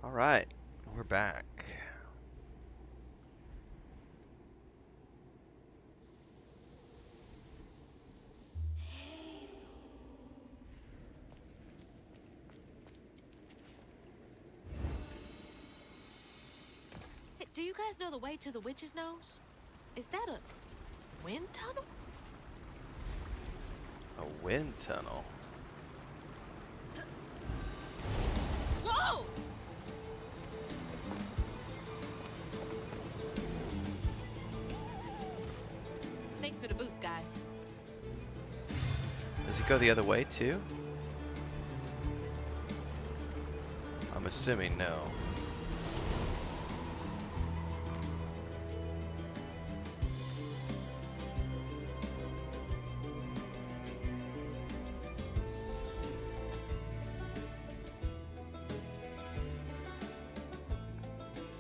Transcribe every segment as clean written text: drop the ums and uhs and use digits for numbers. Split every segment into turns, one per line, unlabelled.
Alright, we're back.
Hey, do you guys know the way to the witch's nose? Is that a wind tunnel?
A wind tunnel.
Whoa! Thanks for the boost, guys.
Does it go the other way too? I'm assuming no.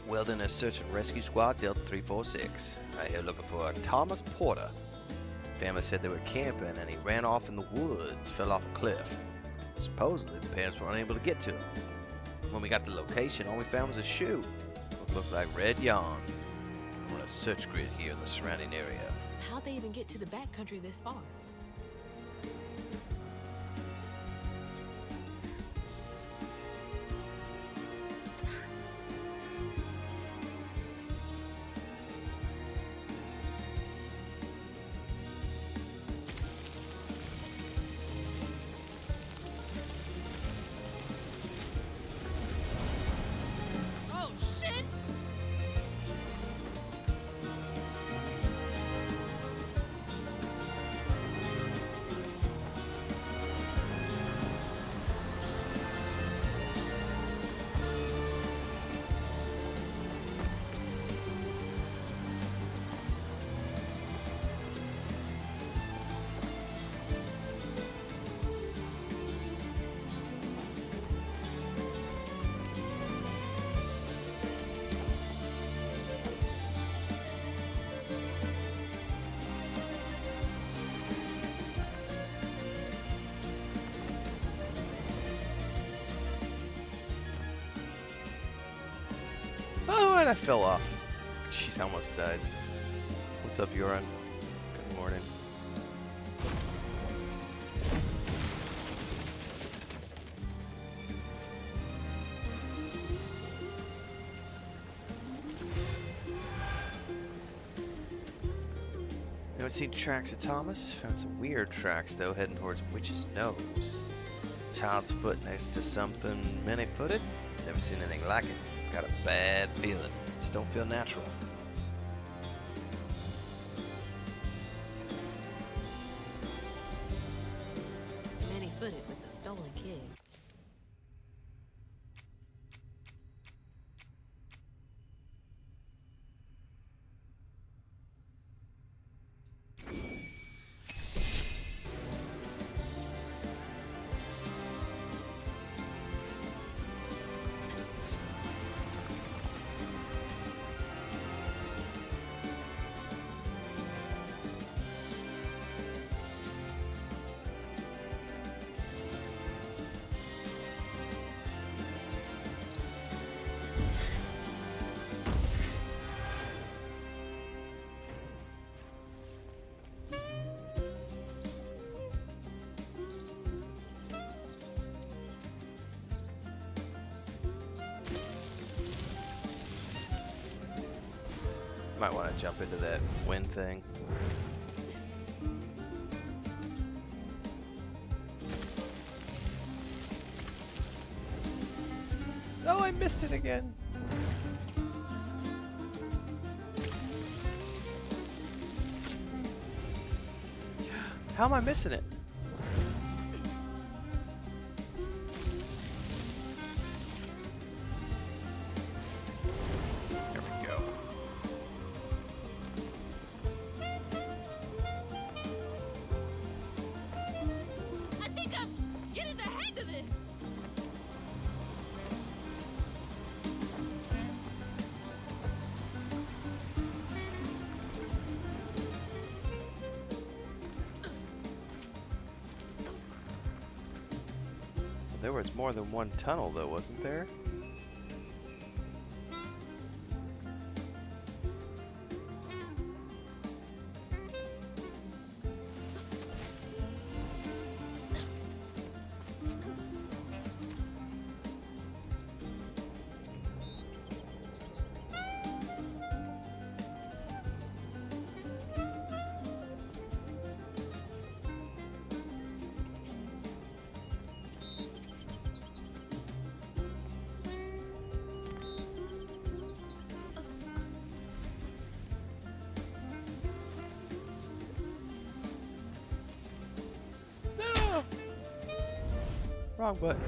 Wilderness Search and Rescue Squad, Delta 346. Out here looking for Thomas Porter. Family said they were camping and he ran off in the woods, fell off a cliff. Supposedly the parents were unable to get to him. When we got to the location, all we found was a shoe. What looked like red yarn. On a search grid here in the surrounding area.
How'd they even get to the backcountry this far? Oh, shit!
Oh, and I fell off. Jeez, I almost died. What's up, Yoran? Good morning. Haven't seen tracks of Thomas. Found some weird tracks though, heading towards Witch's Nose. Child's foot next to something many-footed. Never seen anything like it. Got a bad feeling. Just don't feel natural.
Many-footed with the stolen kid.
Might want to jump into that wind thing. Oh, I missed it again. How am I missing it? There we go.
I think I'm getting the hang of this!
There was more than one tunnel though, wasn't there? Wrong button.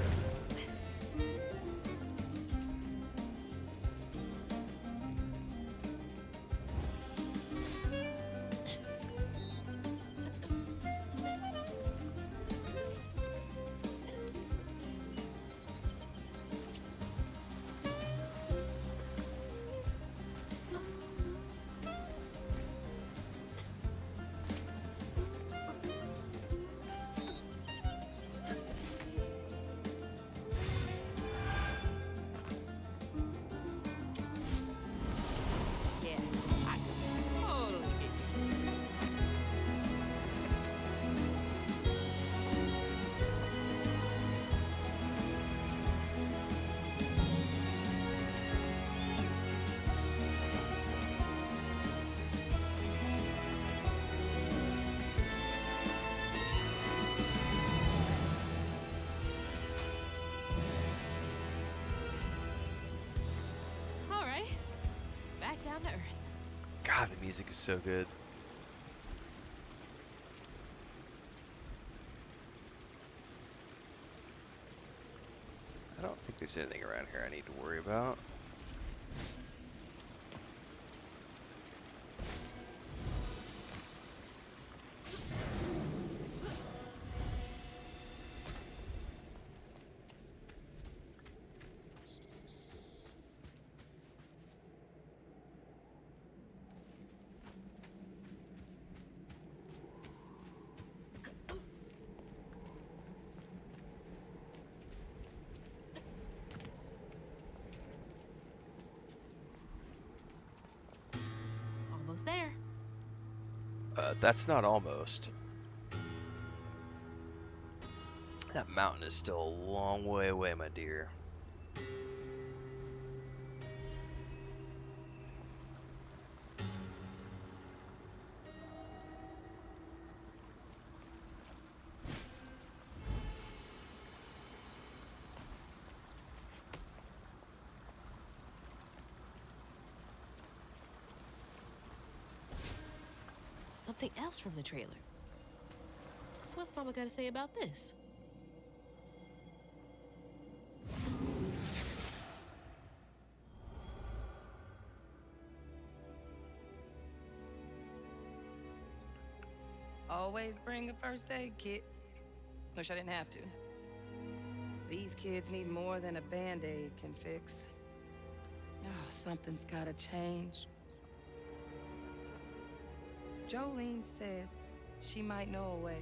Yeah, I could totally get used to this. All right, back down to earth.
God, the music is so good. I don't think there's anything around here I need to worry about.
Almost there.
That's not almost. That mountain is still a long way away, my dear.
Something else from the trailer. What's Mama got to say about this?
Always bring a first aid kit. Wish I didn't have to. These kids need more than a band-aid can fix. Oh, something's gotta change. Jolene said she might know a way.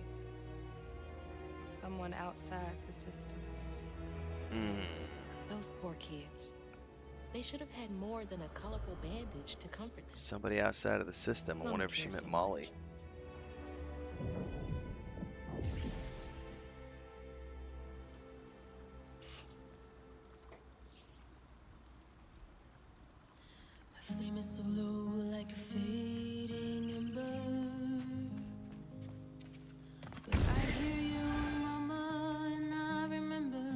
Someone outside the system.
Those poor kids. They should have had more than a colorful bandage to comfort them.
Somebody outside of the system. I
Mama
wonder if she
cares
meant
so
Molly.
much.
My flame is so low, like a fading ember. But I hear you, Mama, and I remember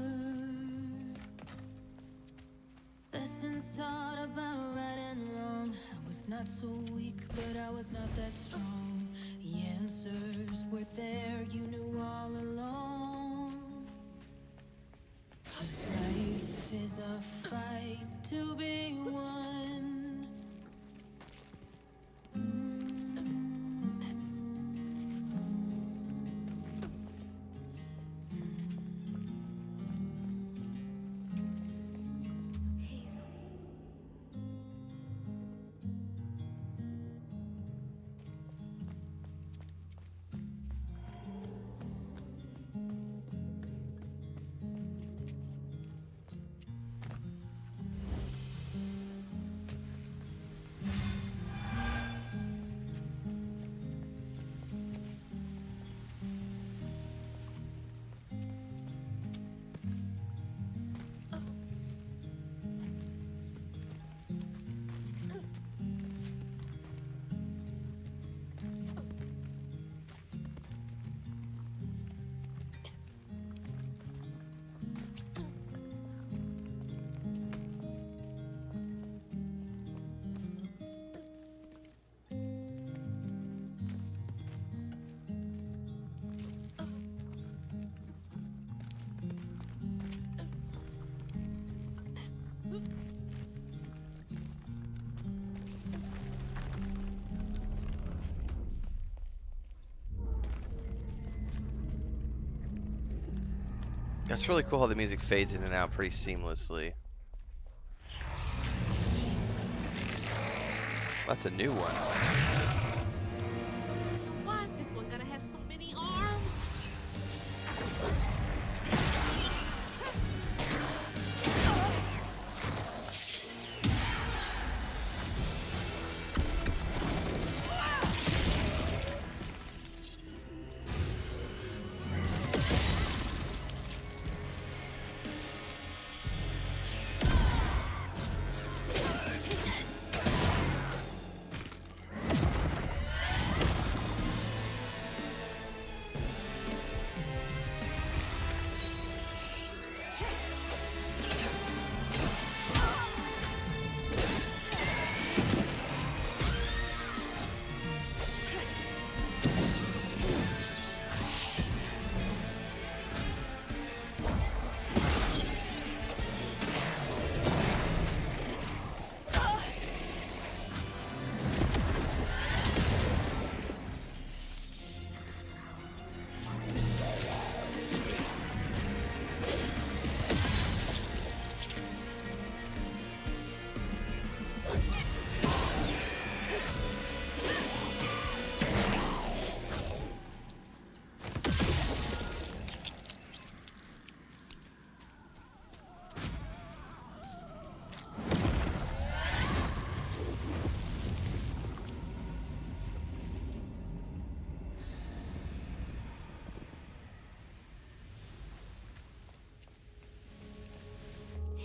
lessons taught about right and wrong. I was not so weak, but I was not that strong. The answers were there, you knew all along. 'Cause life is a fight to be won.
That's really cool how the music fades in and out pretty seamlessly. That's a new one.
Why is this one gonna have so many arms?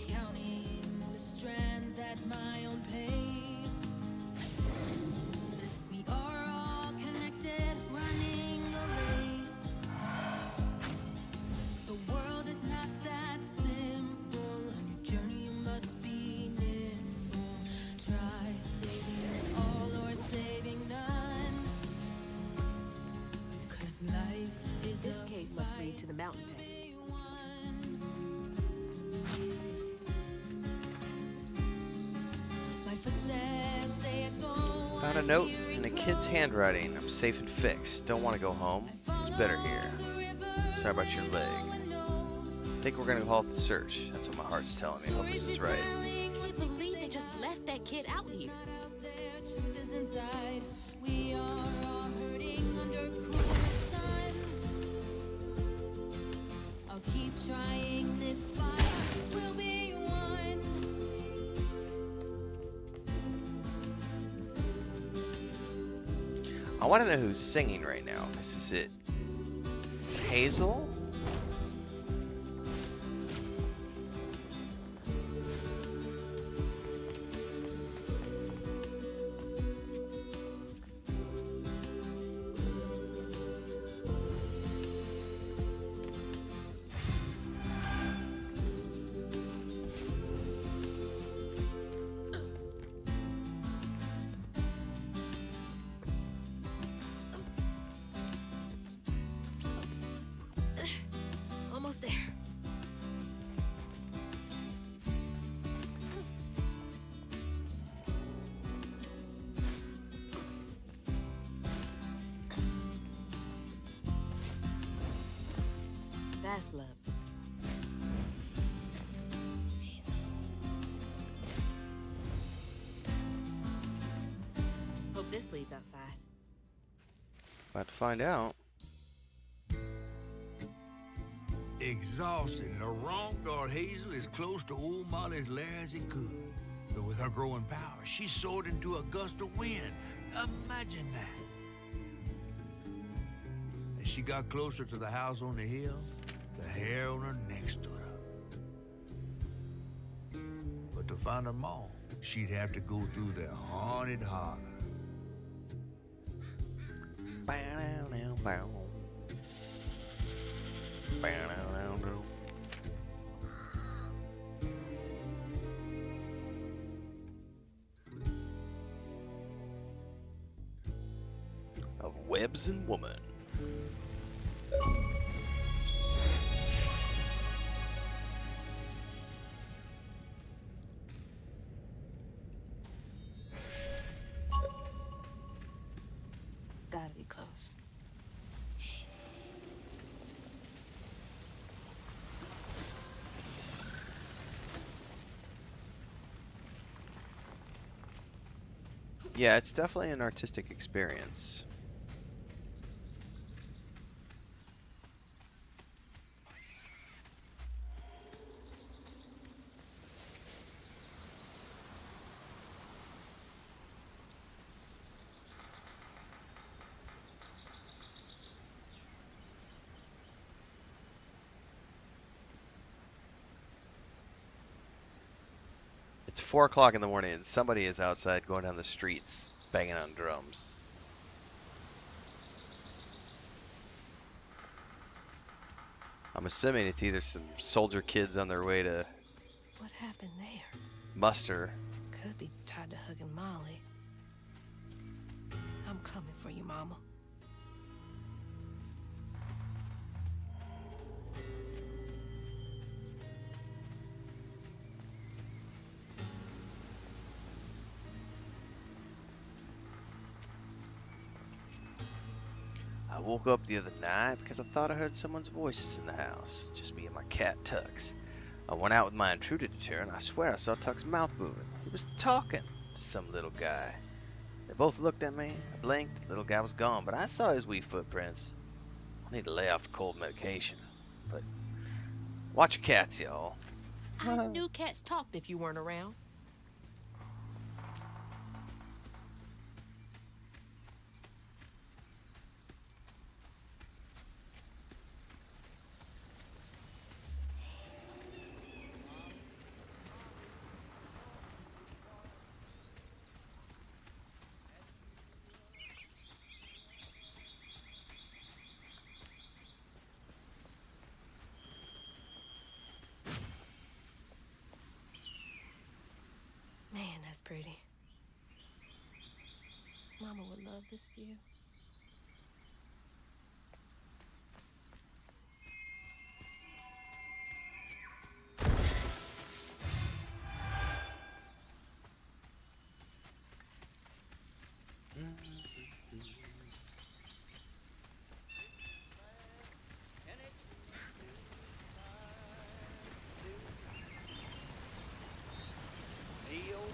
Counting the strands at my own pace. We are all connected, running a race. The world is not that simple. On your journey you must be nimble. Try saving all or saving none. 'Cause life is
This
a
cave must lead
fight
to the mountain
to
pass.
be won. My footsteps, they echo.
Found a note in a kid's handwriting. I'm safe and fixed. Don't want to go home. It's better here. Sorry about your leg. I think we're gonna halt the search. That's what my heart's telling me. I hope this is right.
I believe they just left that kid out here.
Truth is inside. We are all hurting under cruel sun. I'll keep trying this fight. We'll be one.
I want to know who's singing right now. Is it Hazel?
Almost there. That's love. Hope this leads outside.
About to find out.
Exhausted and the wrong guard Hazel is close to old Molly's lair as he could. But with her growing power, she soared into a gust of wind. Imagine that. As she got closer to the house on the hill, the hair on her neck stood up. But to find her mom, she'd have to go through the haunted holler.
Of Webs and Woman. Yeah, it's definitely an artistic experience. It's 4 o'clock in the morning and somebody is outside going down the streets banging on drums. I'm assuming it's either some soldier kids on their way to
What happened there?
muster.
Could be tied to hugging Molly. I'm coming for you, Mama.
I woke up the other night because I thought I heard someone's voices in the house. Just me and my cat Tux. I went out with my intruder deterrent and I swear I saw Tuck's mouth moving. He was talking to some little guy. They both looked at me. I blinked. The little guy was gone, but I saw his wee footprints. I need to lay off the cold medication. But watch your cats, y'all.
I knew cats talked if you weren't around. Man, that's pretty. Mama would love this view.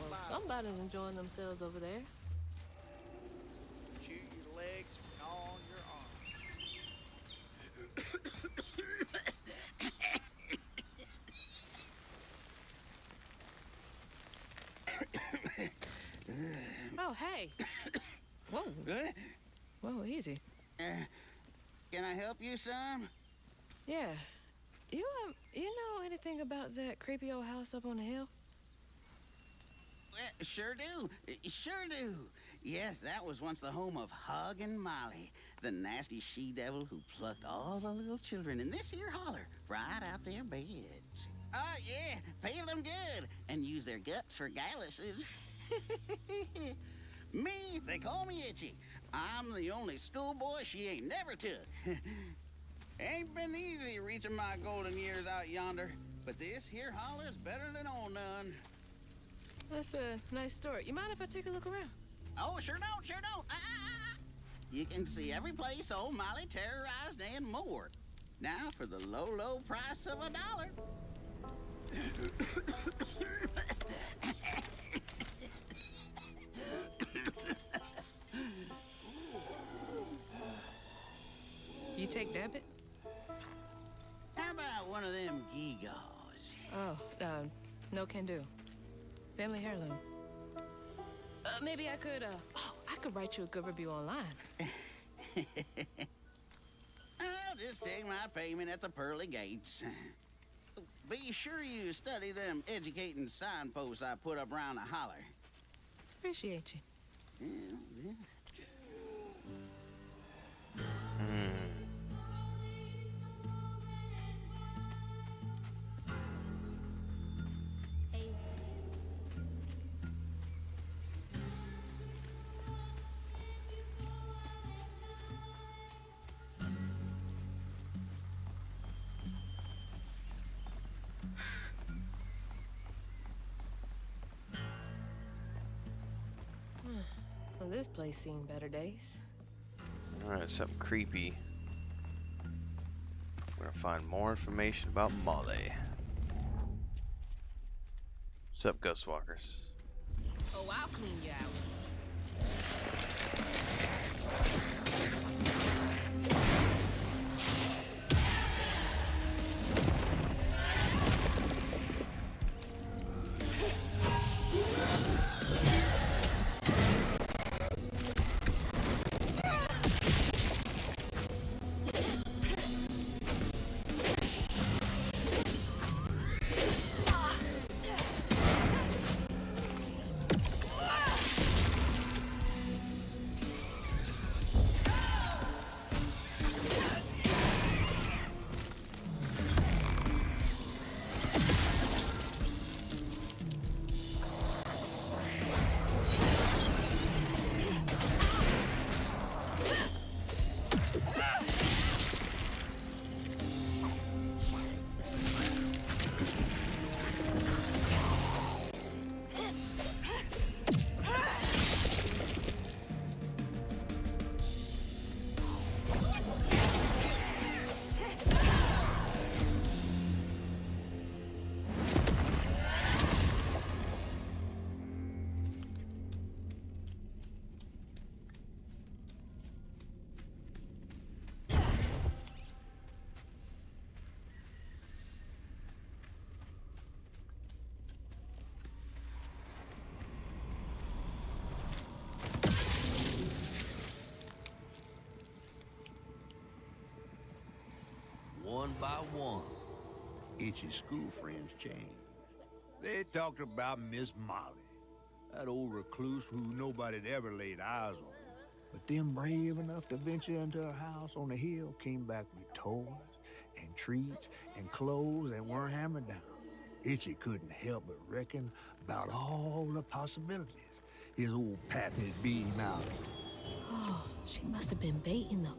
Well, somebody's enjoying themselves over there.
Chew your legs and gnaw on your
Oh, hey. Whoa.
arm.
Whoa, easy.
Can I help you, son?
Yeah. You know anything about that creepy old house up on the hill?
Sure do. Sure do. Yes, that was once the home of Hug and Molly, the nasty she-devil who plucked all the little children in this here holler right out their beds. Oh, yeah, peel them good and use their guts for galluses. Me, they call me Itchy. I'm the only schoolboy she ain't never took. Ain't been easy reaching my golden years out yonder, but this here holler's better than old none.
That's a nice story. You mind if I take a look around?
Oh, sure don't, sure don't. You can see every place old Molly terrorized and more. Now for the low, low price of $1.
You take debit?
How about one of them gewgaws?
Oh, no can do. Family heirloom. Maybe I could, I could write you a good review online.
I'll just take my payment at the pearly gates. Be sure you study them educating signposts I put up around the holler.
Appreciate you.
Yeah.
Well, this place seen better days.
Alright, something creepy. We're gonna find more information about Molly. What's up, Ghostwalkers?
Oh, I'll clean you out.
by one, Itchy's school friends changed. They talked about Miss Molly, that old recluse who nobody'd ever laid eyes on. But them brave enough to venture into her house on the hill came back with toys and treats and clothes that weren't hammered down. Itchy couldn't help but reckon about all the possibilities his old pappy beat him out.
Oh, she must have been baiting them.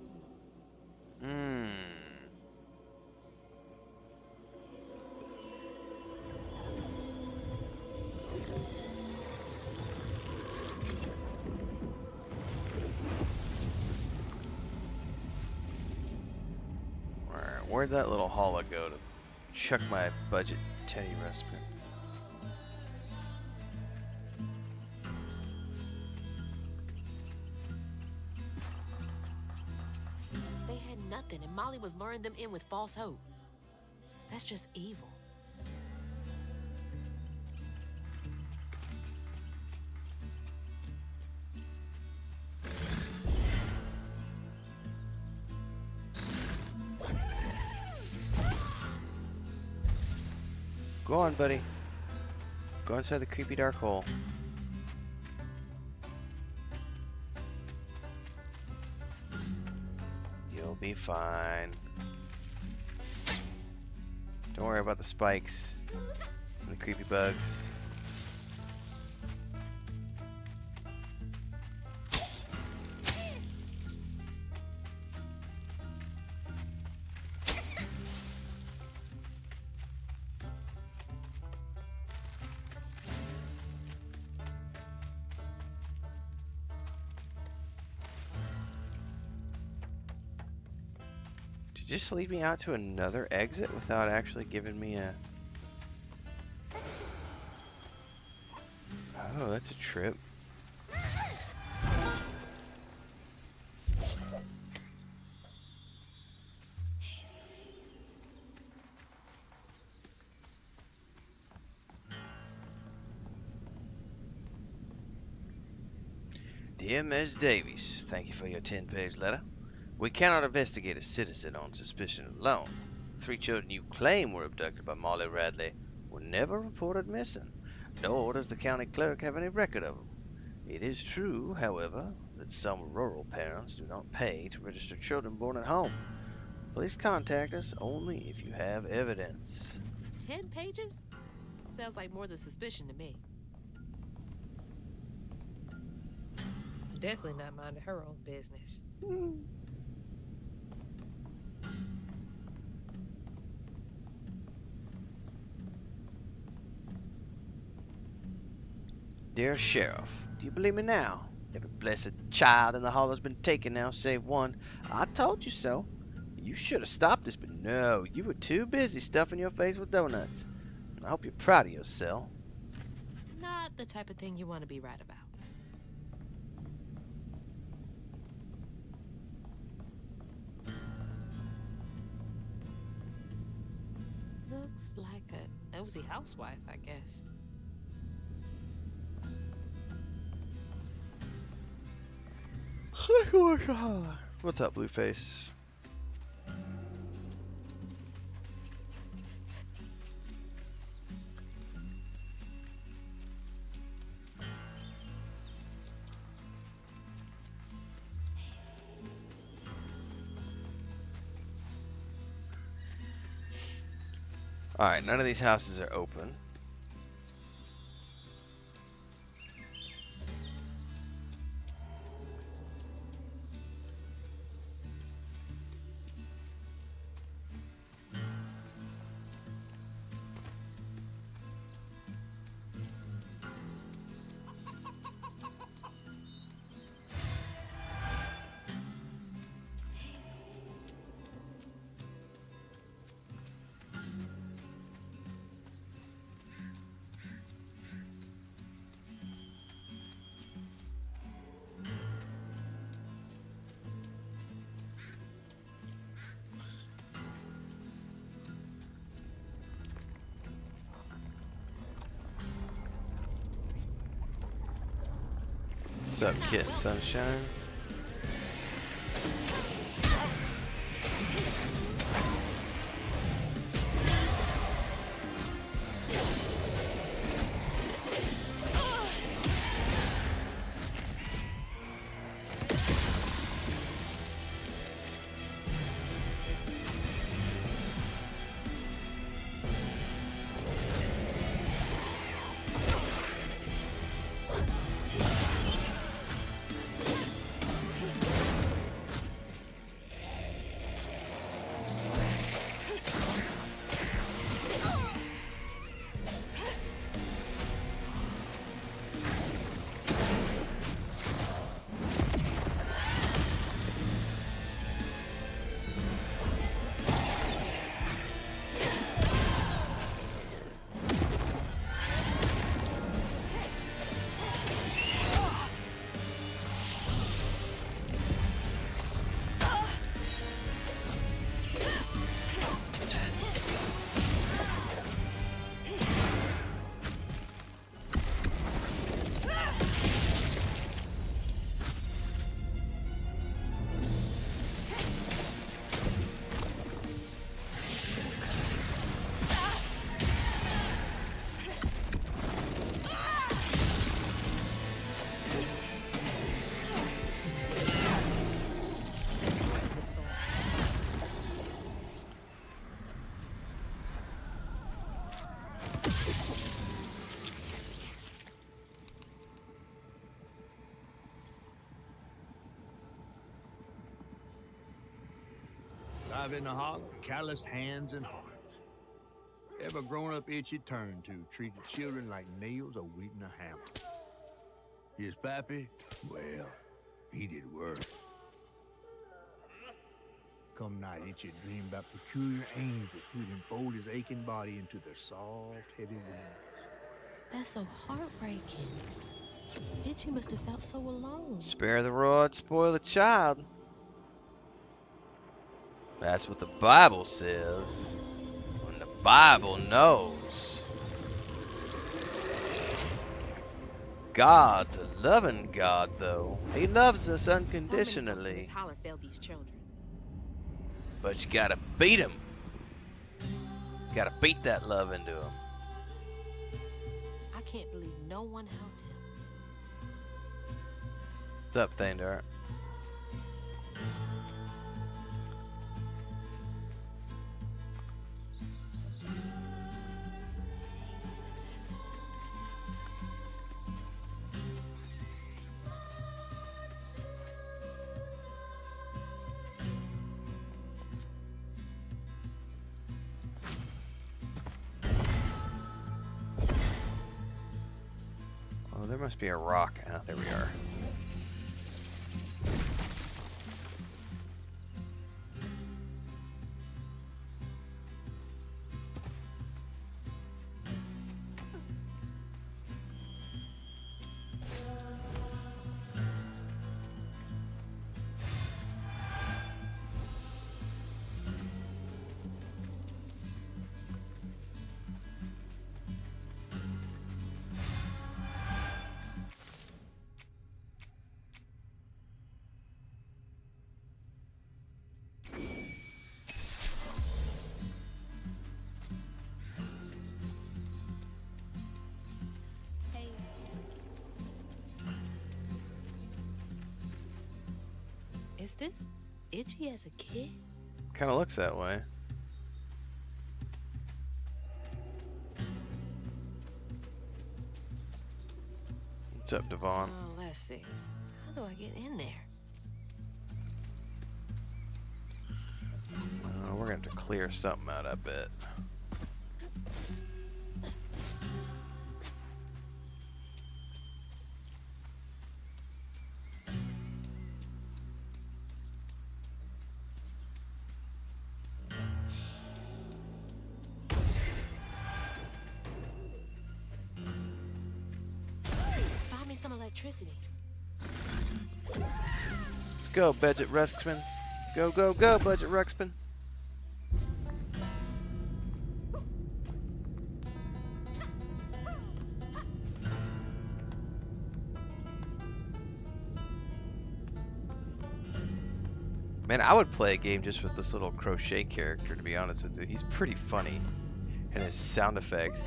Where'd that little holler go to chuck my budget teddy respite?
They had nothing, and Molly was luring them in with false hope. That's just evil.
Go on, buddy. Go inside the creepy dark hole. You'll be fine. Don't worry about the spikes and the creepy bugs. Just lead me out to another exit without actually giving me a... Oh, that's a trip. Dear Ms. Davies, thank you for your 10-page letter. We cannot investigate a citizen on suspicion alone. The 3 children you claim were abducted by Molly Radley were never reported missing, nor does the county clerk have any record of them. It is true, however, that some rural parents do not pay to register children born at home. Please contact us only if you have evidence.
10 pages? Sounds like more than suspicion to me. Definitely not minding her own business.
Dear Sheriff, do you believe me now? Every blessed child in the hollow has been taken now, save one. I told you so. You should have stopped this, but no, you were too busy stuffing your face with donuts. I hope you're proud of yourself.
Not the type of thing you want to be right about. Looks like a nosy housewife, I guess.
What's up, Blueface? Alright, none of these houses are open. What's up, Kit Sunshine?
alive in the holler, calloused hands and hearts. Ever grown-up itchy turned to, treated children like nails awaiting a hammer. His pappy, well, he did worse. Come night, Itchy dreamed about peculiar angels who'd enfold his aching body into their soft, heavy wings.
That's so heartbreaking. Itchy must have felt so alone.
Spare the rod, spoil the child. That's what the Bible says. And the Bible knows. God's a loving God, though. He loves us unconditionally.
Holler failed these children.
But you gotta beat him. Gotta beat that love into him.
I can't believe no one helped him.
What's up, Thandar? Oh, there must be a rock. Ah, there we are.
Is this Itchy as a kid?
Kind of looks that way. What's up, Devon?
Oh, let's see. How do I get in there?
We're gonna have to clear something out, I bet.
Find me some electricity.
Let's go, Budget Ruxpin. Go, go, go, Budget Ruxpin. Man, I would play a game just with this little crochet character, to be honest with you. He's pretty funny. And his sound effects.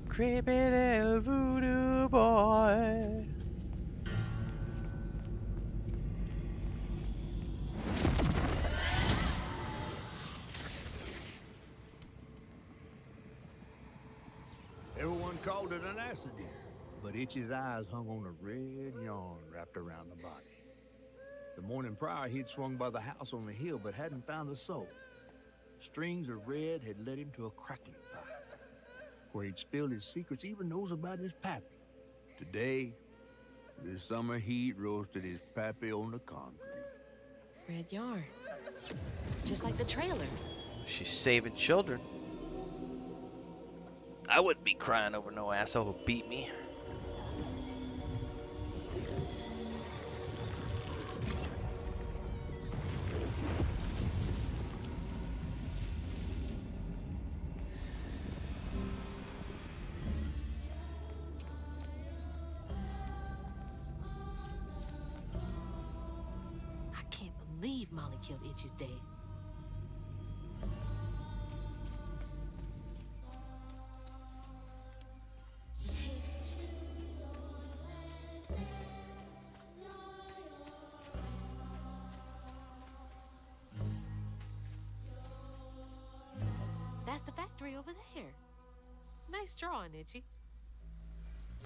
Creepy little voodoo boy.
Everyone called it an accident, but Itchy's eyes hung on a red yarn wrapped around the body. The morning prior, he'd swung by the house on the hill, but hadn't found the soul. Strings of red had led him to a crackling fire, where he'd spilled his secrets, even those about his pappy. Today, the summer heat roasted his pappy on the concrete.
Red yarn. Just like the trailer.
She's saving children. I wouldn't be crying over no asshole who beat me.
I can't believe Molly killed Itchy's dad. That's the factory over there. Nice drawing, Itchy.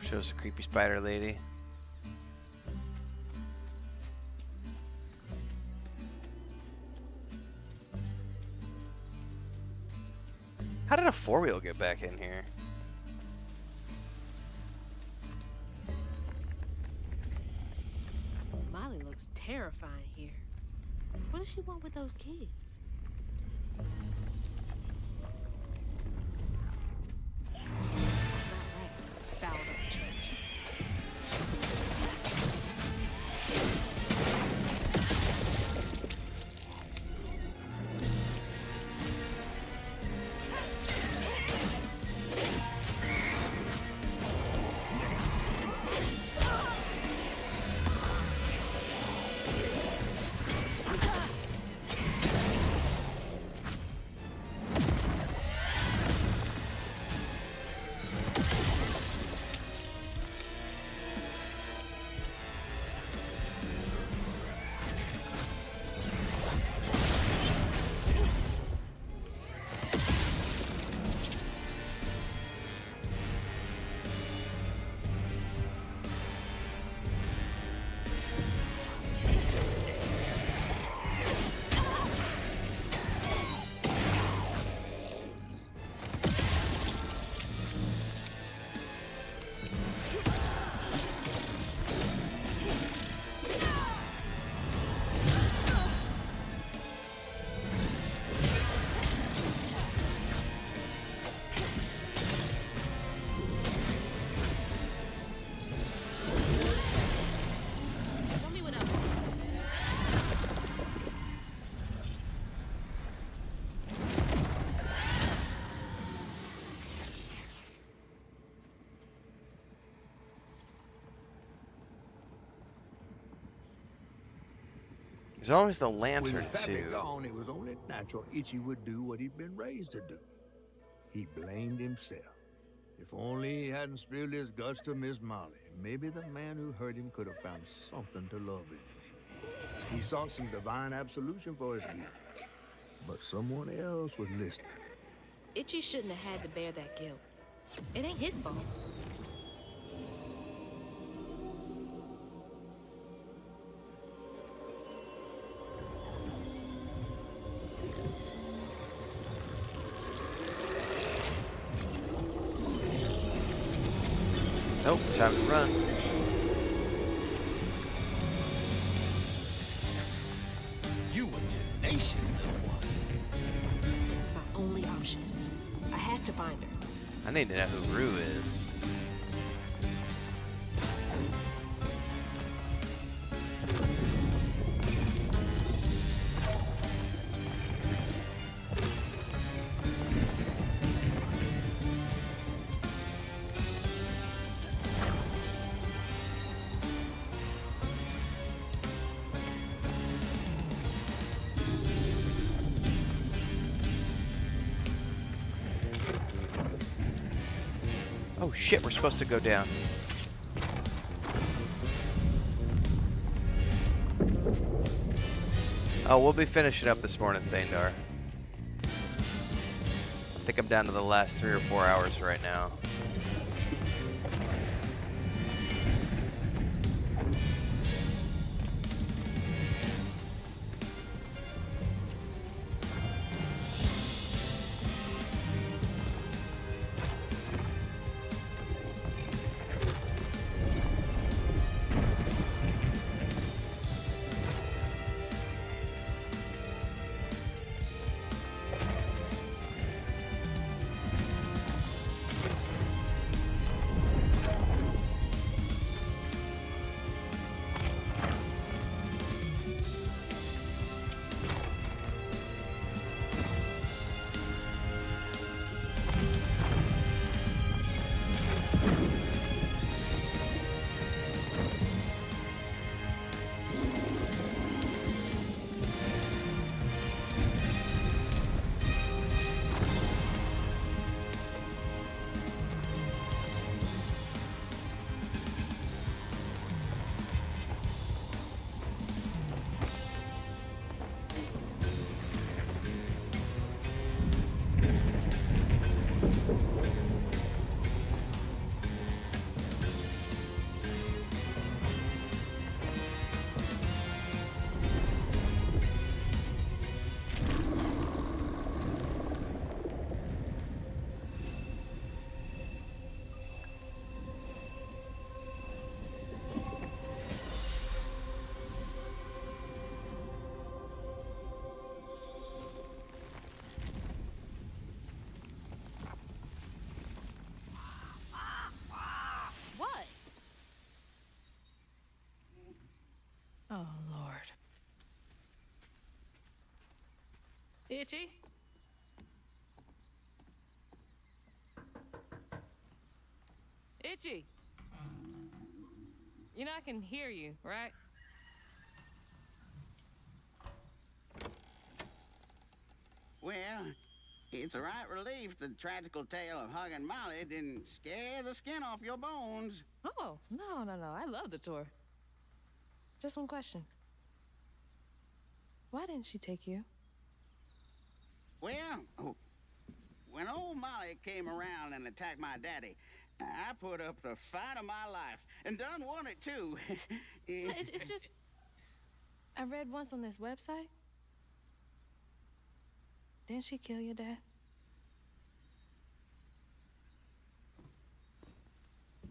Shows a creepy spider lady. How did a four-wheel get back in here?
Molly looks terrifying here. What does she want with those kids? Not right. Fouled up church. Show me what else.
There's always the
With
lantern
Pappy
too.
gone, it was only natural Itchy would do what he'd been raised to do. He blamed himself. If only he hadn't spilled his guts to Miss Molly, maybe the man who hurt him could have found something to love him. He sought some divine absolution for his guilt, but someone else was listening.
Itchy shouldn't have had to bear that guilt. It ain't his fault.
Nope, time to run.
You were tenacious, little one.
This is my only option. I had to find her.
I need to know who Rue is. Oh shit, we're supposed to go down. Oh, we'll be finishing up this morning, Thandar. I think I'm down to the last 3 or 4 hours right now.
Itchy? Itchy! You know I can hear you, right?
Well, it's a right relief the tragical tale of Hug and Molly didn't scare the skin off your bones.
Oh, no, no, no. I love the tour. Just one question. Why didn't she take you?
Well, when old Molly came around and attacked my daddy, I put up the fight of my life and done won it too.
It's just... I read once on this website. Didn't she kill your dad?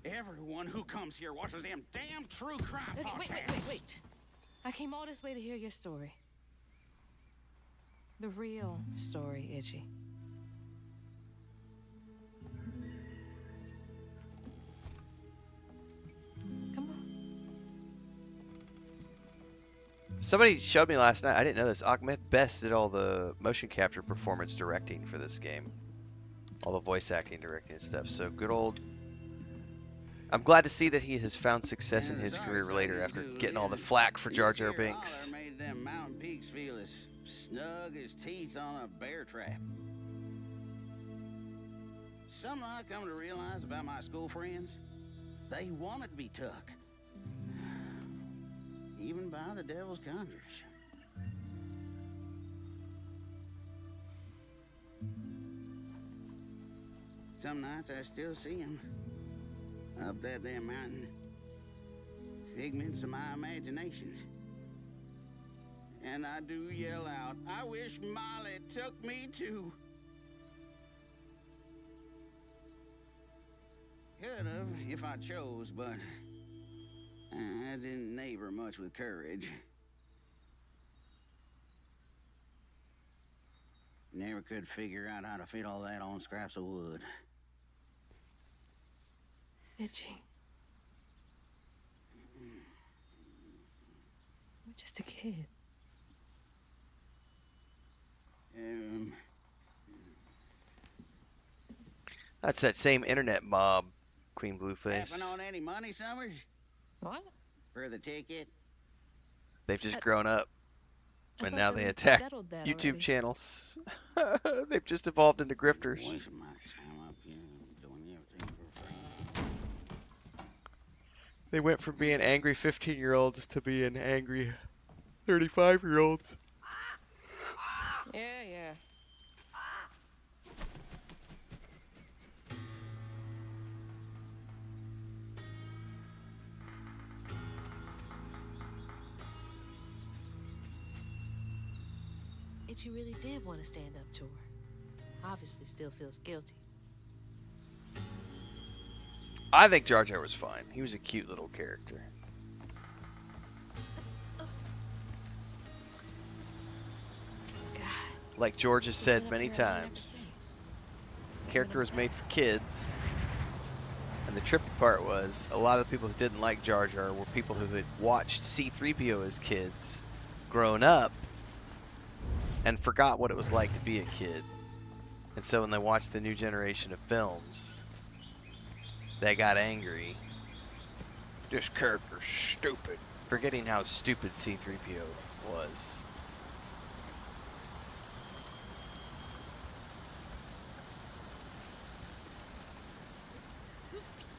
Everyone who comes here watches them damn true crime
Okay,
podcasts.
wait. I came all this way to hear your story. The real story, Itchy. Come on.
Somebody showed me last night. I didn't know this. Ahmed Best did all the motion capture performance directing for this game. All the voice acting, directing and stuff. So good old... I'm glad to see that he has found success in his career later after getting all the flack for Jar Jar Binks.
Holler made them mountain peaks feel as snug as teeth on a bear trap. Something I come to realize about my school friends, they wanted to be took. Even by the devil's conjurers. Some nights I still see them. Up that damn mountain. Figments of my imagination. And I do yell out, I wish Molly took me too. Could've if I chose, but I didn't neighbor much with courage. Never could figure out how to fit all that on scraps of wood.
Itchy. You're just a kid.
That's that same internet mob, Queen Blueface.
Happen on any money, Summers?
What?
For the ticket?
They've just grown up,
I
and
thought
now
that
they
we
attack
settled that
YouTube
already.
channels. They've just evolved into grifters.
Wasting my time up here doing everything for free.
They went from being angry 15-year-olds to being angry 35-year-olds.
Yeah.
Itchy really did want to stand up to her. Obviously still feels guilty.
I think Jar Jar was fine. He was a cute little character. Like George has said many times, the character was made for kids. And the trippy part was, a lot of the people who didn't like Jar Jar were people who had watched C-3PO as kids, grown up, and forgot what it was like to be a kid. And so when they watched the new generation of films, they got angry. This character's stupid. Forgetting how stupid C-3PO was.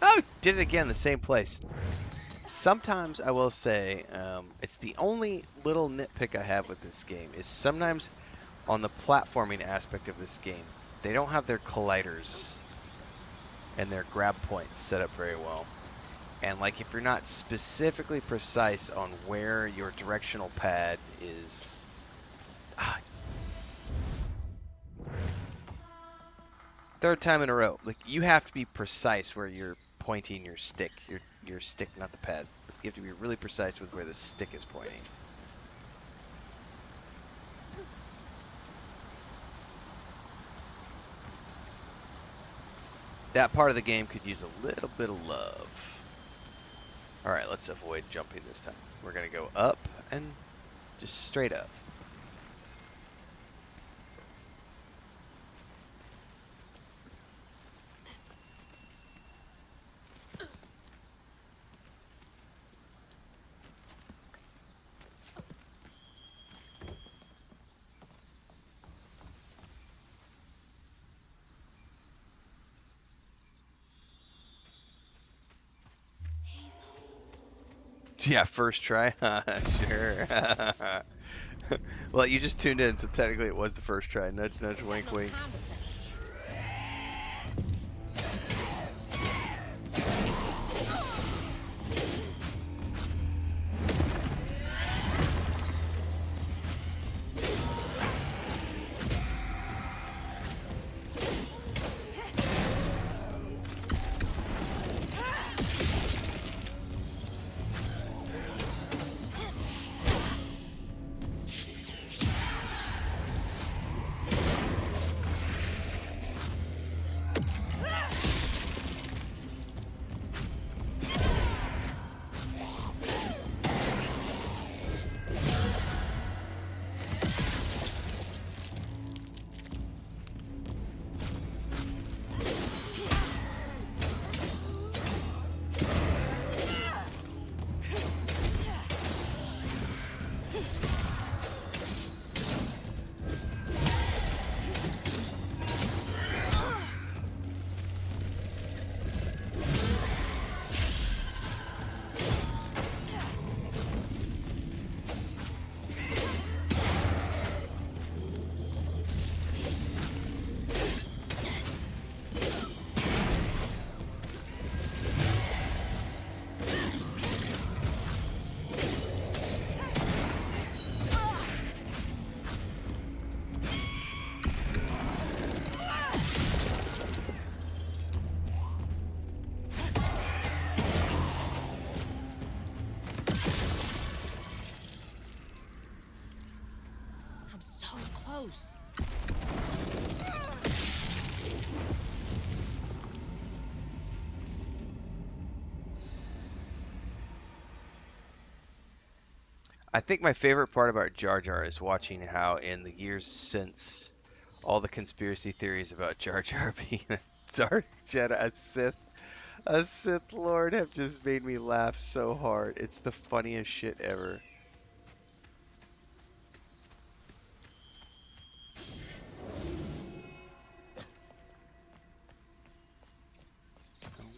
Oh, did it again, the same place. Sometimes I will say, it's the only little nitpick I have with this game, is sometimes on the platforming aspect of this game, they don't have their colliders and their grab points set up very well. And like if you're not specifically precise on where your directional pad is... Third time in a row, like you have to be precise where you're pointing your stick, your stick, not the pad. You have to be really precise with where the stick is pointing. That part of the game could use a little bit of love. Alright, let's avoid jumping this time. We're going to go up and just straight up. Yeah, first try. Sure. Well, you just tuned in, so technically it was the first try. Nudge, nudge, wink, wink.
I'm so close.
I think my favorite part about Jar Jar is watching how, in the years since, all the conspiracy theories about Jar Jar being a Darth Jedi, a Sith Lord, have just made me laugh so hard. It's the funniest shit ever.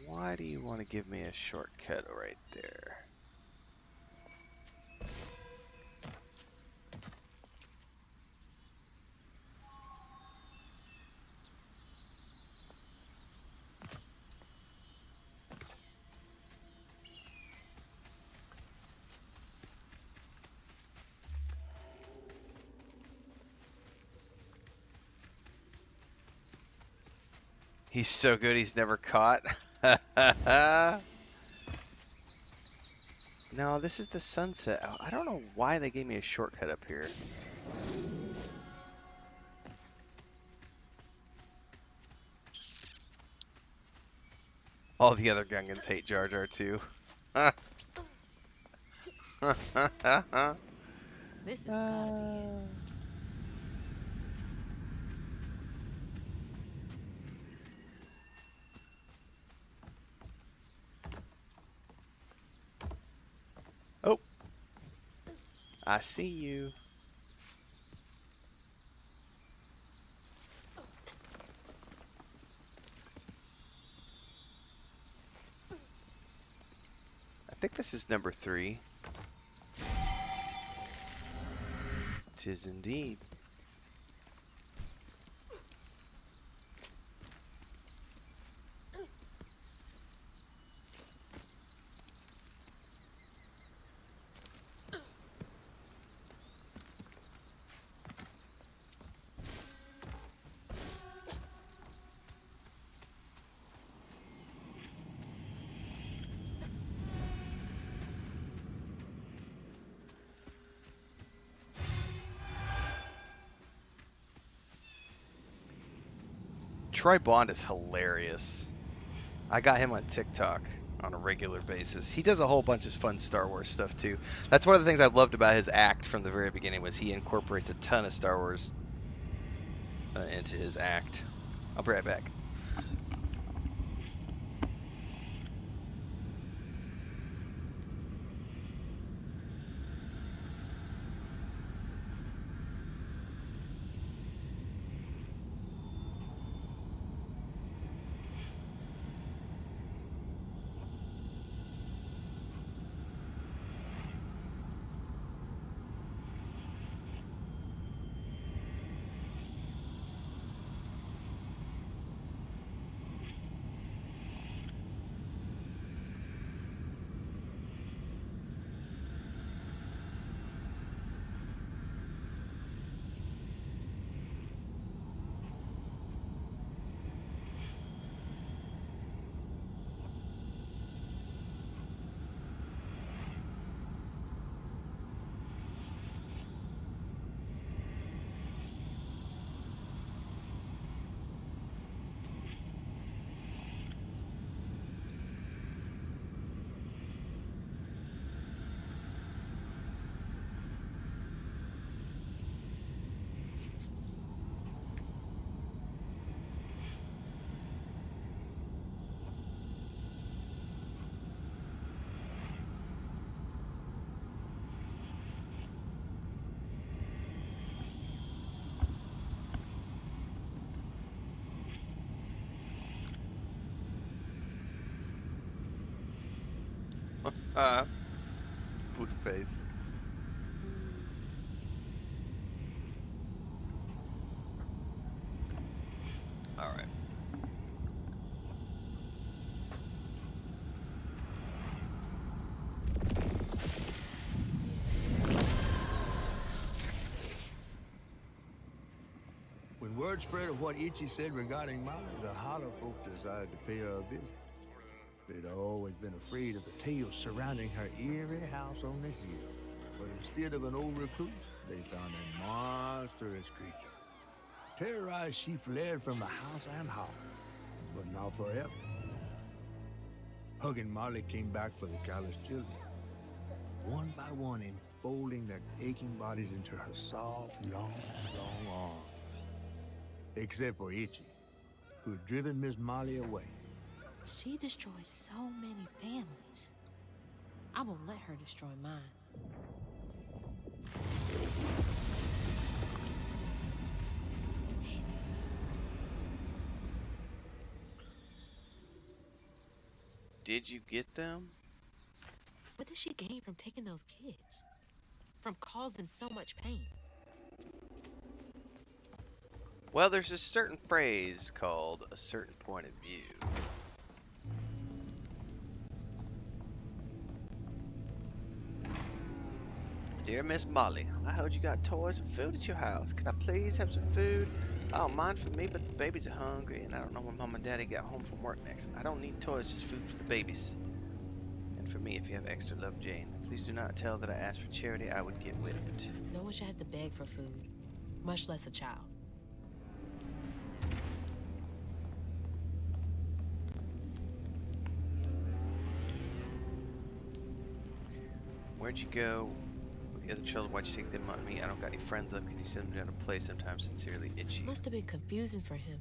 Why do you want to give me a shortcut right there? He's so good he's never caught. No, this is the sunset. I don't know why they gave me a shortcut up here. All the other Gungans hate Jar Jar too.
This has gotta be it.
Oh, I see you. I think this is number 3. 'Tis indeed. Troy Bond is hilarious. I got him on TikTok on a regular basis. He does a whole bunch of fun Star Wars stuff too. That's one of the things I loved about his act from the very beginning, was he incorporates a ton of Star Wars into his act. I'll be right back. Blue face. Alright.
When word spread of what Ichi said regarding Molly, the holler folk decided to pay her a visit. They'd always been afraid of the tales surrounding her eerie house on the hill. But instead of an old recluse, they found a monstrous creature. Terrorized, she fled from the house and holler, but not forever. Hug and Molly came back for the callous children, one by one enfolding their aching bodies into her soft, long arms. Except for Itchy, who had driven Miss Molly away.
She destroyed so many families. I won't let her destroy mine.
Did you get them?
What did she gain from taking those kids? From causing so much pain?
Well, there's a certain phrase called a certain point of view. Dear Miss Molly, I heard you got toys and food at your house. Can I please have some food? I don't mind for me, but the babies are hungry, and I don't know when Mom and Daddy get home from work next. I don't need toys, just food for the babies. And for me, if you have extra love, Jane. Please do not tell that I asked for charity. I would get whipped.
No one should have to beg for food, much less a child.
Where'd you go with the other children? Why'd you take them on me? I don't got any friends left. Can you send them down to play sometime? Sincerely, Itchy.
Must have been confusing for him.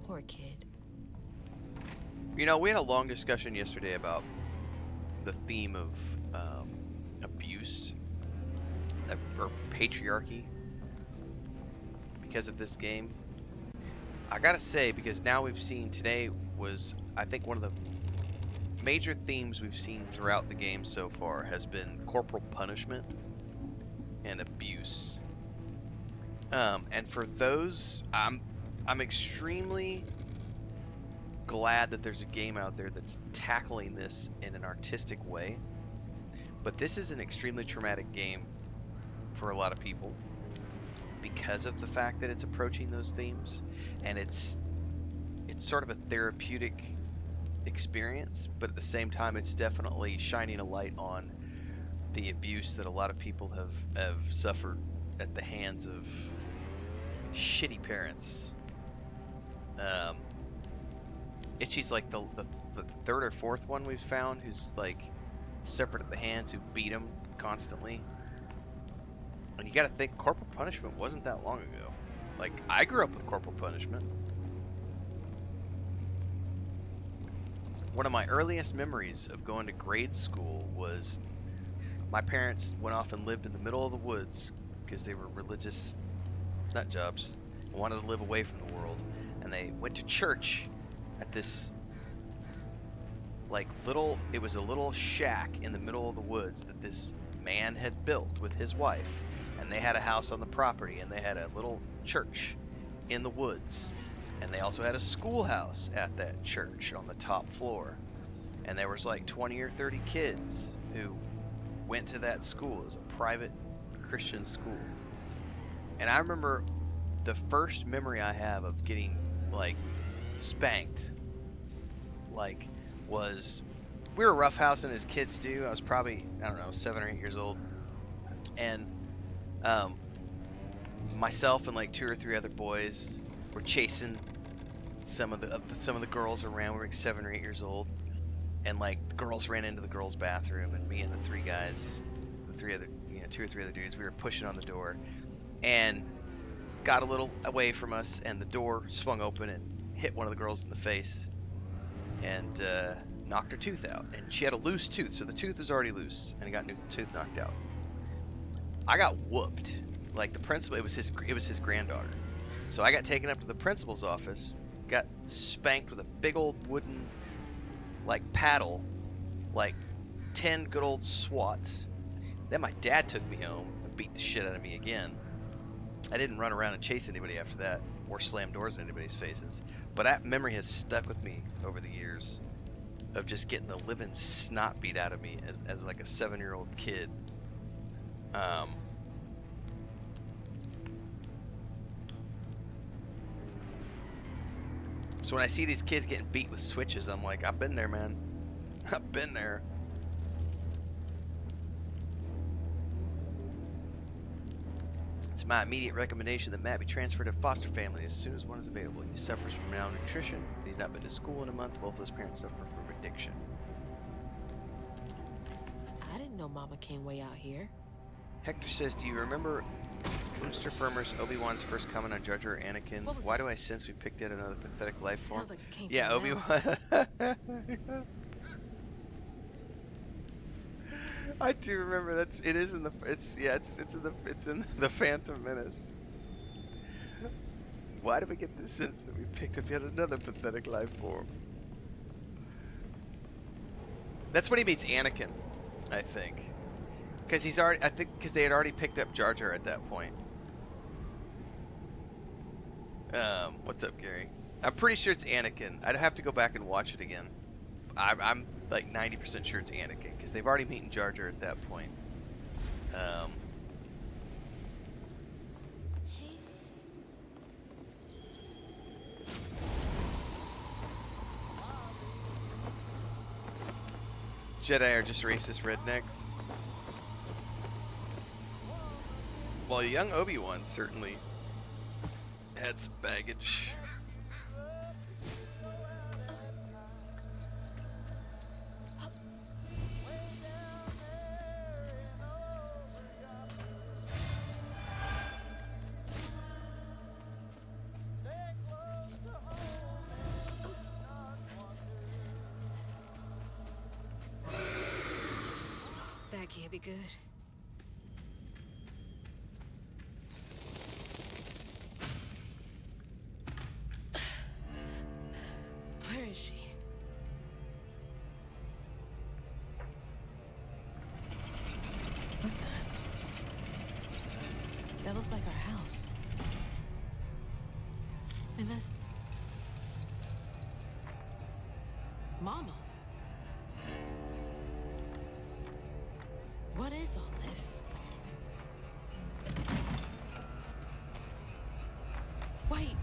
Poor kid.
You know, we had a long discussion yesterday about the theme of abuse or patriarchy because of this game. I gotta say, because now we've seen, today was, I think, one of the major themes we've seen throughout the game so far has been corporal punishment and abuse. And for those, I'm extremely glad that there's a game out there that's tackling this in an artistic way. But this is an extremely traumatic game for a lot of people because of the fact that it's approaching those themes, and it's sort of a therapeutic experience, but at the same time it's definitely shining a light on the abuse that a lot of people have suffered at the hands of shitty parents. Itchy's like the third or fourth one we've found who's like separate at the hands, who beat him constantly. And you gotta think, corporal punishment wasn't that long ago. Like, I grew up with corporal punishment. One of my earliest memories of going to grade school was my parents went off and lived in the middle of the woods because they were religious nut jobs and wanted to live away from the world. And they went to church at this it was a little shack in the middle of the woods that this man had built with his wife. And they had a house on the property, and they had a little church in the woods. And they also had a schoolhouse at that church on the top floor. And there was like 20 or 30 kids who went to that school. It was a private Christian school. And I remember the first memory I have of getting like spanked was, we were roughhousing as kids do. I was probably, I don't know, 7 or 8 years old. And myself and like 2 or 3 other boys were chasing some of the girls around. We were like 7 or 8 years old, and like the girls ran into the girls' bathroom, and me and the 3 guys, the 3 other, 2 or 3 other dudes, we were pushing on the door, and got a little away from us, and the door swung open and hit one of the girls in the face, and knocked her tooth out. And she had a loose tooth, so the tooth was already loose, and he got a new tooth knocked out. I got whooped. Like, the principal, it was his granddaughter. So I got taken up to the principal's office, got spanked with a big old wooden, like, paddle, like, 10 good old swats. Then my dad took me home and beat the shit out of me again. I didn't run around and chase anybody after that or slam doors in anybody's faces. But that memory has stuck with me over the years of just getting the living snot beat out of me as like a 7-year-old kid. So when I see these kids getting beat with switches, I'm like, I've been there, man. I've been there. It's my immediate recommendation that Matt be transferred to foster family as soon as one is available. He suffers from malnutrition. He's not been to school in a month. Both his parents suffer from addiction.
I didn't know Mama came way out here.
Hector says, do you remember Mr. Firmer's Obi-Wan's first comment on Jar Jar or Anakin?
What was
Why
that?
do I sense we picked out another pathetic life form?
Sounds like it came
Yeah,
from
Obi-Wan. I do remember it is in the it's in the Phantom Menace. Why do we get the sense that we picked up yet another pathetic life form? That's when he meets Anakin, I think. Because they had already picked up Jar Jar at that point. What's up, Gary? I'm pretty sure it's Anakin. I'd have to go back and watch it again. I'm like 90% sure it's Anakin because they've already meeting Jar Jar at that point. Jedi are just racist rednecks. Well, young Obi-Wan certainly had some baggage.
That can't be good. Where is she? What the? That looks like our house. And that's... Mama. What is all this? Wait.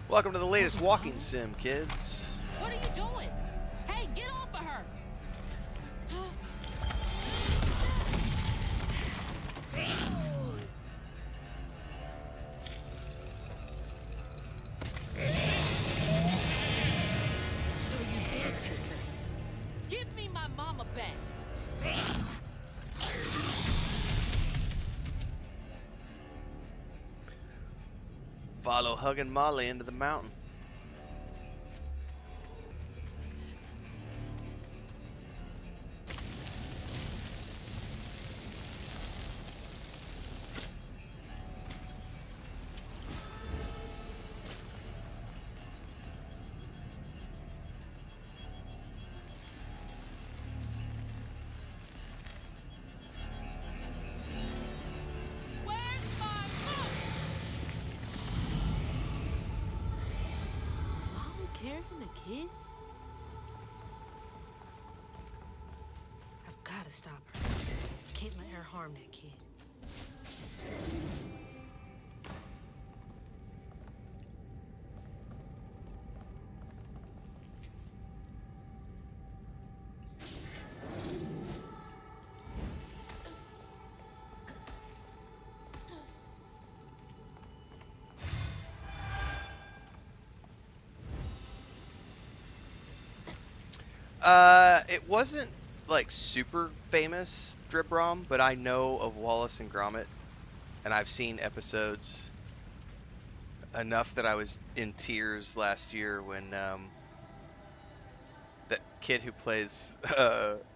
Welcome to the latest walking sim, kids.
What are you doing? Hey, get off of her! So you did take her. Give me my mama back.
Follow Huggin' Molly into the mountain.
Where's my mom? Molly carrying the kid?
I've got to stop her. Can't let her harm that kid.
It wasn't like super famous Dribrom, but I know of Wallace and Gromit. and I've seen episodes enough that I was in tears last year when that kid who plays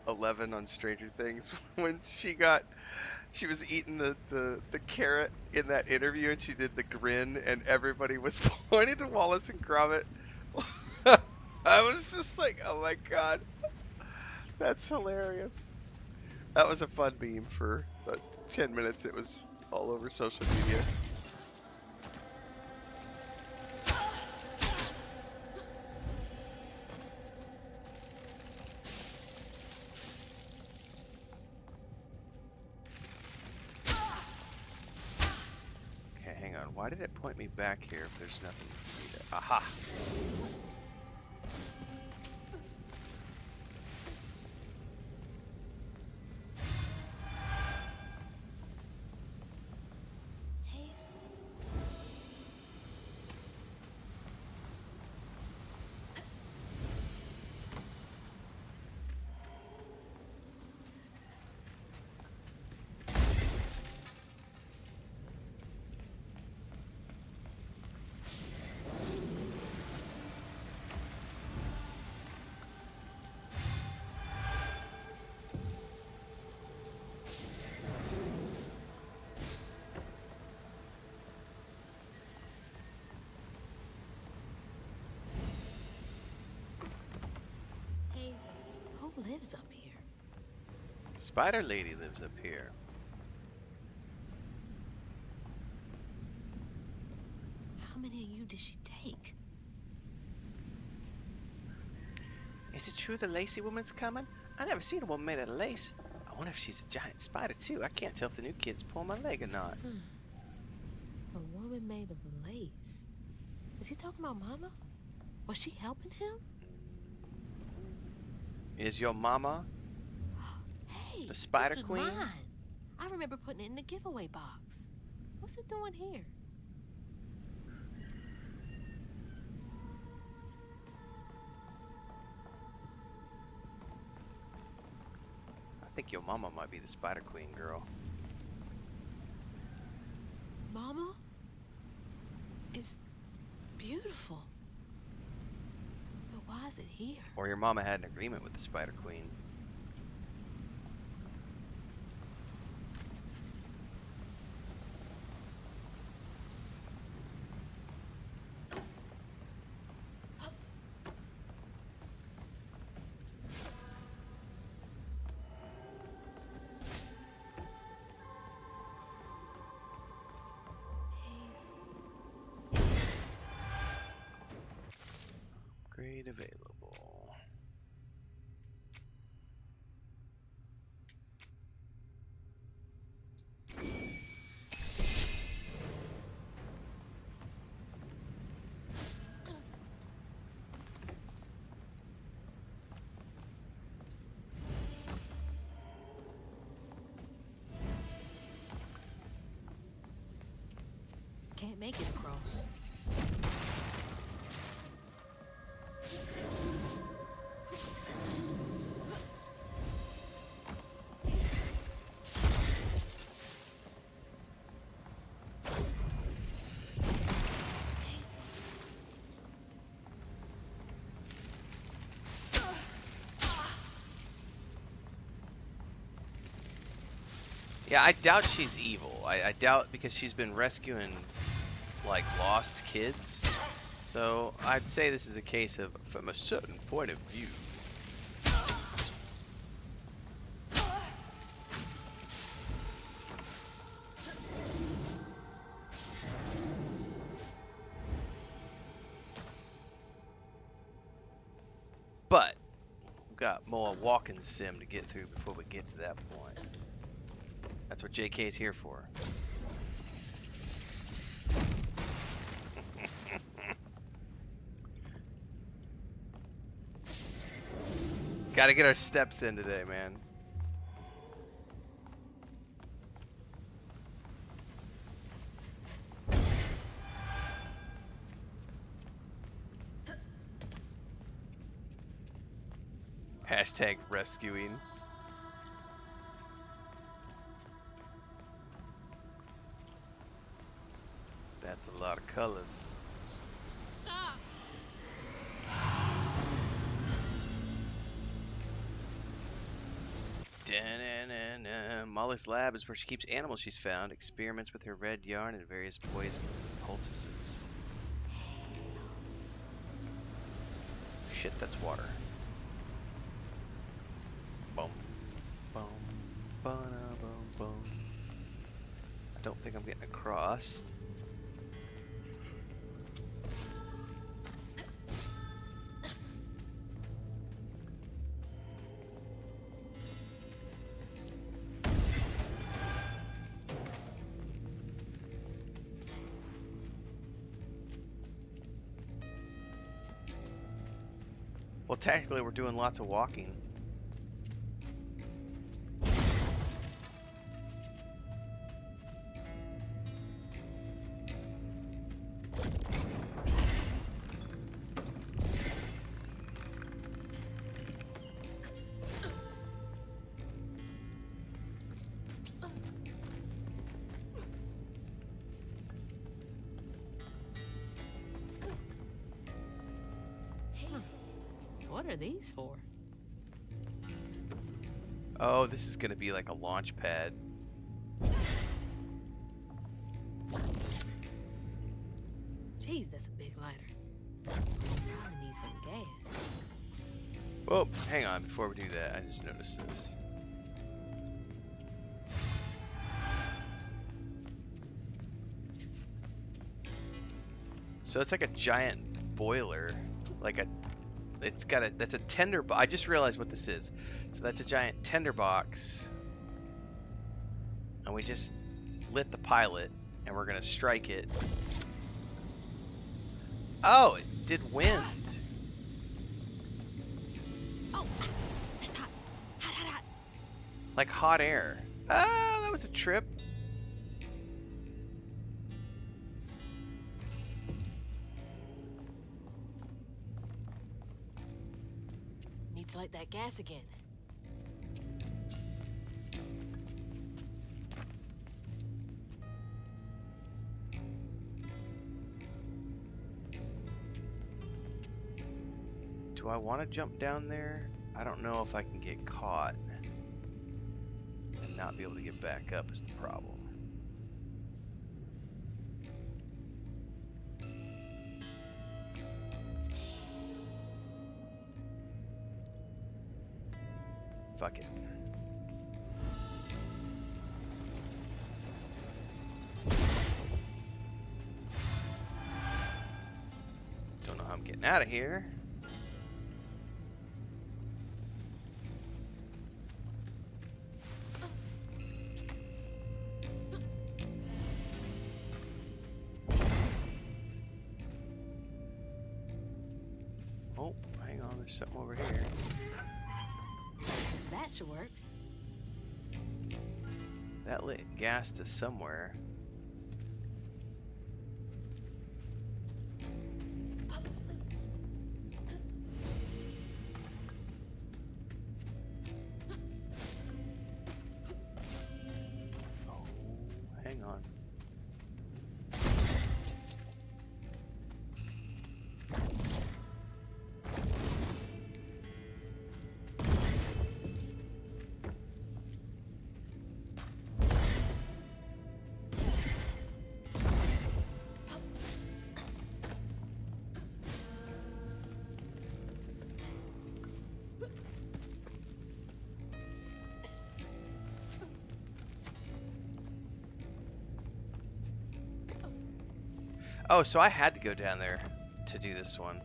11 on Stranger Things when she was eating the carrot in that interview and she did the grin and everybody was pointing to Wallace and Gromit. I was just like, oh my god, that's hilarious. That was a fun meme for about 10 minutes. It was all over social media. Okay, hang on. Why did it point me back here if there's nothing for me to... Aha!
Who lives up here?
Spider Lady lives up here.
How many of you did she take?
Is it true the Lacey woman's coming? I never seen a woman made out of lace. I wonder if she's a giant spider too. I can't tell if the new kid's pulling my leg or not.
A woman made of lace. Is he talking about Mama? Was she helping him?
Is your mama
Hey,
the Spider
this was
Queen?
mine. I remember putting it in the giveaway box. What's it doing here?
I think your mama might be the Spider Queen, girl.
Mama? It's beautiful. But why is it here?
Or your mama had an agreement with the Spider Queen. Upgrade available.
Can't make it across.
Yeah, I doubt she's evil. I doubt because she's been rescuing, like, lost kids. So I'd say this is a case of from a certain point of view. But we've got more walking sim to get through before we get to that point. That's what JK's here for. Gotta get our steps in today, man. Hashtag rescuing. That's a lot of colors.
Stop.
Da-na-na-na. Molly's lab is where she keeps animals she's found, experiments with her red yarn and various poison poultices. Shit, that's water. Boom. Boom. Boom. Boom. Boom. I don't think I'm getting across. Well, technically, we're doing lots of walking.
What are these for?
Oh, this is gonna be like a launch pad.
Jeez, that's a big lighter. Probably need some gas.
Oh, hang on. Before we do that, I just noticed this. So it's like a giant boiler, like a. It's got a. That's a tender. I just realized what this is. So that's a giant tender box, and we just lit the pilot, and we're gonna strike it. Oh, it did wind.
Oh, that's hot. Hot, hot, hot.
Like hot air. Ah, that was a trip.
Need to light that gas again.
Do I want to jump down there? I don't know if I can get caught and not be able to get back up is the problem. Fuck it. Don't know how I'm getting out of here. Oh, hang on, there's something over here.
That should work.
That lit gas to somewhere. Oh, hang on. Oh, so I had to go down there to do this one.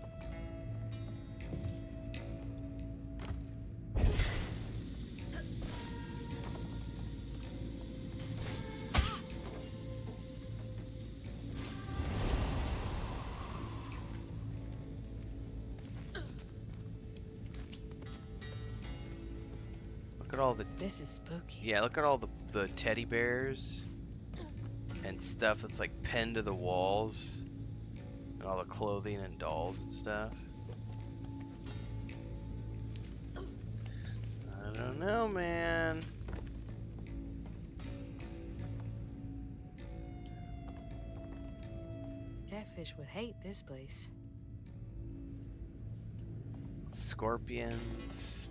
Look at all the
This is spooky.
yeah, look at all the teddy bears and stuff that's like pinned to the walls, and all the clothing and dolls and stuff. I don't know, man.
catfish would hate this place.
Scorpions,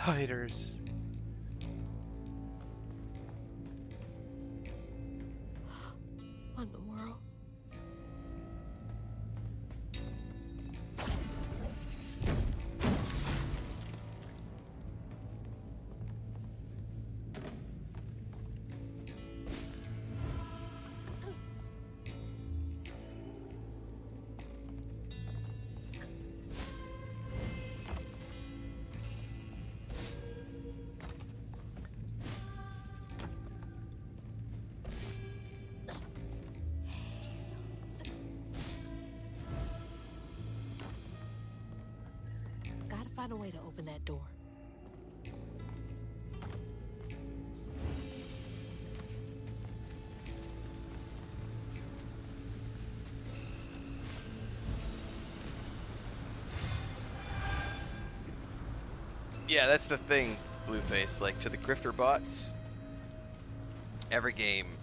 spiders.
What in the world? Gotta find a way to open that door.
Yeah, that's the thing, Blueface. Like, to the grifter bots, every game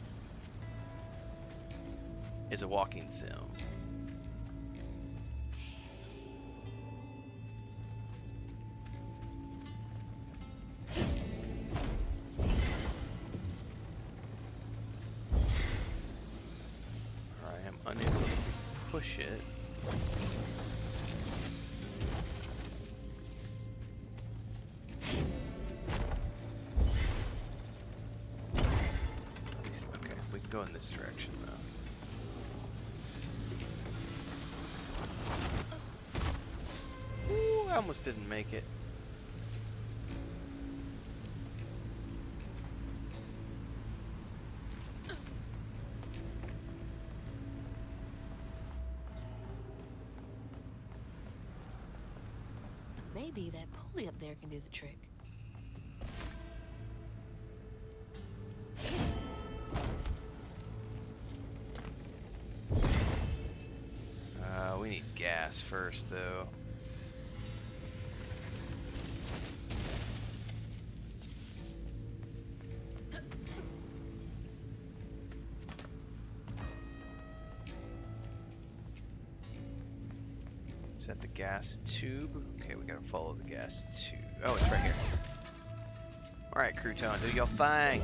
is a walking sim. Alright, I'm unable to push it. Okay, we can go in this direction though. Ooh, I almost didn't make it.
Maybe that pulley up there can do the trick.
We need gas first though. Is that the gas tube? Okay, we gotta follow the gas tube. Oh, it's right here. Alright, Crouton, do your thing.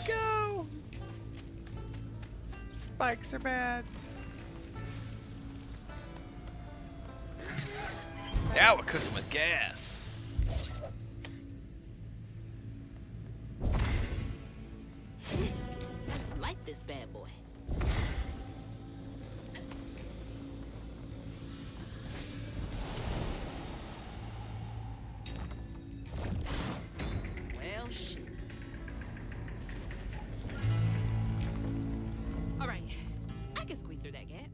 Go! Spikes are bad. Now we're cooking with gas.
Let's light this bad boy. Well, shit. All right, I can squeeze through that gap.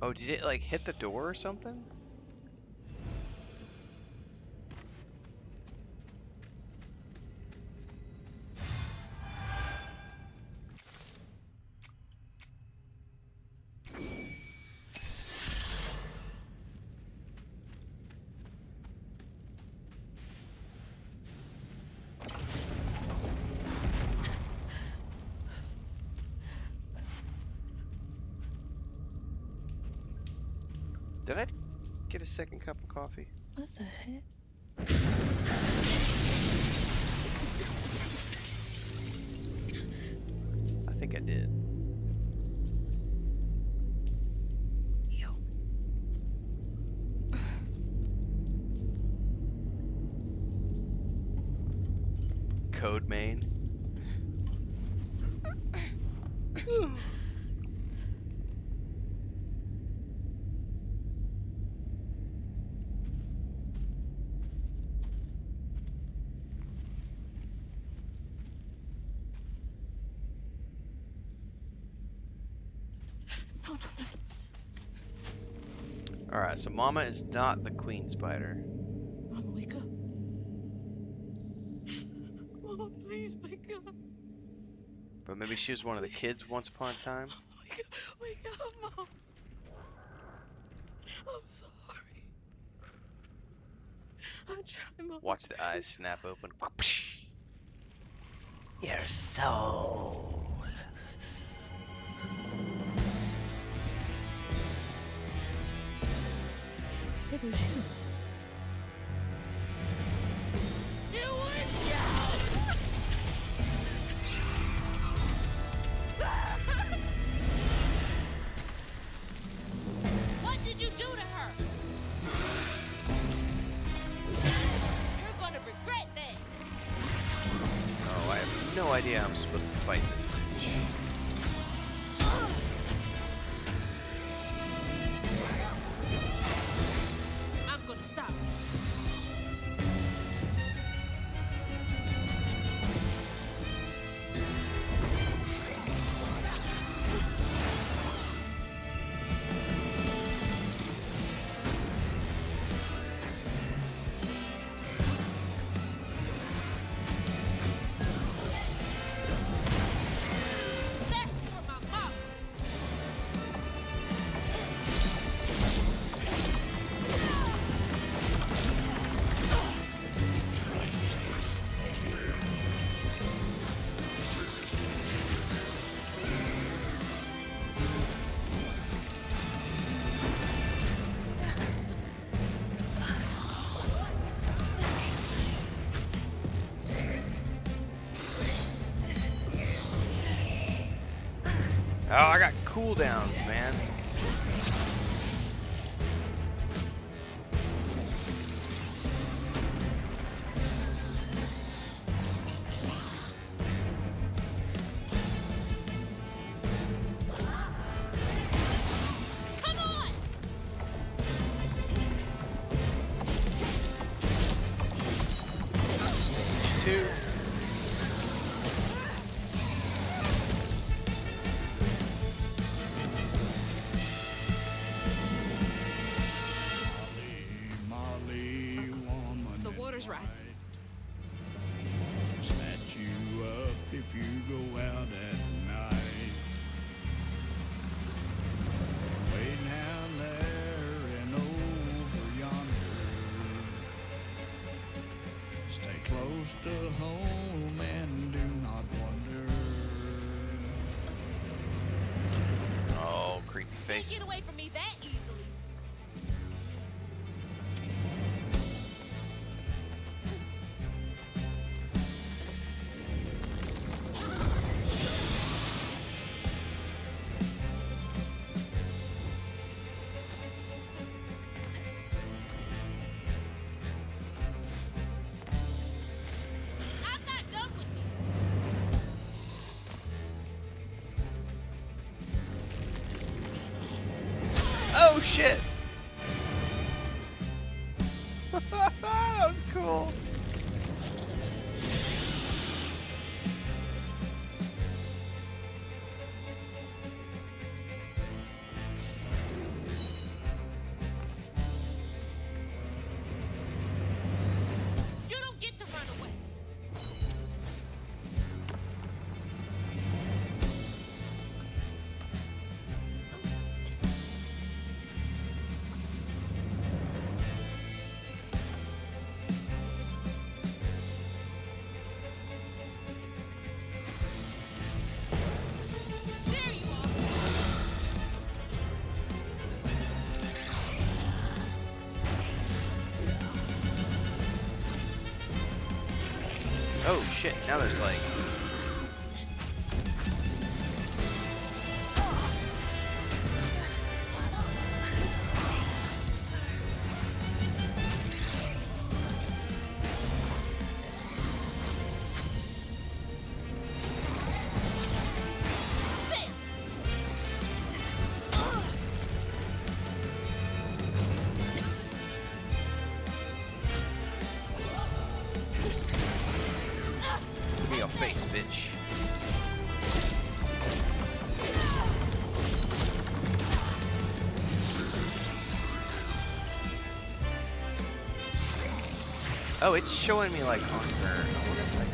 Oh, did it like hit the door or something? Did I get a second cup of coffee?
What the heck?
I think I did.
Yo.
Code main. Alright, so Mama is not the queen spider.
Mama, wake up. Mama, please wake up.
But maybe she was one of the kids once upon a time.
Wake up, Mom. I'm sorry. I tried, Mom.
Watch the eyes snap open. Your soul.
It was you.
It was you!
What did you do to her? You're gonna regret that.
Oh, I have no idea how I'm supposed to fight this bitch.
I'm gonna stop. That's for my mom.
Oh, I got cooldowns, man.
Come on!
Stage 2.
Molly, woman.
The water's rising.
Snatch you up if you go out at night. Way down there and over yonder. Stay close to home and do not wander.
Oh, creepy
Can't
face.
get away from me that easily. I'm not done with you.
Oh shit! That was cool.
You don't get to run away. There you are.
Oh shit, now there's like...
There.
Give me your face, bitch. Oh, it's showing me like on her. I wonder if I could.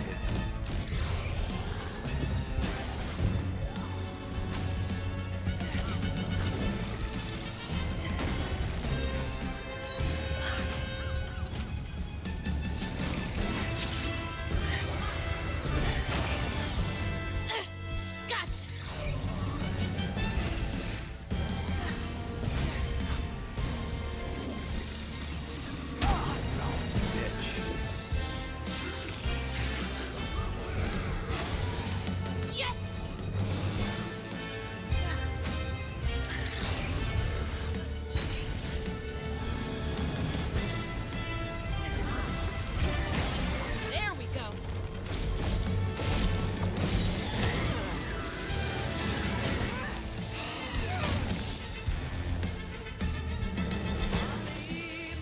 Gotcha.
Bitch.
Yes. There we go.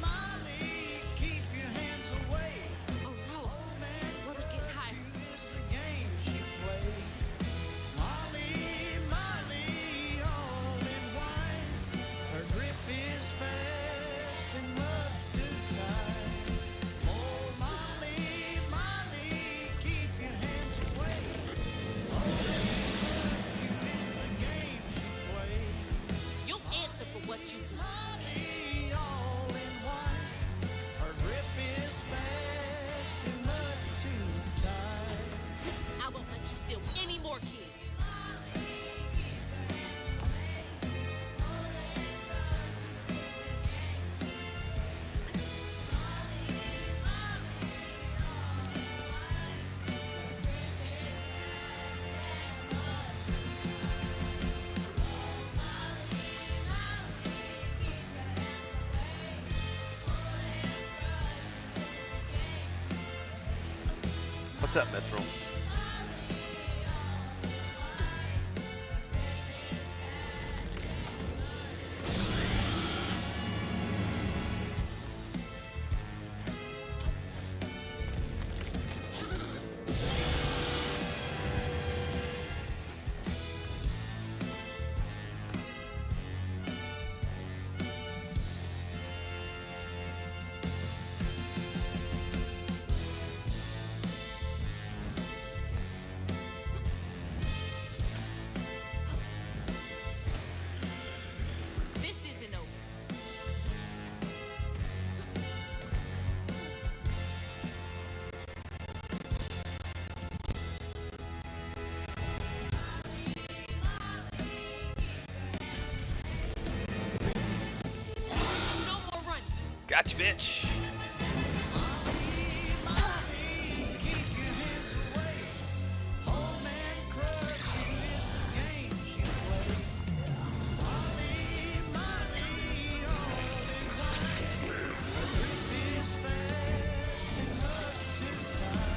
Molly, keep your hands away.
Oh no. Water's getting higher.
It's the game she played. Molly, Molly, all in white. Her grip is fast and mud too tight. Oh, Molly, Molly, keep your hands away. Is the game she played.
You'll answer for what you do.
Molly, all in white. Her grip is fast and mud too tight.
I won't let you steal any more kids.
What's up, Mithril?
This isn't over. No more running.
Gotcha, bitch.
Molly, keep your hands away. Hold and crush is the game she played. Molly, Molly, all in white. Her grip is fast and mud too tight.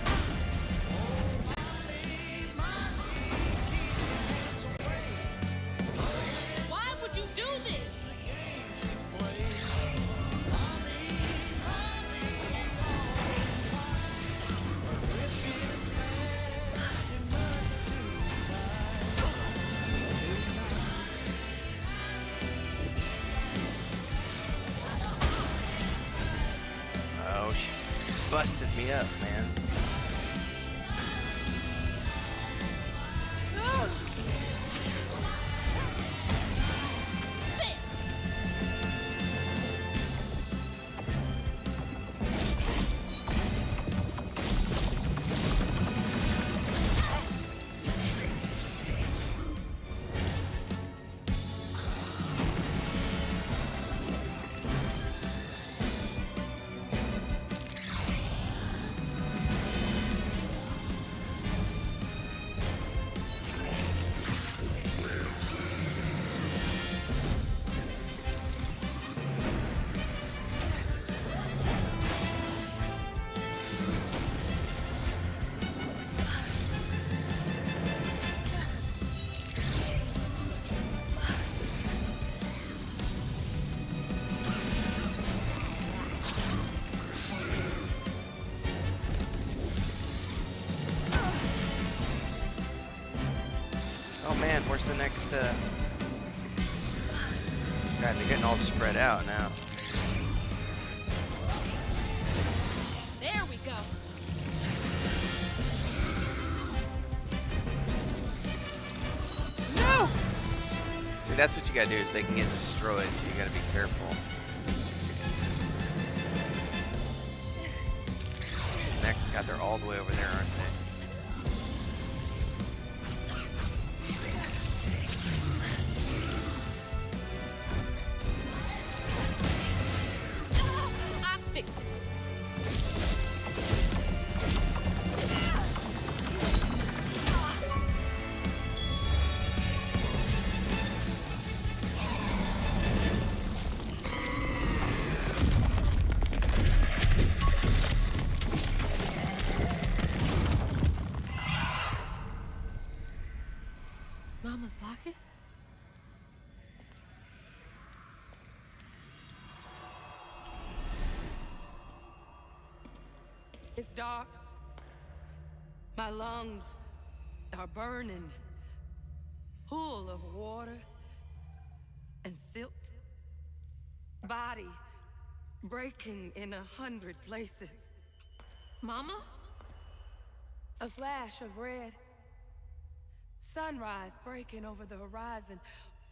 Oh, Molly, Molly, keep your hands away.
Why would you do this?
The game she played. Molly, Molly, all in white. Her grip is fast and mud too tight.
Oh, she busted me up, man.
There.
Oh man, where's the next, God, they're getting all spread out now.
There
See, that's what you gotta do, is they can get destroyed, so you gotta be careful. Next, God, they're all the way over there, aren't they?
I fixed it. Mama's locket?
It's dark. My lungs are burning, full of water and silt. Body breaking in 100 places.
Mama?
A flash of red. Sunrise breaking over the horizon,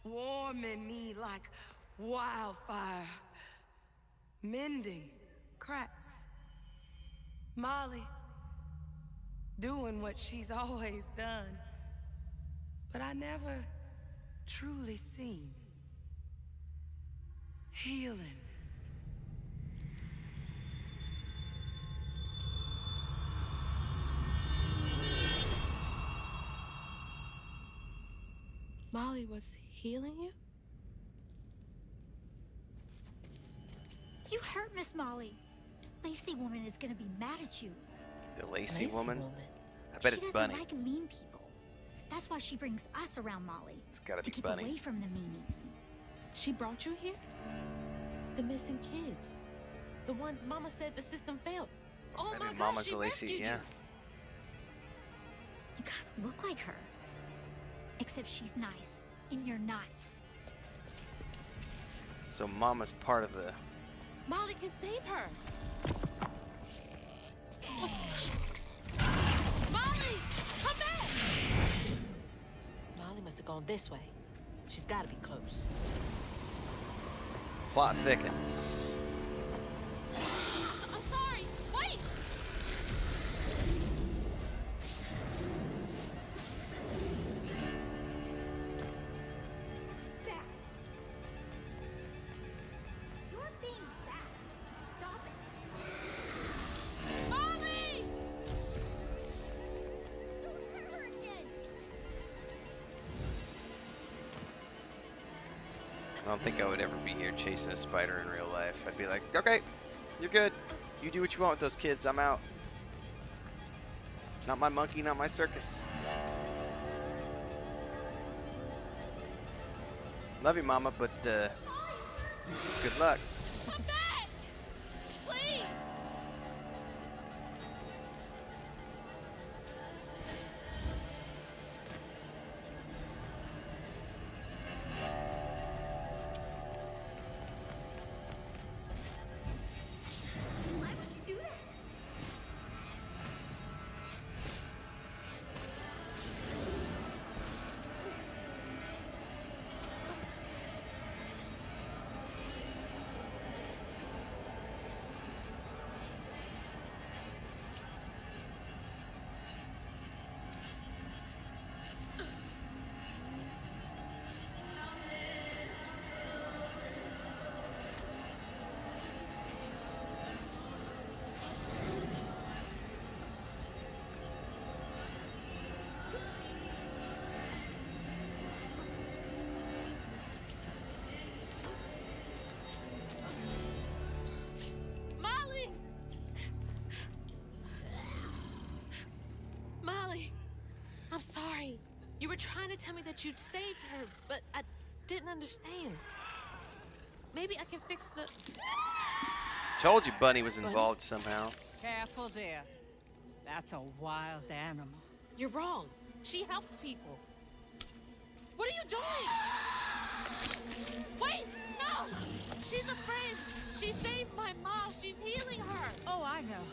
warming me like wildfire. Mending cracks. Molly doing what she's always done, but I never truly seen. Healing.
Molly was healing you?
You hurt Miss Molly. Lacey woman is gonna be mad at you.
The Lacey woman? I bet it's Bunny.
She doesn't like mean people. That's why she brings us around Molly.
It's gotta
to
be
keep
Bunny.
away from the meanies.
She brought you here? The missing kids. The ones Mama said the system failed. Oh
Maybe
my gosh,
Mama's
she
a Lacey,
rescued
yeah.
You kind of look like her. Except she's nice, and you're not.
So Mama's part of the...
Molly can save her. Molly, come back! Molly must have gone this way. She's got to be close.
Plot thickens.
I'm sorry. Wait.
Bad. You're being bad. Stop it.
Molly!
Don't hurt her again.
I don't think I would ever be here chasing a spider in real life. I'd be like, okay, you're good. You do what you want with those kids. I'm out. Not my monkey, not my circus. Love you, Mama, but good luck.
Come back! Please!
Why would you do that?
Molly! Molly! I'm sorry. You were trying to tell me that you'd saved her, but I didn't understand. Maybe I can fix the...
Told you Bunny was involved somehow.
Careful, dear. That's a wild animal.
You're wrong. She helps people. What are you doing? Wait! No! She's a friend. She saved my mom. She's healing her.
Oh, I know.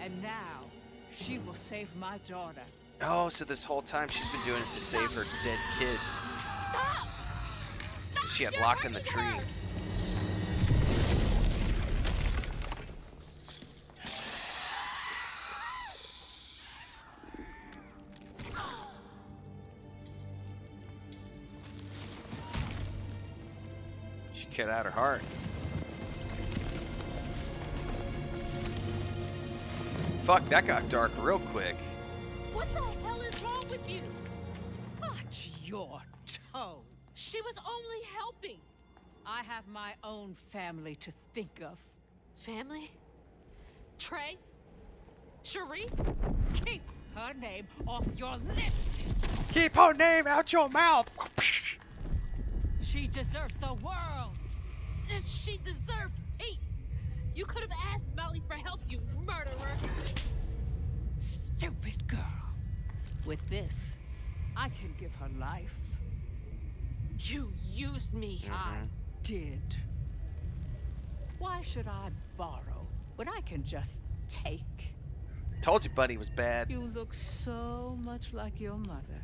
And now, she will save my daughter.
Oh, so this whole time she's been doing it to save her dead kid.
Stop!
She had locked in the tree. She cut out her heart. Fuck, that got dark real quick.
What the hell is wrong with you?
Watch your tone.
She was only helping.
I have my own family to think of.
Family? Trey? Cherie?
Keep her name off your lips.
Keep her name out your mouth.
She deserves the world.
She deserved peace. You could have asked Molly for help, you murderer.
Stupid girl. With this, I can give her life.
You used me.
I did. Why should I borrow when I can just take?
Told you Buddy was bad.
You look so much like your mother.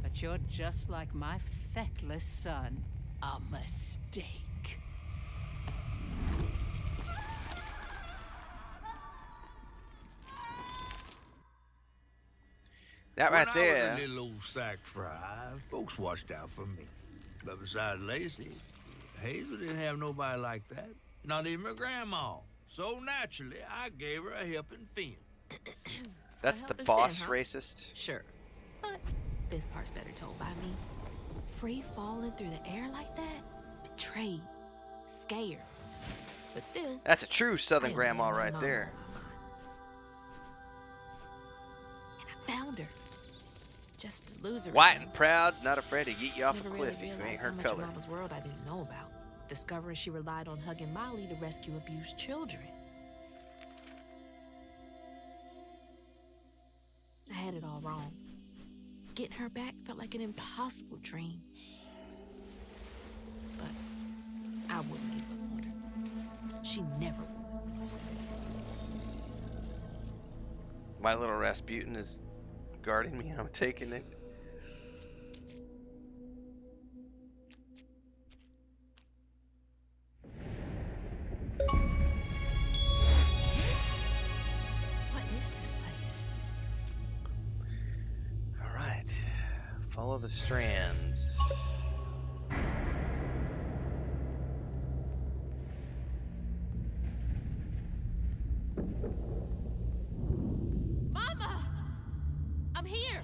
But you're just like my feckless son. A mistake.
That right
When I
there.
was a little old sack fry, folks watched out for me. But besides Lacey, Hazel didn't have nobody like that. Not even her grandma. So naturally, I gave her a helping fin.
That's
A
the
helping
boss
fin, huh?
racist.
Sure. But this part's better told by me. Free falling through the air like that? Betrayed. Scared. But still.
That's a true Southern
I
grandma
am
right
mama.
there.
And I found her. Just to lose her.
White
again.
and proud, not afraid to yeet you off a
Never
cliff
really
if you ain't
realized
her
how much
color.
of Mama's world I didn't know about. Discovering she relied on hugging Molly to rescue abused children. I had it all wrong. Getting her back felt like an impossible dream. But I wouldn't give up on her. She never would.
My little Rasputin is guarding me. I'm taking it.
What is this place?
All right. Follow the strands.
Mama! I'm here!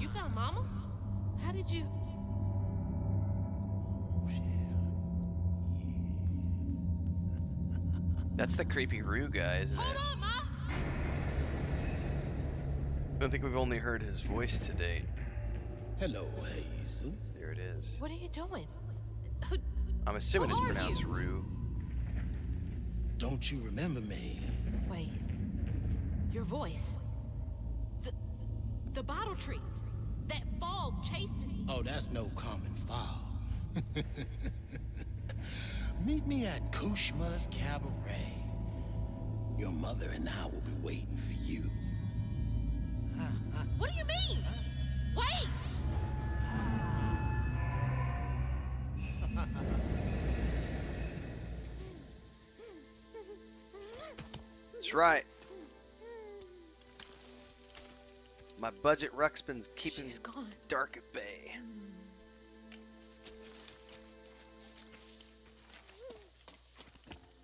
You found Mama? How did you...
That's the creepy Rue guy, isn't
Hold
it?
on, Ma!
I think we've only heard his voice to date.
Hello, Hazel.
There it is.
What are you doing?
I'm assuming
Who
it's
are
pronounced
you?
Rue.
Don't you remember me?
Wait. Your voice. The bottle tree. That fog chasing me.
Oh, that's no common foul. Meet me at Kushma's cabaret. Your mother and I will be waiting for you.
What do you mean? Wait!
That's right. My budget ruxpin's keeping
She's gone.
dark at bay.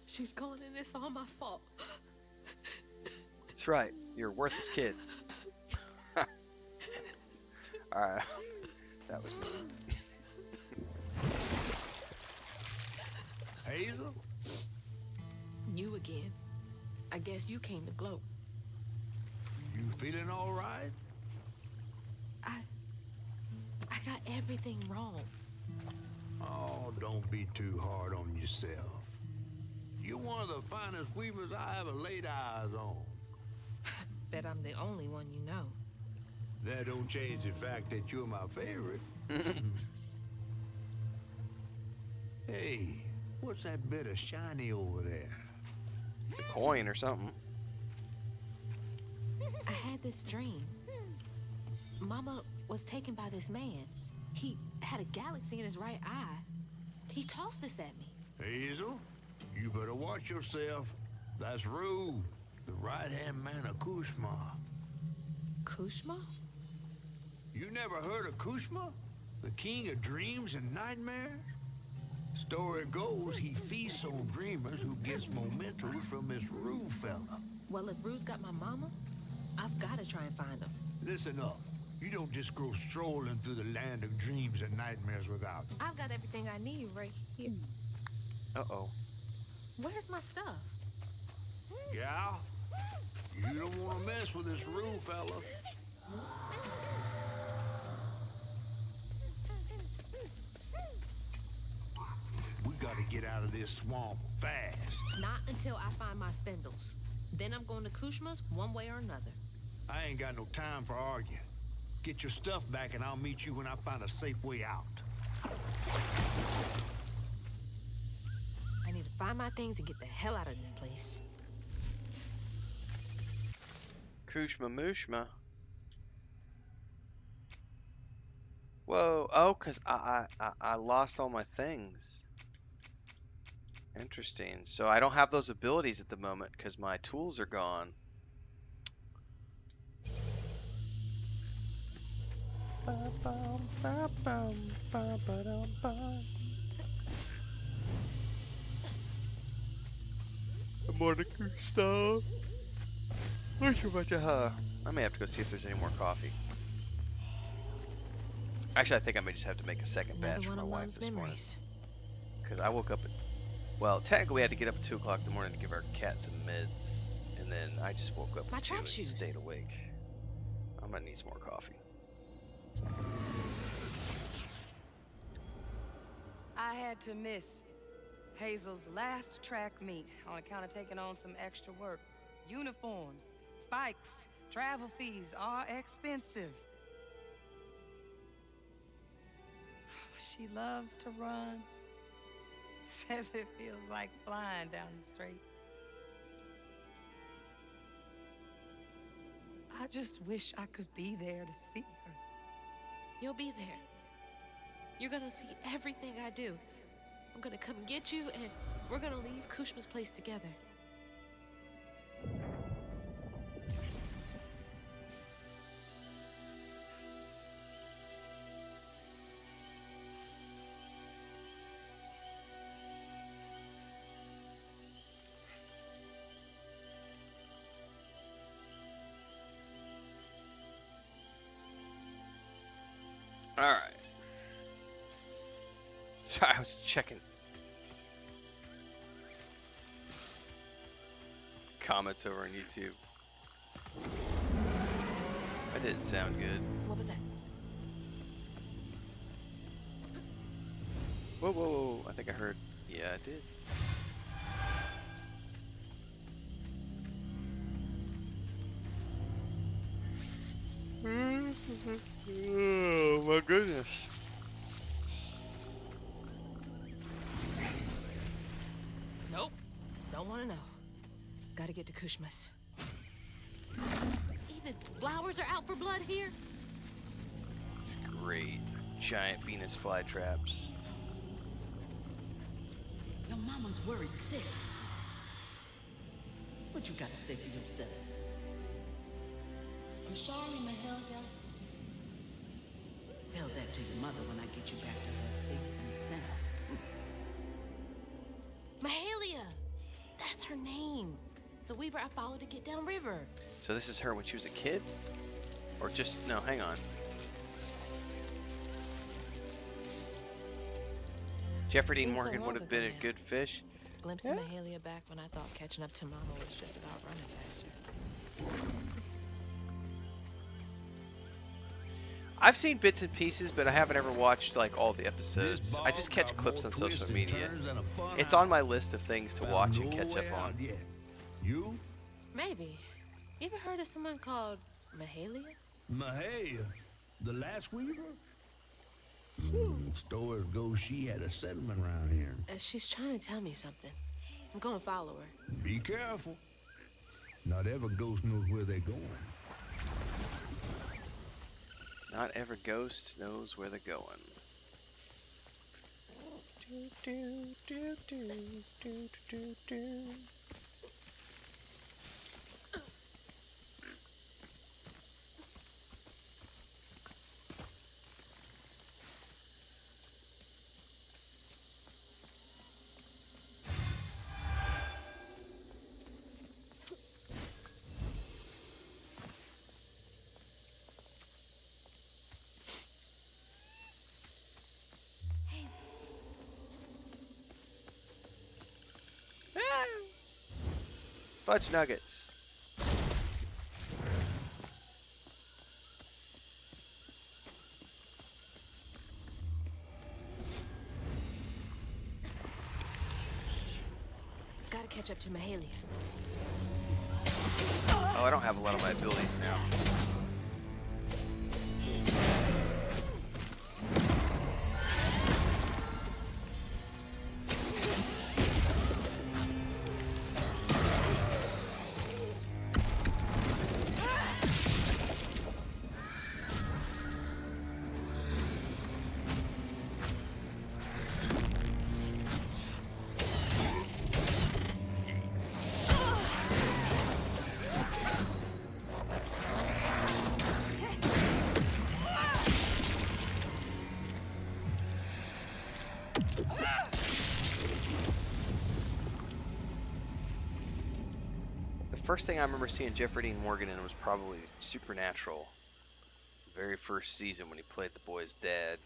She's gone and it's all my fault.
That's right. You're a worthless kid. Alright. That was me.
Hazel?
You again. I guess you came to gloat.
You feeling all right?
I got everything wrong.
Oh, don't be too hard on yourself. You're one of the finest weavers I ever laid eyes on.
Bet I'm the only one you know.
That don't change the fact that you're my favorite. Hey, What's that bit of shiny over there?
It's a coin or something.
I had this dream. Mama was taken by this man. He had a galaxy in his right eye. He tossed this at me.
Hazel, you better watch yourself. That's Rue, the right-hand man of Kushma.
Kushma?
You never heard of Kushma? The king of dreams and nightmares? Story goes he feasts on dreamers who gets mementos from this Rue fella.
Well, if Rue's got my mama, I've got to try and find him.
Listen up. You don't just go strolling through the land of dreams and nightmares without them.
I've got everything I need right here.
Uh-oh.
Where's my stuff?
Gal, you don't want to mess with this Rue fella. We gotta get out of this swamp fast.
Not until I find my spindles. Then I'm going to Kushma's one way or another.
I ain't got no time for arguing. Get your stuff back and I'll meet you when I find a safe way out.
I need to find my things and get the hell out of this place.
Kushma Mooshma. Whoa. Oh, because I lost all my things. Interesting. So I don't have those abilities at the moment because my tools are gone. Monica style. I may have to go see if there's any more coffee. Actually, I think I may just have to make a second batch for my wife this morning. Because I woke up at... Well, technically we had to get up at 2 o'clock in the morning to give our cat some meds. And then I just woke up at 2 and stayed awake. I'm going to need some more coffee.
I had to miss Hazel's last track meet on account of taking on some extra work. Uniforms, spikes, travel fees are expensive. She loves to run. Says it feels like flying down the street. I just wish I could be there to see her.
You'll be there. You're gonna see everything I do. I'm gonna come get you, and we're gonna leave Kushma's place together.
Alright. Sorry, I was checking comments over on YouTube. That didn't sound good.
What was that?
Whoa, whoa, whoa. I think I heard. Yeah, I did. Oh my goodness.
Nope. Don't want to know. Gotta get to Kushma's. Even flowers are out for blood here?
It's great. Giant Venus flytraps.
Your mama's worried sick. What you got to say for yourself? I'm sorry, Mahalia. Tell that to your mother when I get you back to her safe and sound.
Mahalia! That's her name. The weaver I followed to get downriver.
So this is her when she was a kid? Or just... No, hang on. Jeffrey Dean
Seems so
Morgan
long
would have
ago
been a
now.
good fish.
Glimpse of Mahalia back when I thought catching up to Mama was just about running faster.
I've seen bits and pieces, but I haven't ever watched like all the episodes. I just catch clips on social media. It's on my list of things to watch and catch up on.
You?
Maybe. You ever heard of someone called Mahalia?
Mahalia? The last weaver? Stories go she had a settlement around here.
She's trying to tell me something. I'm gonna follow her.
Be careful. Not every ghost knows where they're going.
Not every ghost knows where they're going. Do, do, do, do, do, do. Fudge nuggets.
Gotta catch up to Mahalia.
Oh, I don't have a lot of my abilities now. First thing I remember seeing Jeffrey Dean Morgan in was probably Supernatural. The very first season when he played the boy's dad.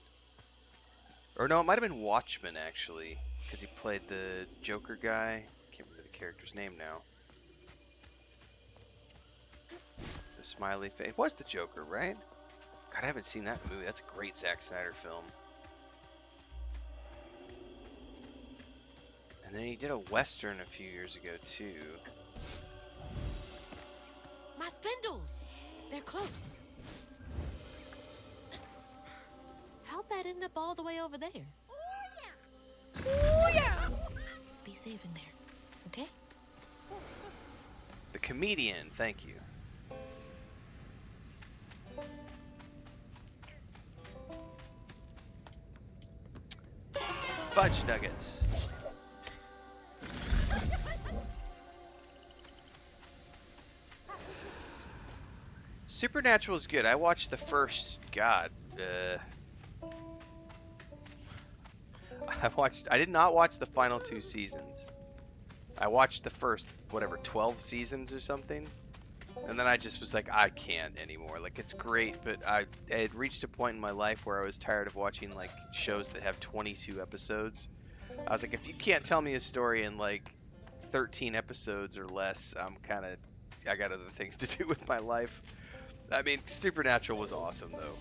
Or no, it might have been Watchmen actually, because he played the Joker guy. Can't remember the character's name now. The smiley face. It was the Joker, right? God, I haven't seen that movie. That's a great Zack Snyder film. And then he did a Western a few years ago too.
My spindles! They're close. How'd that end up all the way over there?
Oh yeah!
Be safe in there, okay?
The comedian, thank you. Fudge nuggets. Supernatural is good. I watched the first. God, I did not watch the final 2 seasons. I watched the first, whatever, 12 seasons or something, and then I just was like, I can't anymore. Like, it's great, but I had reached a point in my life where I was tired of watching like shows that have 22 episodes. I was like, if you can't tell me a story in like 13 episodes or less, I got other things to do with my life. I mean, Supernatural was awesome, though.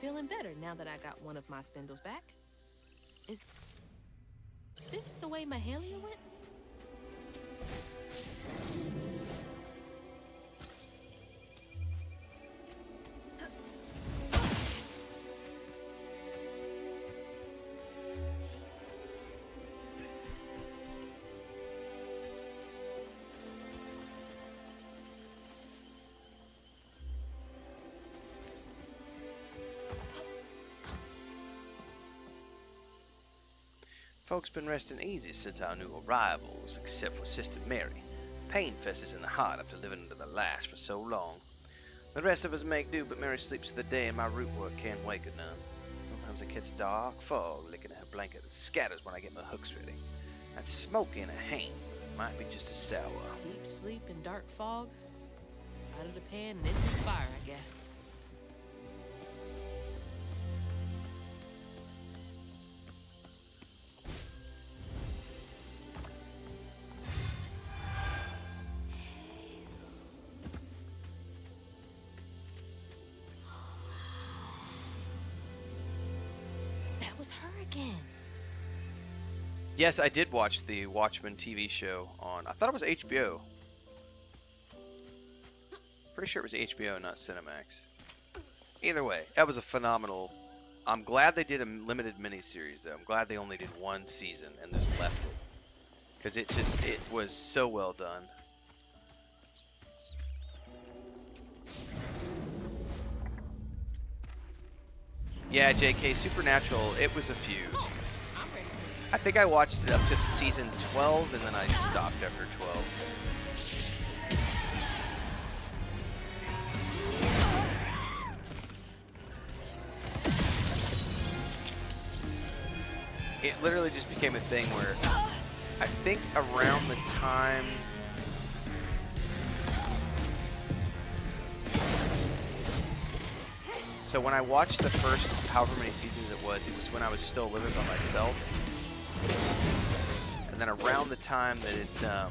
Feeling better now that I got one of my spindles back. Is this the way Mahalia went?
Folks been resting easy since our new arrivals, except for Sister Mary. Pain festers in the heart after living under the lash for so long. The rest of us make do, but Mary sleeps for the day and my root work can't wake her none. Sometimes I catch a dark fog licking at her blanket that scatters when I get my hooks ready. That's smoky in a hand, but it might be just as sour.
Deep sleep and dark fog. Out of the pan and into the fire, I guess. That was her again.
Yes, I did watch the Watchmen TV show on. I thought it was HBO. Pretty sure it was HBO, not Cinemax. Either way, that was a phenomenal. I'm glad they did a limited miniseries though. I'm glad they only did one season and just left it, because it was so well done. Yeah, JK, Supernatural, it was a few. I think I watched it up to season 12 and then I stopped after 12. It literally just became a thing where I think around the time so when I watched the first however many seasons it was when I was still living by myself. And then around the time that it's I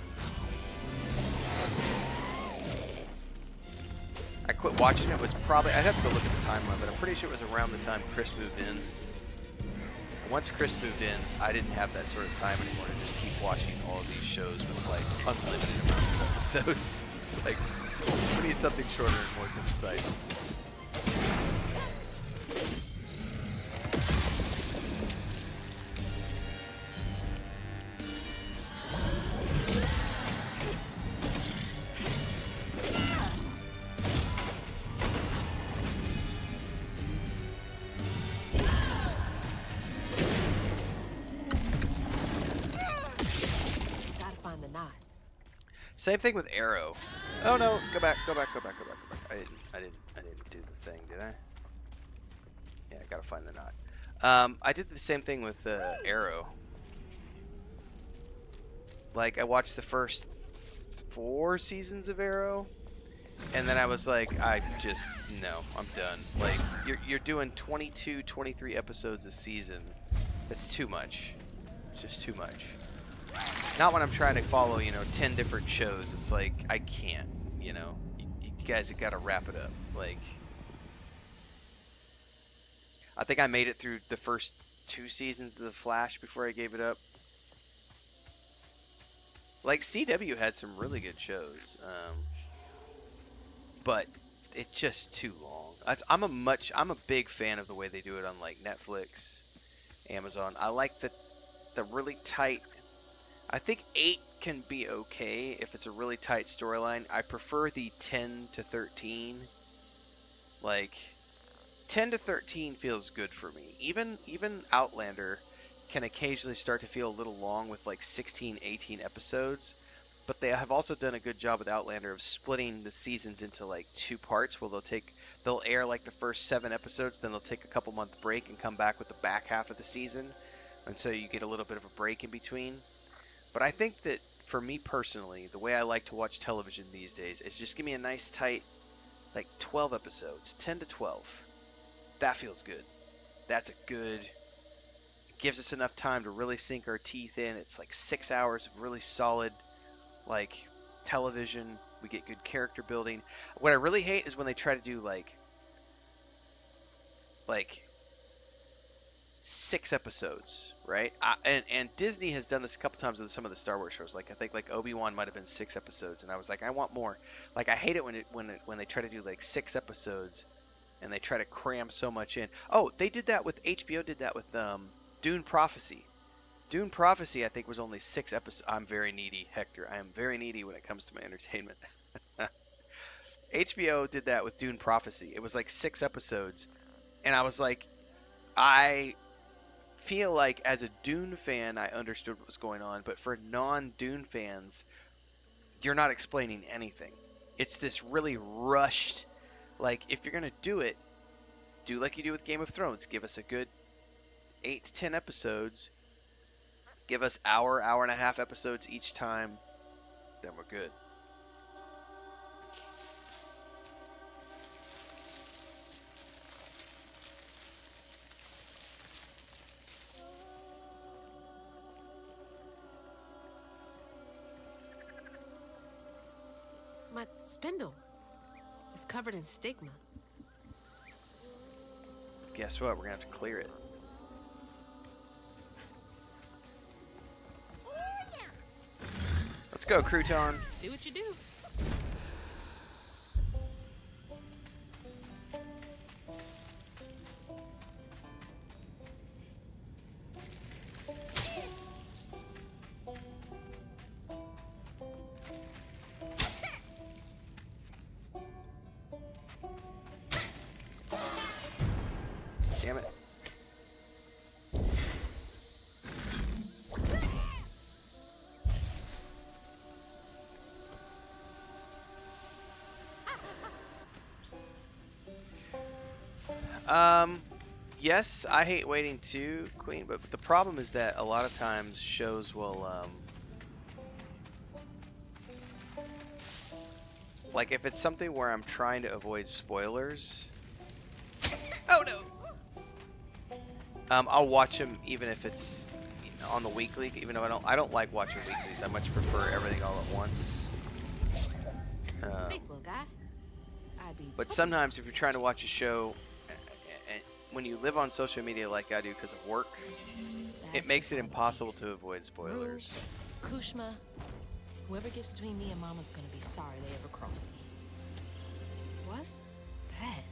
quit watching it was probably, I'd have to go look at the timeline, but I'm pretty sure it was around the time Chris moved in. And once Chris moved in, I didn't have that sort of time anymore to just keep watching all of these shows with like unlimited amounts of episodes. It's like, we need something shorter and more concise. Same thing with Arrow. Oh no, go back. I didn't do the thing, did I? Yeah, I gotta find the knot. I did the same thing with Arrow. Like, I watched the first 4 seasons of Arrow, and then I was like, no, I'm done. Like, you're doing 22, 23 episodes a season. That's too much. It's just too much. Not when I'm trying to follow, 10 different shows. It's like, I can't, you guys have got to wrap it up. Like, I think I made it through the first 2 seasons of The Flash before I gave it up. Like, CW had some really good shows, but it's just too long. I'm a big fan of the way they do it on, like, Netflix, Amazon. I like the really tight. I think 8 can be okay if it's a really tight storyline. I prefer the 10 to 13. Like, 10 to 13 feels good for me. Even Outlander can occasionally start to feel a little long with like 16, 18 episodes. But they have also done a good job with Outlander of splitting the seasons into like 2 parts where they'll air like the first 7 episodes, then they'll take a couple month break and come back with the back half of the season. And so you get a little bit of a break in between. But I think that, for me personally, the way I like to watch television these days is just give me a nice tight, like 12 episodes, 10 to 12. That feels good. That's a good, it gives us enough time to really sink our teeth in. It's like 6 hours of really solid, like, television. We get good character building. What I really hate is when they try to do like 6 episodes, right? And Disney has done this a couple times with some of the Star Wars shows. Like, I think like Obi-Wan might have been 6 episodes, and I was like, I want more. Like, I hate it when they try to do like 6 episodes, and they try to cram so much in. Oh, they did that with HBO. Did that with Dune Prophecy. Dune Prophecy, I think, was only 6 episodes. I'm very needy, Hector. I am very needy when it comes to my entertainment. HBO did that with Dune Prophecy. It was like 6 episodes, and I was like, I feel like as a Dune fan, I understood what was going on, but for non-Dune fans, you're not explaining anything. It's this really rushed, like, if you're going to do it, do like you do with Game of Thrones. Give us a good 8 to 10 episodes. Give us hour and a half episodes each time. Then we're good.
My spindle is covered in stigma.
Guess what? We're going to have to clear it. go, crouton.
Do what you do.
Damn it. Yes, I hate waiting too, Queen, but the problem is that a lot of times shows will, like if it's something where I'm trying to avoid spoilers, oh no! I'll watch them even if it's on the weekly, even though I don't like watching weeklies. I much prefer everything all at once.
Thanks, little guy. I'd be
But sometimes if you're trying to watch a show, and when you live on social media like I do because of work, it makes it impossible to avoid spoilers.
Kushma, whoever gets between me and Mama's gonna be sorry they ever crossed me. What's that?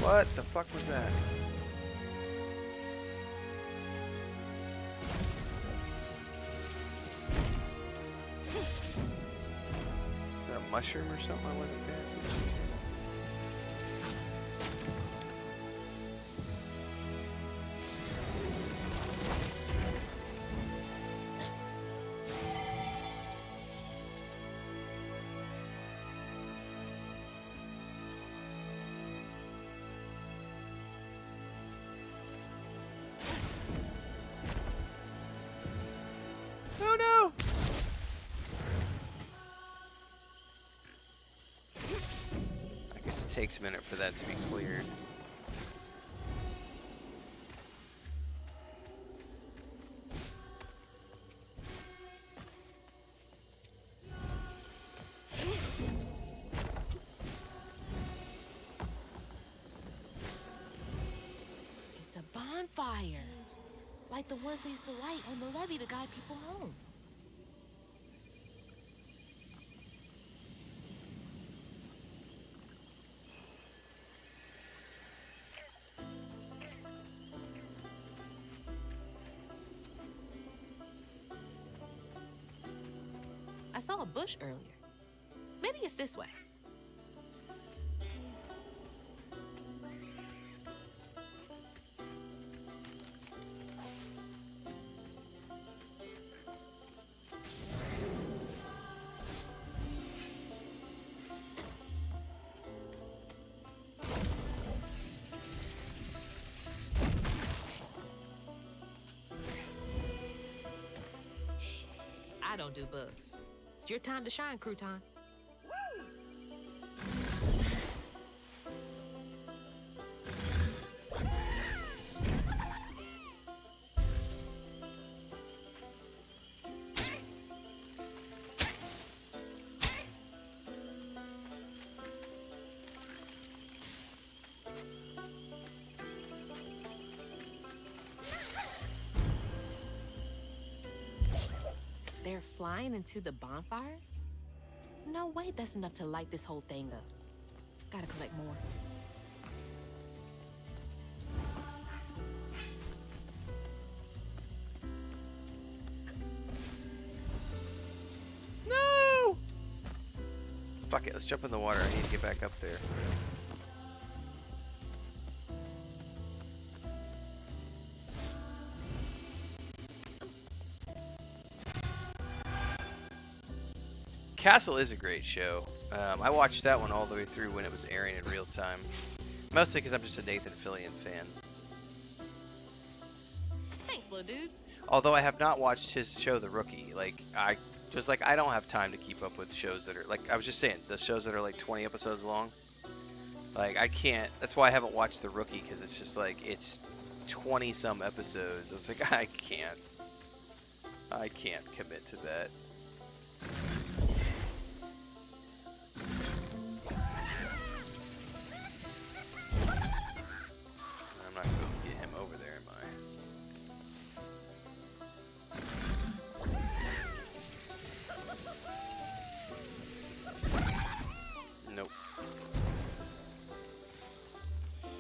What the fuck was that? Is that a mushroom or something? I wasn't paying attention. Oh no! I guess it takes a minute for that to be cleared.
It's a bonfire. Like the ones they used to light on the levee to guide people home. I saw a bush earlier. Maybe it's this way. I don't do bugs. It's your time to shine, crouton. They're flying into the bonfire? No way that's enough to light this whole thing up. Gotta collect more.
No! Fuck it, let's jump in the water. I need to get back up there. Castle is a great show. I watched that one all the way through when it was airing in real time. Mostly because I'm just a Nathan Fillion fan.
Thanks, little dude.
Although I have not watched his show, The Rookie. I don't have time to keep up with shows that are, like, I was just saying, the shows that are like 20 episodes long. Like, I can't, that's why I haven't watched The Rookie, because it's just like, it's 20 some episodes. It's like, I can't. I can't commit to that. I'm not going to get him over there, am I? Nope.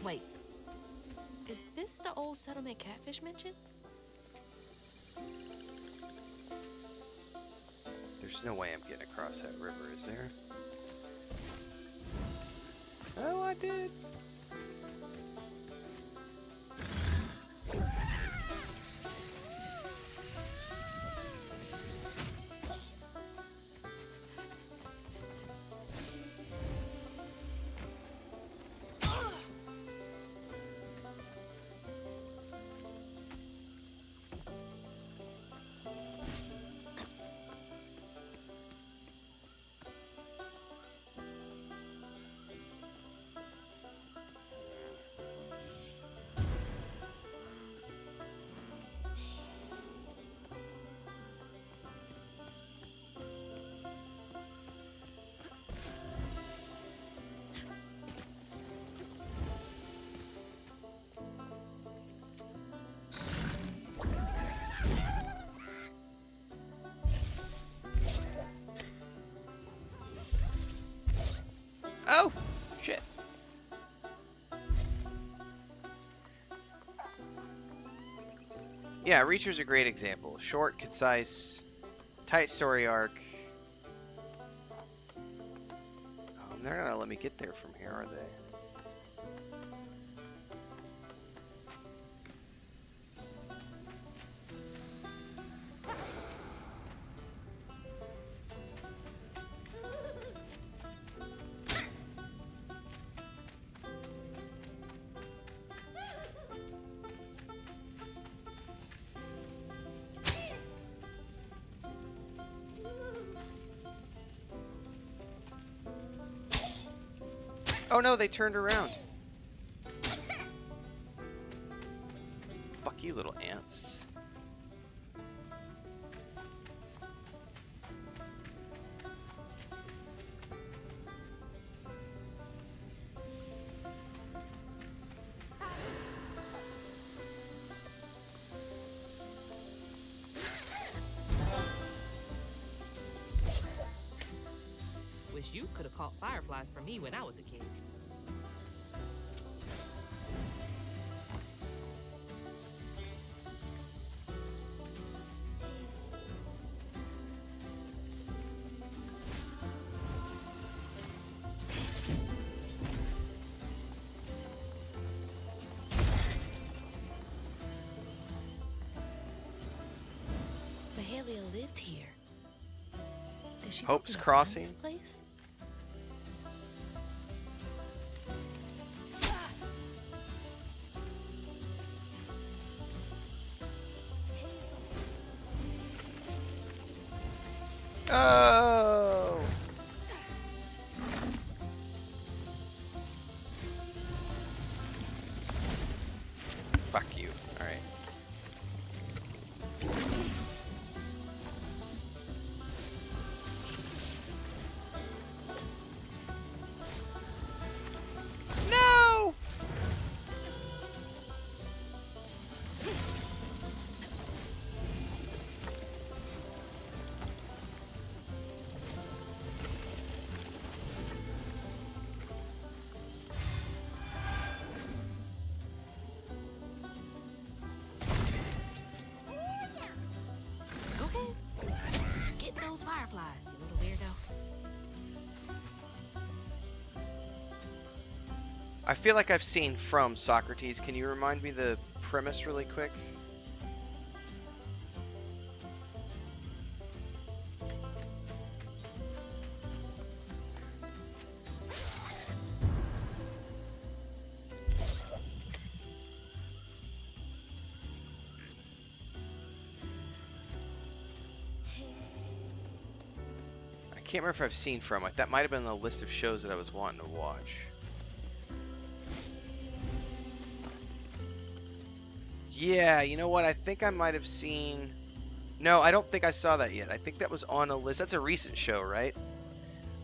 Wait. Is this the old settlement catfish mentioned?
There's no way I'm getting across that river, is there? Oh, I did. Oh, shit. Yeah, Reacher's a great example. Short, concise, tight story arc. Oh, they're not gonna let me get there from here, are they? Oh no, they turned around. Fuck you, little ants.
Wish you could have caught fireflies for me when I was a kid.
Mahalia lived here. Did she
Hope's
open a
Crossing?
this place?
Oh! Fuck you. Alright. No!
Okay. Get those fireflies, you little weirdo.
I feel like I've seen From Socrates. Can you remind me the premise really quick? I can't remember if I've seen From. That might have been on the list of shows that I was wanting to watch. Yeah, you know what? I think I might have seen No, I don't think I saw that yet. I think that was on a list. That's a recent show, right?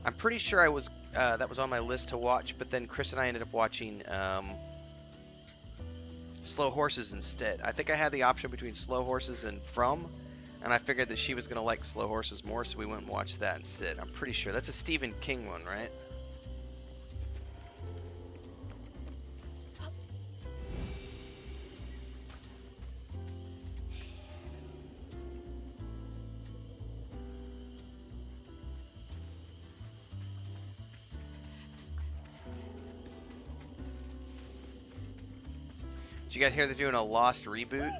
I'm pretty sure I was that was on my list to watch, but then Chris and I ended up watching Slow Horses instead. I think I had the option between Slow Horses and From, and I figured that she was going to like Slow Horses more, so we went and watched that instead. I'm pretty sure. That's a Stephen King one, right? Did you guys hear they're doing a Lost reboot?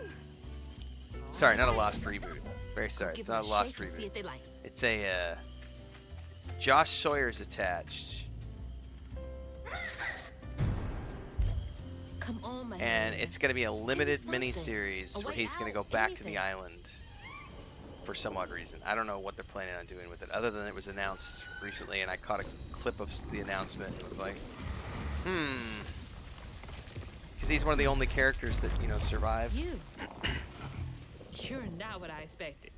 Sorry, not a Lost reboot. Very sorry, it's not a Lost reboot. It's a Josh Sawyer's attached,
Come on, my
and
Mahalia.
it's going to be a limited
something.
mini-series
A
where
way
he's going to
out,
go back to the
anything.
island for some odd reason. I don't know what they're planning on doing with it, other than it was announced recently, and I caught a clip of the announcement and was like, because he's one of the only characters that, you know, survived.
You.
You're not what I expected.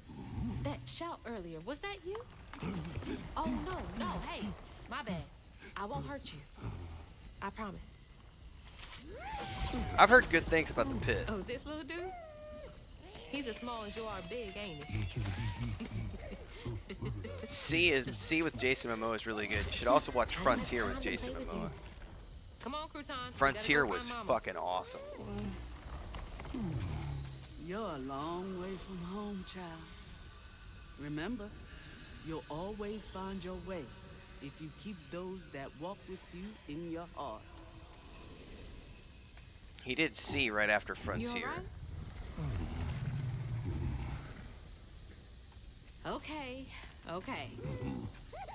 That shout earlier, was that you? Oh, no, hey, my bad. I won't hurt you. I promise.
I've heard good things about the pit.
Oh, this little dude? He's as small as you are big, ain't he?
C with Jason Momoa is really good. You should also watch Frontier with Jason Momoa.
Come on, Crouton.
Frontier was fucking awesome.
You're a long way from home, child. Remember, you'll always find your way if you keep those that walk with you in your heart.
He did C right after
You
Frontier.
alright? Okay.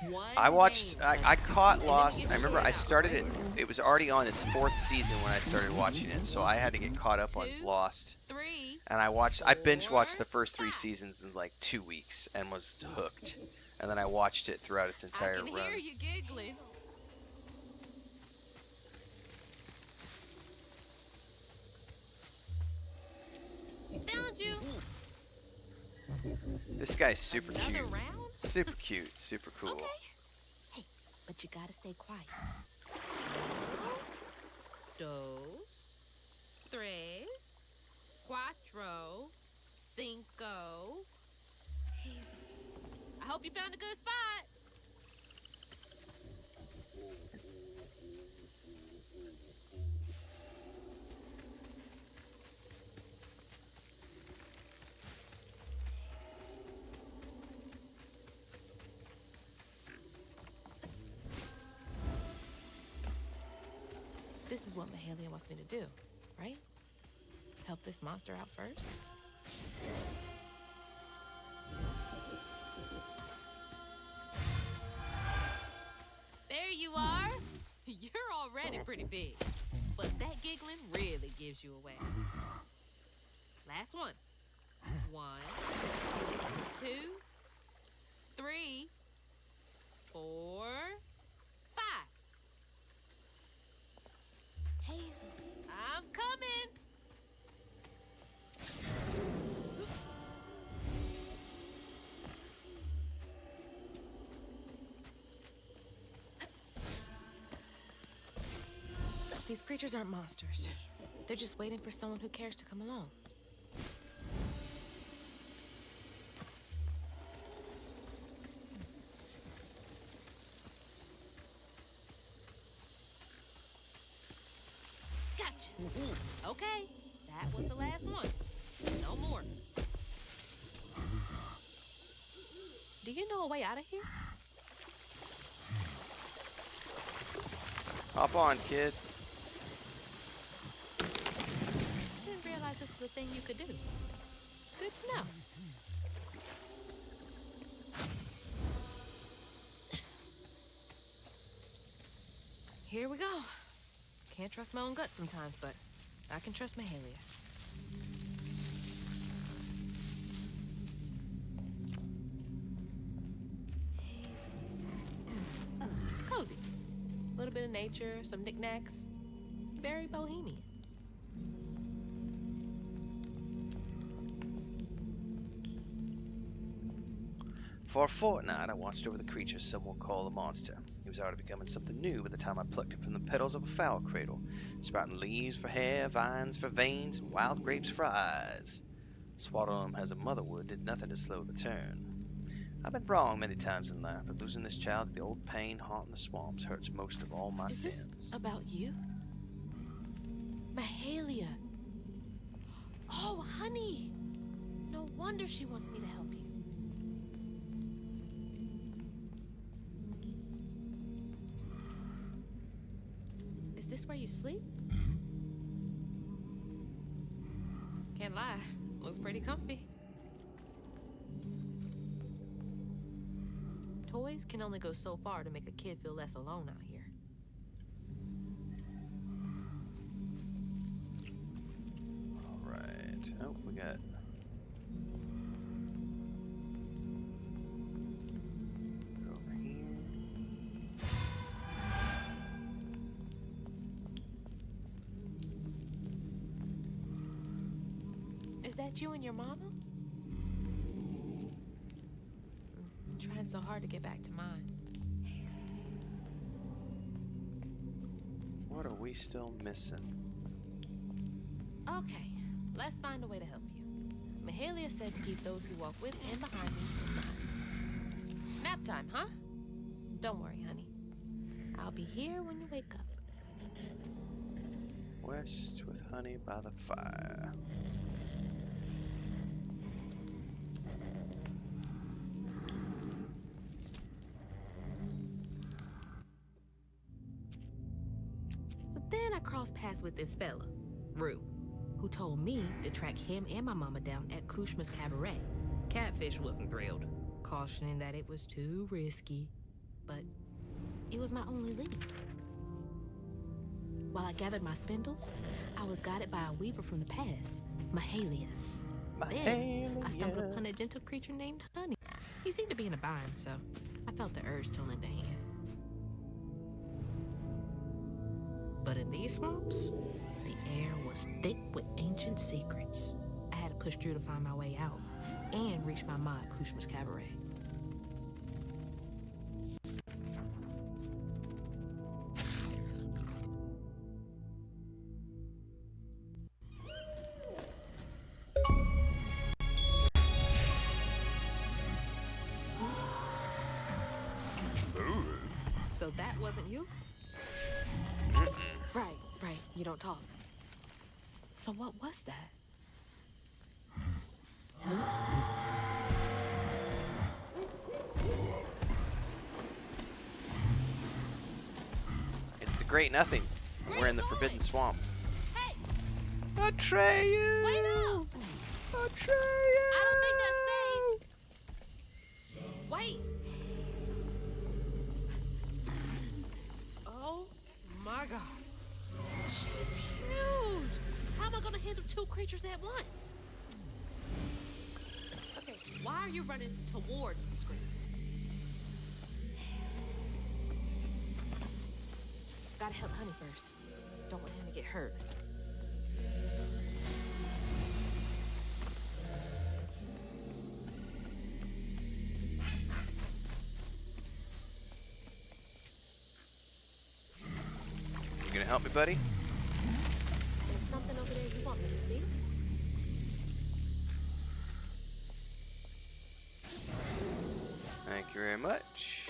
One
I watched.
game.
I caught
then we
Lost.
get
I remember
short
I
out,
started
right?
it. It was already on its 4th season when I started watching it, so I had to get caught up on Lost.
3.
And I binge watched the first 3 seasons in like 2 weeks and was hooked. And then I watched it throughout its entire
I can
run.
hear you giggling. Found you.
This guy's super
Another
cute.
round?
Super cute. Super cool.
Okay. Hey, but you gotta stay quiet.
Dos, tres, cuatro, cinco.
I hope you found a good spot. This is what Mahalia wants me to do, right? Help this monster out first? There you are. You're already pretty big. But that giggling really gives you away. Last one. 1, 2, 3, 4, 5.
Hazel.
I'm coming. These creatures aren't monsters. They're just waiting for someone who cares to come along. Gotcha. Okay, that was the last one. No more. Do you know a way out of here?
Hop on, kid.
Didn't realize this was a thing you could do. Good to know. Here we go. Can't trust my own gut sometimes, but I can trust Mahalia. Cozy. A little bit of nature, some knickknacks. Very bohemian.
For a fortnight, I watched over the creature some will call a monster. He was already becoming something new by the time I plucked him from the petals of a fowl cradle, sprouting leaves for hair, vines for veins, and wild grapes for eyes. Swaddling him as a mother would did nothing to slow the turn. I've been wrong many times in life, but losing this child to the old pain haunting the swamps hurts most of all my
Is
sins.
this about you? Mahalia. Oh, honey. No wonder she wants me to help you. Is this where you sleep?
Can't lie. Looks pretty comfy.
Toys can only go so far to make a kid feel less alone out here.
Alright. Oh, we got... over here.
Is that you and your mama? I'm trying so hard to get back to mine.
What are we still missing?
Okay, let's find a way to help you. Mahalia said to keep those who walk with and behind me in mind. Nap time, huh? Don't worry, honey. I'll be here when you wake up.
West with honey by the fire.
So then I crossed paths with this fella, Rue, who told me to track him and my mama down at Kushma's cabaret. Catfish wasn't thrilled, cautioning that it was too risky, but it was my only lead. While I gathered my spindles, I was guided by a weaver from the past, Mahalia. Then I stumbled upon a gentle creature named Honey. He seemed to be in a bind, so I felt the urge to lend a hand. But in these swamps, the air was thick with ancient secrets. I had to push through to find my way out and reach my ma at Kushma's cabaret. So that wasn't you? Right, you don't talk. So what was that?
It's the Great Nothing. We're in the Forbidden Swamp.
Hey!
Atreyu!
Wait up!
Atreyu!
I don't think that's safe. Wait! Oh my god. She's huge! How am I gonna handle two creatures at once? Okay, why are you running towards the screen? Gotta help Honey first. Don't want him to get hurt.
You gonna help me, buddy?
There's something over there you want me to see?
Thank you very much.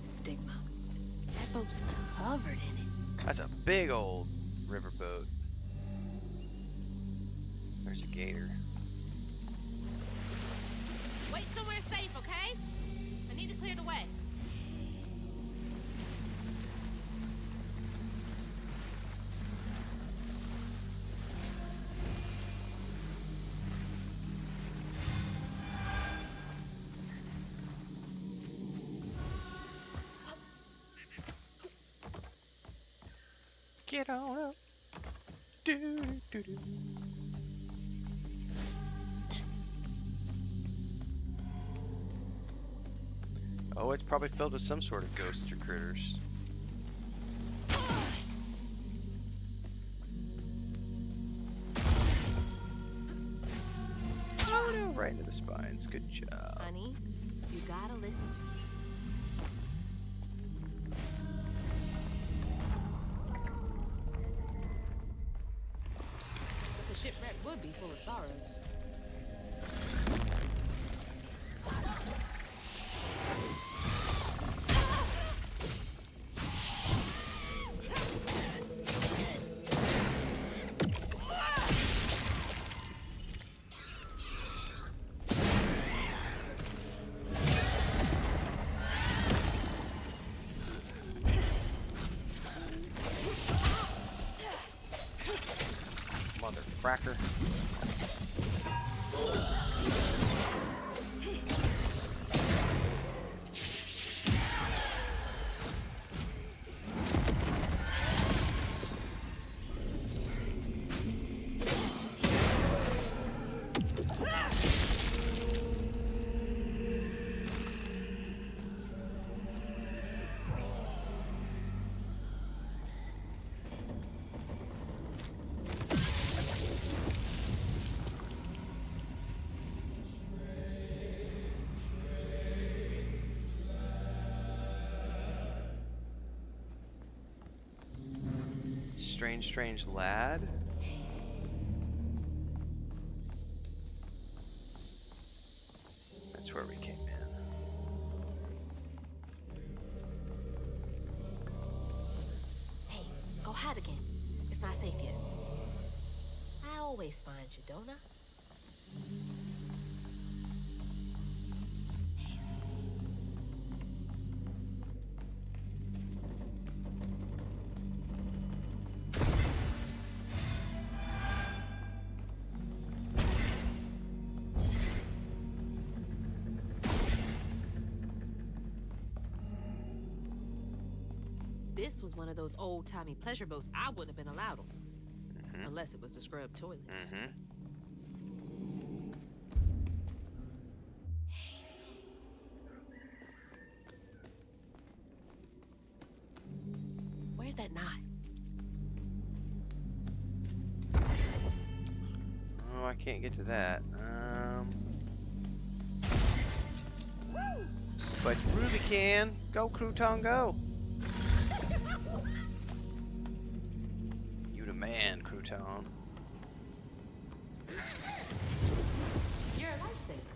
Stigma. That boat's covered in it.
That's a big old riverboat. There's a gator.
Wait somewhere safe, okay? I need to clear the way.
Get on up. Do, do, do. Oh, it's probably filled with some sort of ghosts or critters. Oh no! right into the spines. Good job.
Honey, you gotta listen to me.
But the shipwreck would be full of sorrows.
Fracker. Strange lad. That's where we came in.
Hey, go hide again. It's not safe yet. I always find you, don't I?
This was one of those old-timey pleasure boats I wouldn't have been allowed on. Unless it was the scrubbed toilets.
Where's that knot?
Oh, I can't get to that. But Ruby can. Go, Crouton, go. You the man, Crouton.
You're a lifesaver.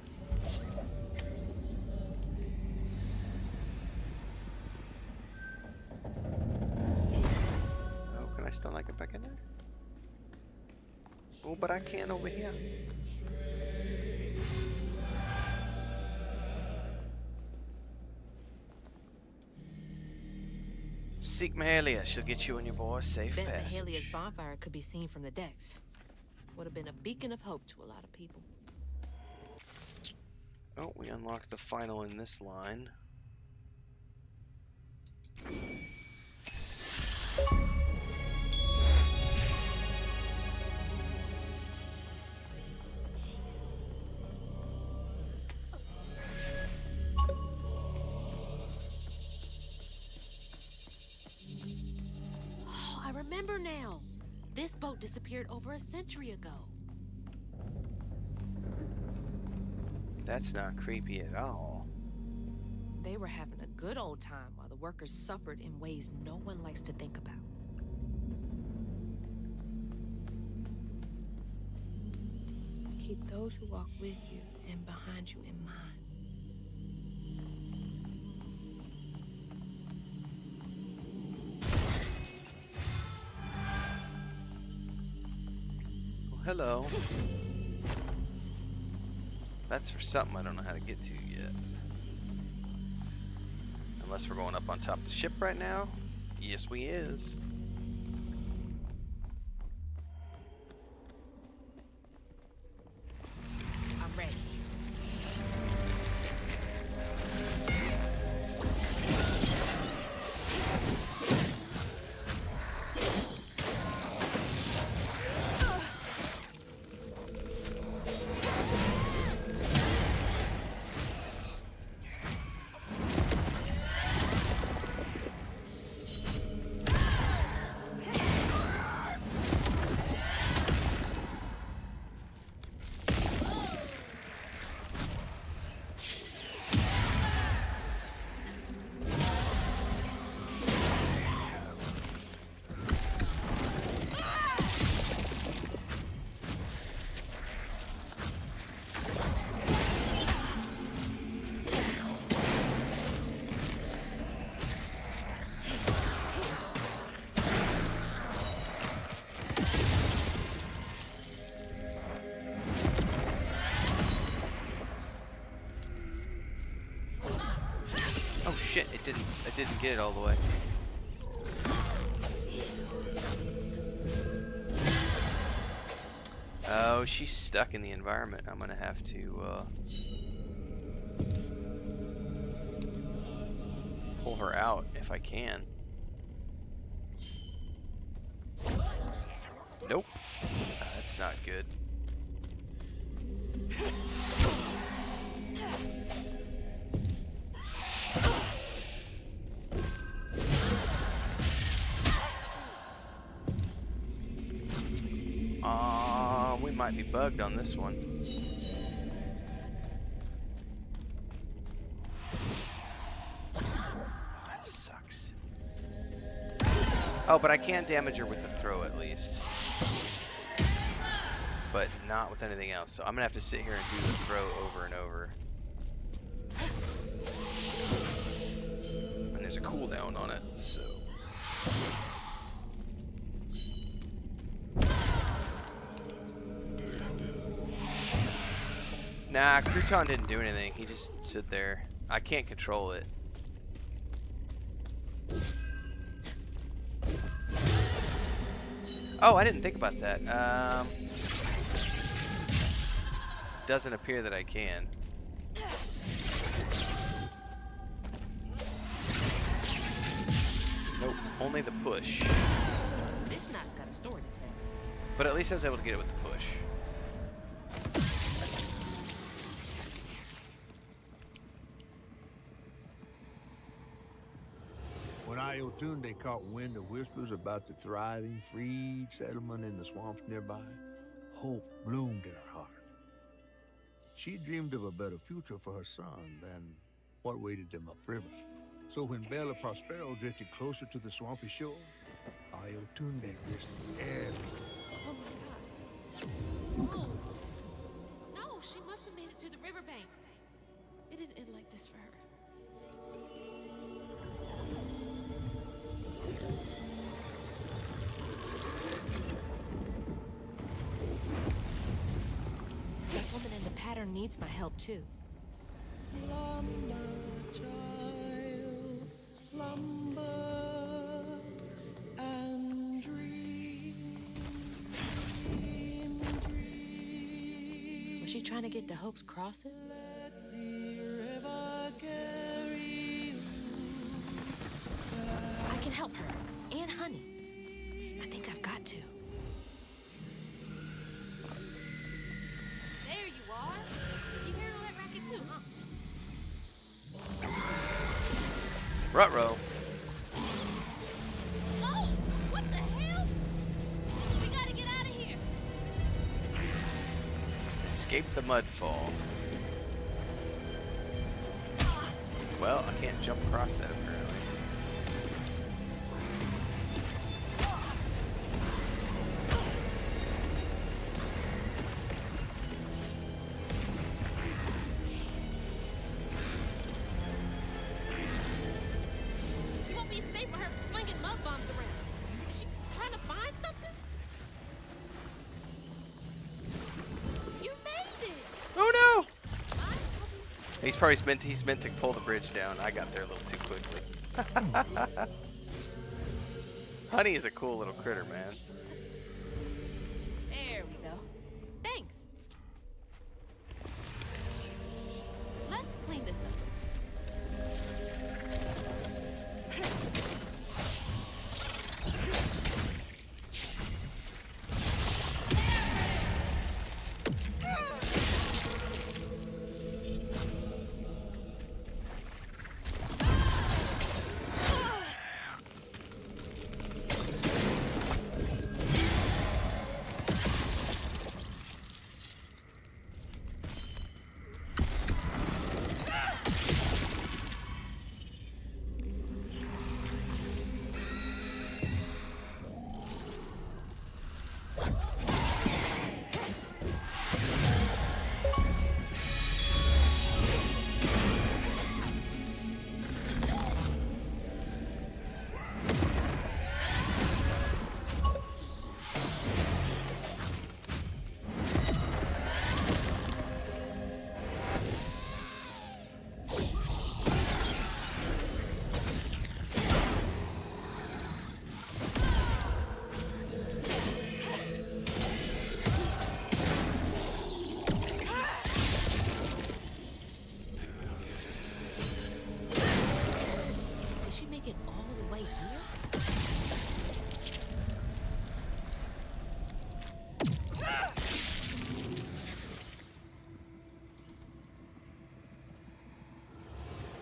Oh, can I still not get back in there? Oh, but I can over here. Seek Mahalia. She'll get you and your boy safe
Bet
passage.
Mahalia's bonfire could be seen from the decks. Would have been a beacon of hope to a lot of people.
Oh, we unlocked the final in this line.
Oh, I remember now. This boat disappeared over a century ago.
That's not creepy at all.
They were having a good old time while the workers suffered in ways no one likes to think about. Keep those who walk with you and behind you in mind.
Well, hello. That's for something I don't know how to get to yet. Unless we're going up on top of the ship right now. Yes, we is.
I'm ready.
didn't get it all the way. Oh, she's stuck in the environment. I'm gonna have to pull her out if I can. Nope. That's not good. We might be bugged on this one. That sucks. Oh, but I can damage her with the throw at least. But not with anything else. So I'm gonna have to sit here and do the throw over and over. And there's a cooldown on it, so. Nah, Crouton didn't do anything. He just stood there. I can't control it. Oh, I didn't think about that. Doesn't appear that I can. Nope, only the push.
This knot's got a story to tell.
But at least I was able to get it with the push.
When Ayotunde caught wind of whispers about the thriving, freed settlement in the swamps nearby, hope bloomed in her heart. She dreamed of a better future for her son than what waited them upriver. So when Bella Prospero drifted closer to the swampy shores, Ayotunde risked everything.
Oh my god. No, she must have made it to the riverbank. It didn't end like this for her. That woman in the pattern needs my help too.
Slumber, child, slumber and dream, dream.
Was she trying to get to Hope's Crossing?
Let the river carry you.
I can help her. And Honey. I think I've got to. There you are. You hear all that racket too, huh?
Ruh-roh.
No! What the hell? We gotta get out of here.
Escape the mudfall. Well, I can't jump across that apparently.
You won't be safe with her flinging mud bombs around. Is she trying to find something? You made it!
Oh no! He's meant to pull the bridge down. I got there a little too quickly. Honey is a cool little critter, man.
There we go. Thanks. Let's clean this up.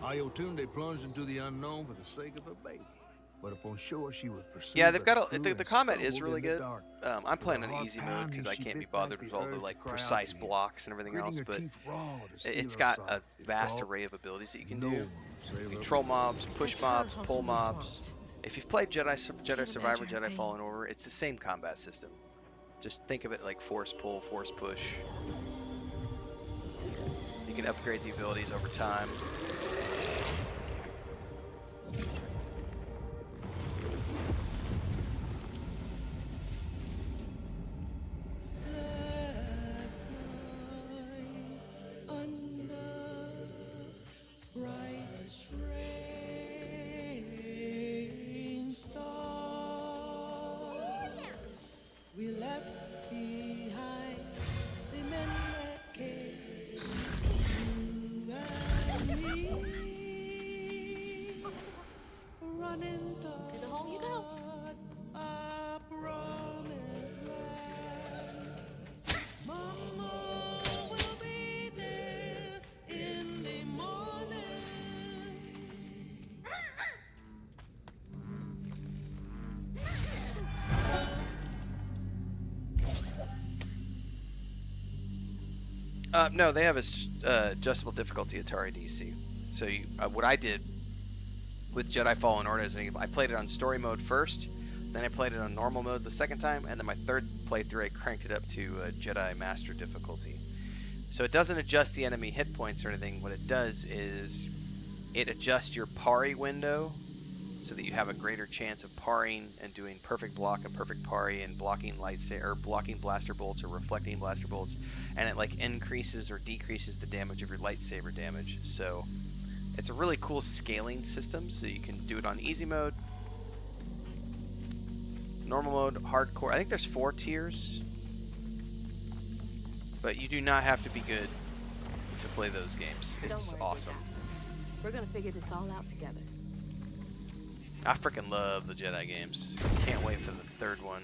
Ayotunde plunged into the unknown for the sake of her baby. But upon shore, she was pursued
Yeah,
by
they've got
the
a,
crew
the
and
combat is
stumbled
really
in the
good.
dark.
I'm
With
playing
her
on
heart
easy mode
pounding,
because I
she
can't be
bit back
bothered
the
with all the
urge
like
to cry out
precise
to him.
blocks and everything
Gritting
else.
her
But
teeth raw to seal
it's
her
got
sorrow.
a
If
vast
caught,
array of abilities that you can
no
do.
one will save her
Control
baby.
mobs, push
That's her
mobs, pull
haunting the
mobs.
swamps.
If you've played Jedi
Can't
Survivor,
imagine her
Jedi
pain.
Fallen Order, it's the same combat system. Just think of it like force pull, force push. You can upgrade the abilities over time.
We left behind the men that came, you and me, running
To the hole you go.
toward a promised land. Mama will be there in the morning.
No, they have a adjustable difficulty Atari DC. So what I did with Jedi Fallen Order is I played it on story mode first, then I played it on normal mode the second time, and then my third playthrough I cranked it up to Jedi Master difficulty. So it doesn't adjust the enemy hit points or anything. What it does is it adjusts your parry window so that you have a greater chance of parrying and doing perfect block and perfect parry and blocking lightsaber or blocking blaster bolts or reflecting blaster bolts, and it like increases or decreases the damage of your lightsaber damage. So it's a really cool scaling system. So you can do it on easy mode, normal mode, hardcore. I think there's 4 tiers, but you do not have to be good to play those games. It's
Don't worry,
awesome.
We're gonna figure this all out together.
I freaking love the Jedi games. Can't wait for the third one.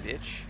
Bitch.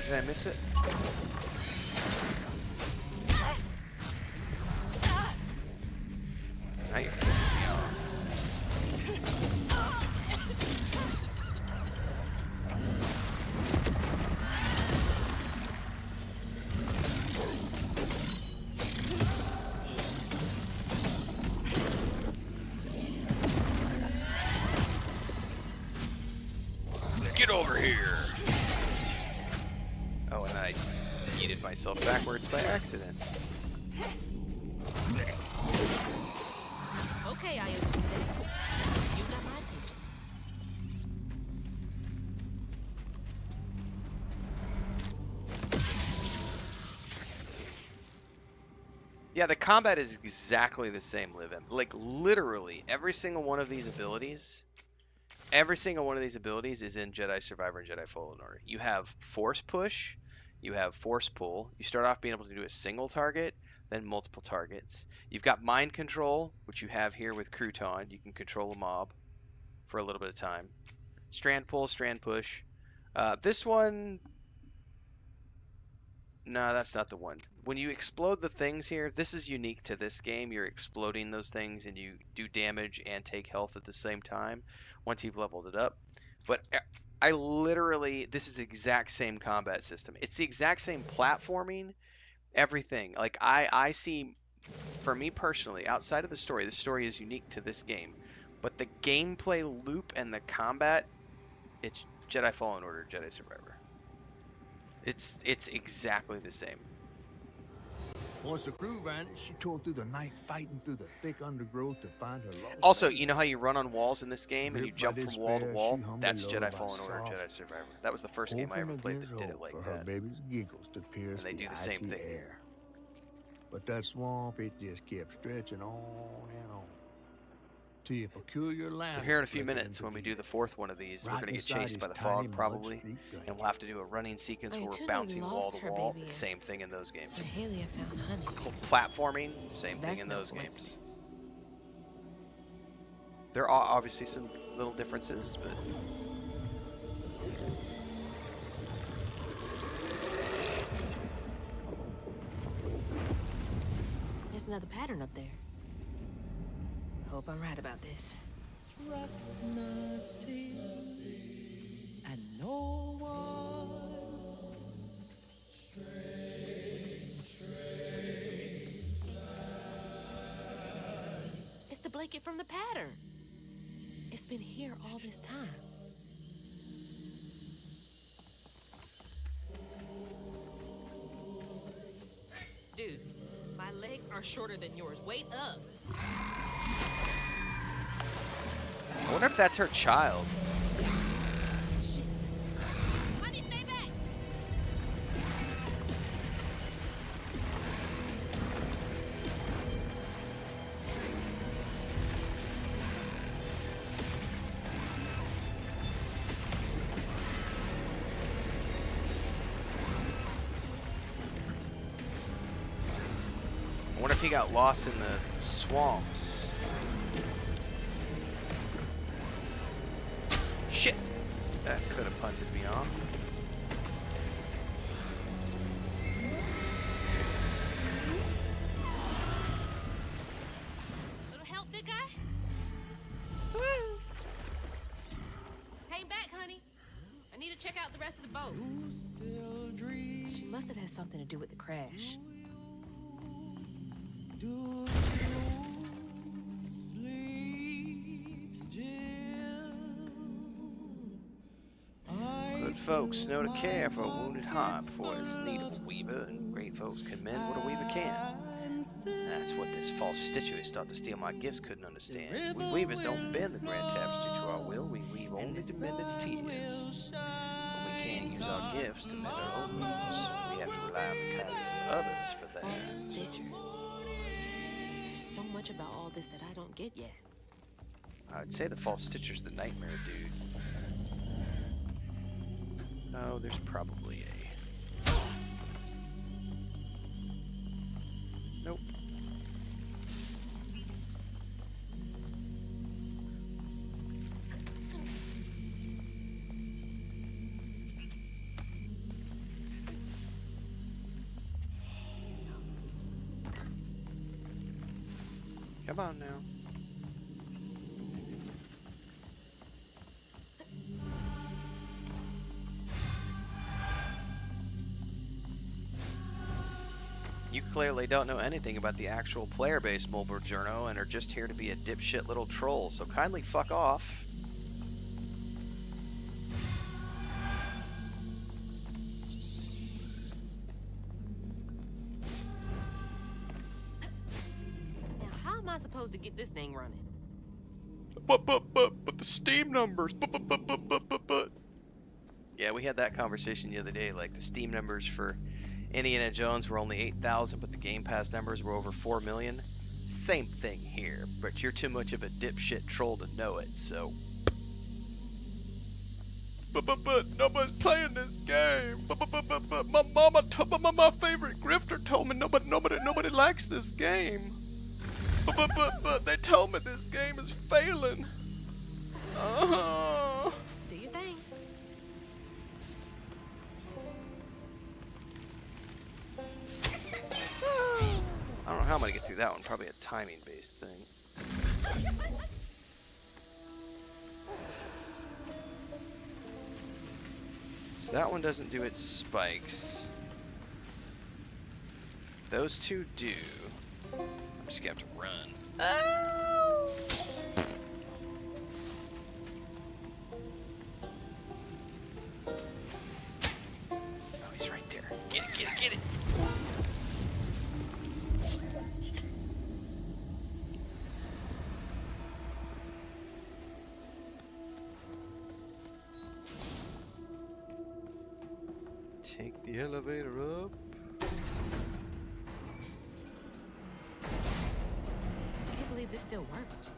Did I miss it? Now you're pissing me off. Get over here! Oh, and I yeeted myself backwards by accident.
Okay, Ayotunde. You got my attention.
Yeah, the combat is exactly the same, Livin. Like, literally, every single one of these abilities is in Jedi Survivor and Jedi Fallen Order. You have Force Push, you have Force Pull. You start off being able to do a single target, then multiple targets. You've got mind control, which you have here with Crouton. You can control a mob for a little bit of time. Strand pull, strand push. This one, no, that's not the one. When you explode the things here, this is unique to this game. You're exploding those things and you do damage and take health at the same time once you've leveled it up. But I literally, this is the exact same combat system. It's the exact same platforming, everything. Like I see, for me personally, outside of the story is unique to this game. But the gameplay loop and the combat, it's Jedi Fallen Order, Jedi Survivor. It's exactly the same.
Once the crew vanished, she tore through the night fighting through the thick undergrowth to find her lost
Also,
baby.
you know how you run on walls in this game and you
Gripped by
jump from wall to
despair,
wall?
she hummed
That's
a
Jedi
lullaby
Fallen Order,
soft,
Jedi Survivor. That was the first game I ever
hoping
played that
against
did it
hope
like
for her
that.
baby's giggles to pierce
And they do the same
icy
thing.
air. But that swamp, it just kept stretching on and on. Till your peculiar
So
lantern
here in a few
flickered
minutes,
into
when we
view.
do the fourth one of these, we're
Right
going to get
beside
chased
his
by the
tiny
fog
mud
probably,
streaked
and
blanket.
we'll have to do a running sequence
Wait,
where we're
Tuna
bouncing wall
lost
to
her
wall.
baby.
Same thing in those games.
Mahalia found honey.
Platforming, same
That's
thing in
no
those games.
coincidence.
There are obviously some little differences, but
There's another pattern up there. Hope I'm right about this.
Trust nothing and no one.
It's the blanket from the pattern. It's been here all this time.
Dude, my legs are shorter than yours. Wait up.
I wonder if that's her child.
Honey, stay back!
I wonder if he got lost in the swamps. Shit! That could have punted me off.
Little help, big guy? Hang back, honey. I need to check out the rest of the boat.
She must have had something to do with the crash.
Good folks know to care for a wounded heart before it is need of a weaver, and great folks can mend what a weaver can. That's what this false statuist thought to steal my gifts couldn't understand. We weavers don't bend the grand tapestry to our will, we weave only to mend its tears. But we can't use our gifts to mend our own wounds. We have to rely on the kindness of others for that.
False stitcher. There's so much about all this that I don't get yet.
I'd say the false stitcher's the nightmare dude. Oh, there's probably a... Nope. Come on now. You clearly don't know anything about the actual player base, Mulbur Journo, and are just here to be a dipshit little troll, so kindly fuck off.
Now, how am I supposed to get this thing running?
But the Steam numbers, but. Yeah, we had that conversation the other day, like the Steam numbers for Indiana Jones were only 8,000, but the Game Pass numbers were over 4 million. Same thing here, but you're too much of a dipshit troll to know it, so... But nobody's playing this game. But my mama, my favorite grifter told me nobody likes this game. But they told me this game is failing.
Do you think?
I don't know how I'm gonna get through that one. Probably a timing-based thing. So that one doesn't do its spikes. Those two do. I'm just gonna have to run. Oh! Oh, he's right there. Get it, get it, get it! Take the elevator up.
I can't believe this still works.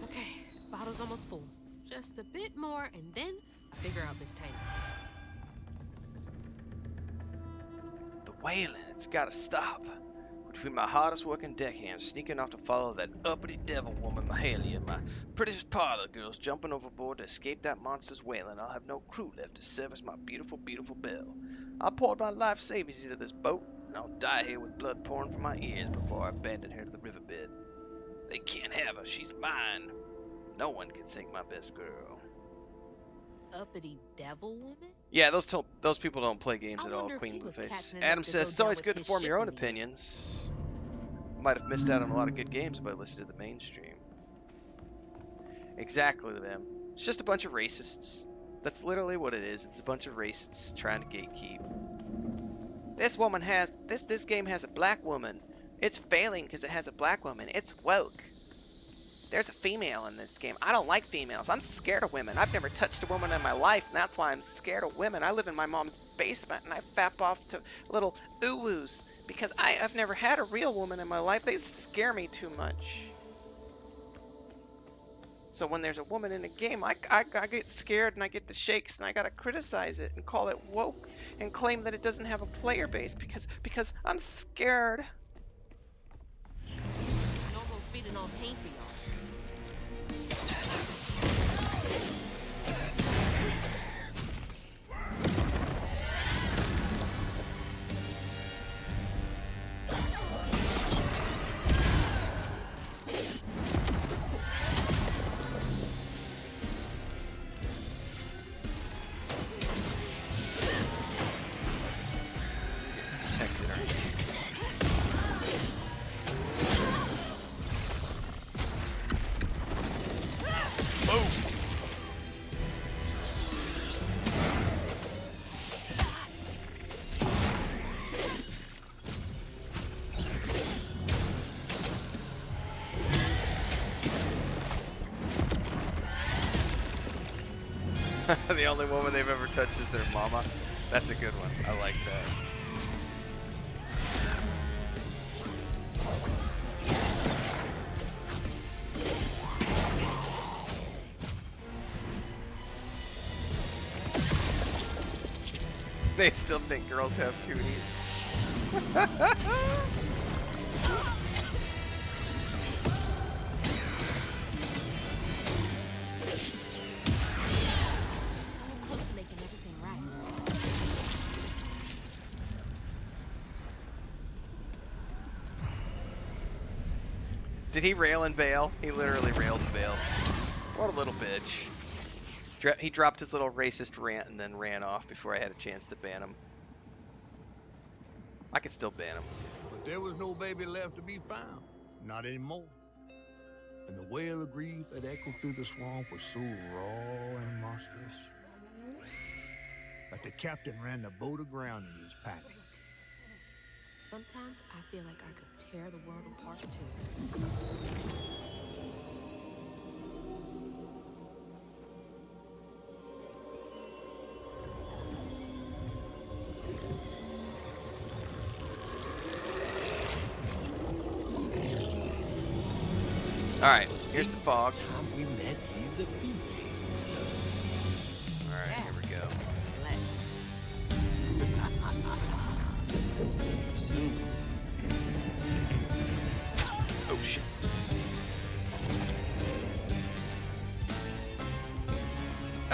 Okay, bottle's almost full. Just a bit more, and then I figure out this tank.
The wailing, it's gotta stop. Between my hardest working deckhands sneaking off to follow that uppity devil woman Mahalia and my prettiest parlor girls jumping overboard to escape that monster's wailing, I'll have no crew left to service my beautiful, beautiful Belle. I poured my life savings into this boat, and I'll die here with blood pouring from my ears before I abandon her to the riverbed. They can't have her, she's mine. No one can sink my best girl.
Uppity devil woman?
Yeah, those people don't play games
I
at all,
wonder if
Queen
he was
Blueface.
catching enough
Adam
to
says,
go
it's
down
always
with
good to
his
form your own
shipping
opinions. Might have missed out on a lot of good games if I listened to the mainstream. Exactly, them. It's just a bunch of racists. That's literally what it is. It's a bunch of racists trying to gatekeep. This game has a black woman. It's failing because it has a black woman. It's woke. There's a female in this game. I don't like females. I'm scared of women. I've never touched a woman in my life, and that's why I'm scared of women. I live in my mom's basement, and I fap off to little uwus because I've never had a real woman in my life. They scare me too much. So when there's a woman in a game, I get scared and I get the shakes, and I gotta criticize it and call it woke and claim that it doesn't have a player base because I'm scared.
No more feeding on pain for y'all.
The only woman they've ever touched is their mama. That's a good one. I like that. They still think girls have cooties. Did he rail and bail? He literally railed and bailed. What a little bitch. He dropped his little racist rant and then ran off before I had a chance to ban him. I could still ban him.
But there was no baby left to be found. Not anymore. And the wail of grief that echoed through the swamp was so raw and monstrous that the captain ran the boat aground in his panic.
Sometimes I feel like I could tear the world apart too.
Alright, Here's the fog.
It's time we met vis-a-vis Hazel.
All right, here we go.
Soon.
Oh shit.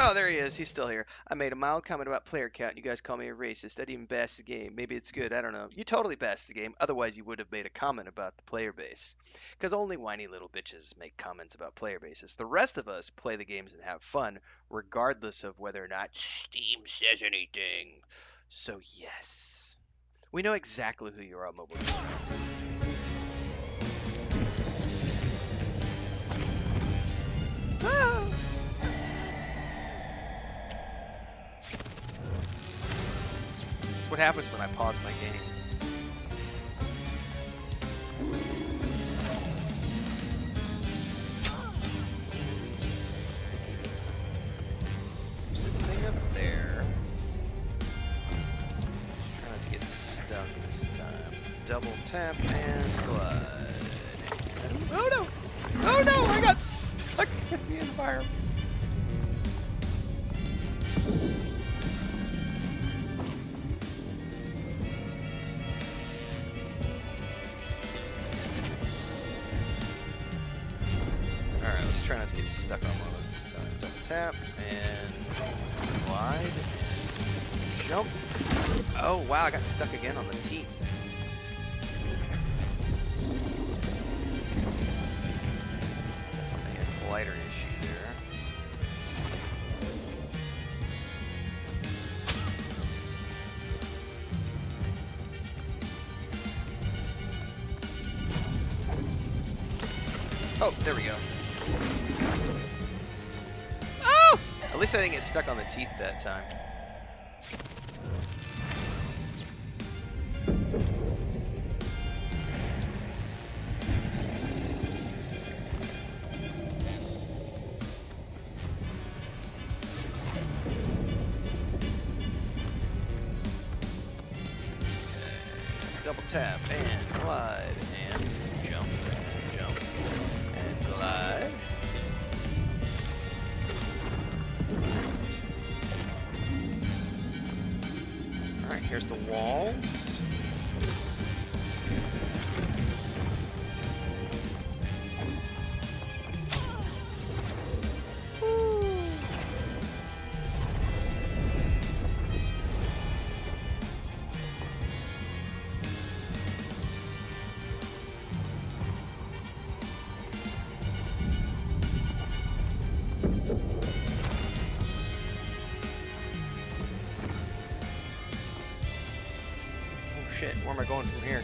Oh, there he is. He's still here. I made a mild comment about player count. You guys call me a racist. I didn't even bash the game. Maybe it's good. I don't know. You totally bashed the game. Otherwise, you would have made a comment about the player base. Because only whiny little bitches make comments about player bases. The rest of us play the games and have fun, regardless of whether or not Steam says anything. So, yes. We know exactly who you are on mobile. Ah! That's what happens when I pause my game. Stickiness. There's a thing up there. Just trying not to get stuck this time. Double tap and glide. Oh no! Oh no! I got stuck in the environment. Alright, let's try not to get stuck on one of those this time. Double tap and glide and jump. Oh wow, I got stuck again on the teeth. Definitely a collider issue there. Oh, there we go. Oh! At least I didn't get stuck on the teeth that time. Double tap and glide and jump and jump and glide. Alright, here's the walls. Shit, where am I going from here?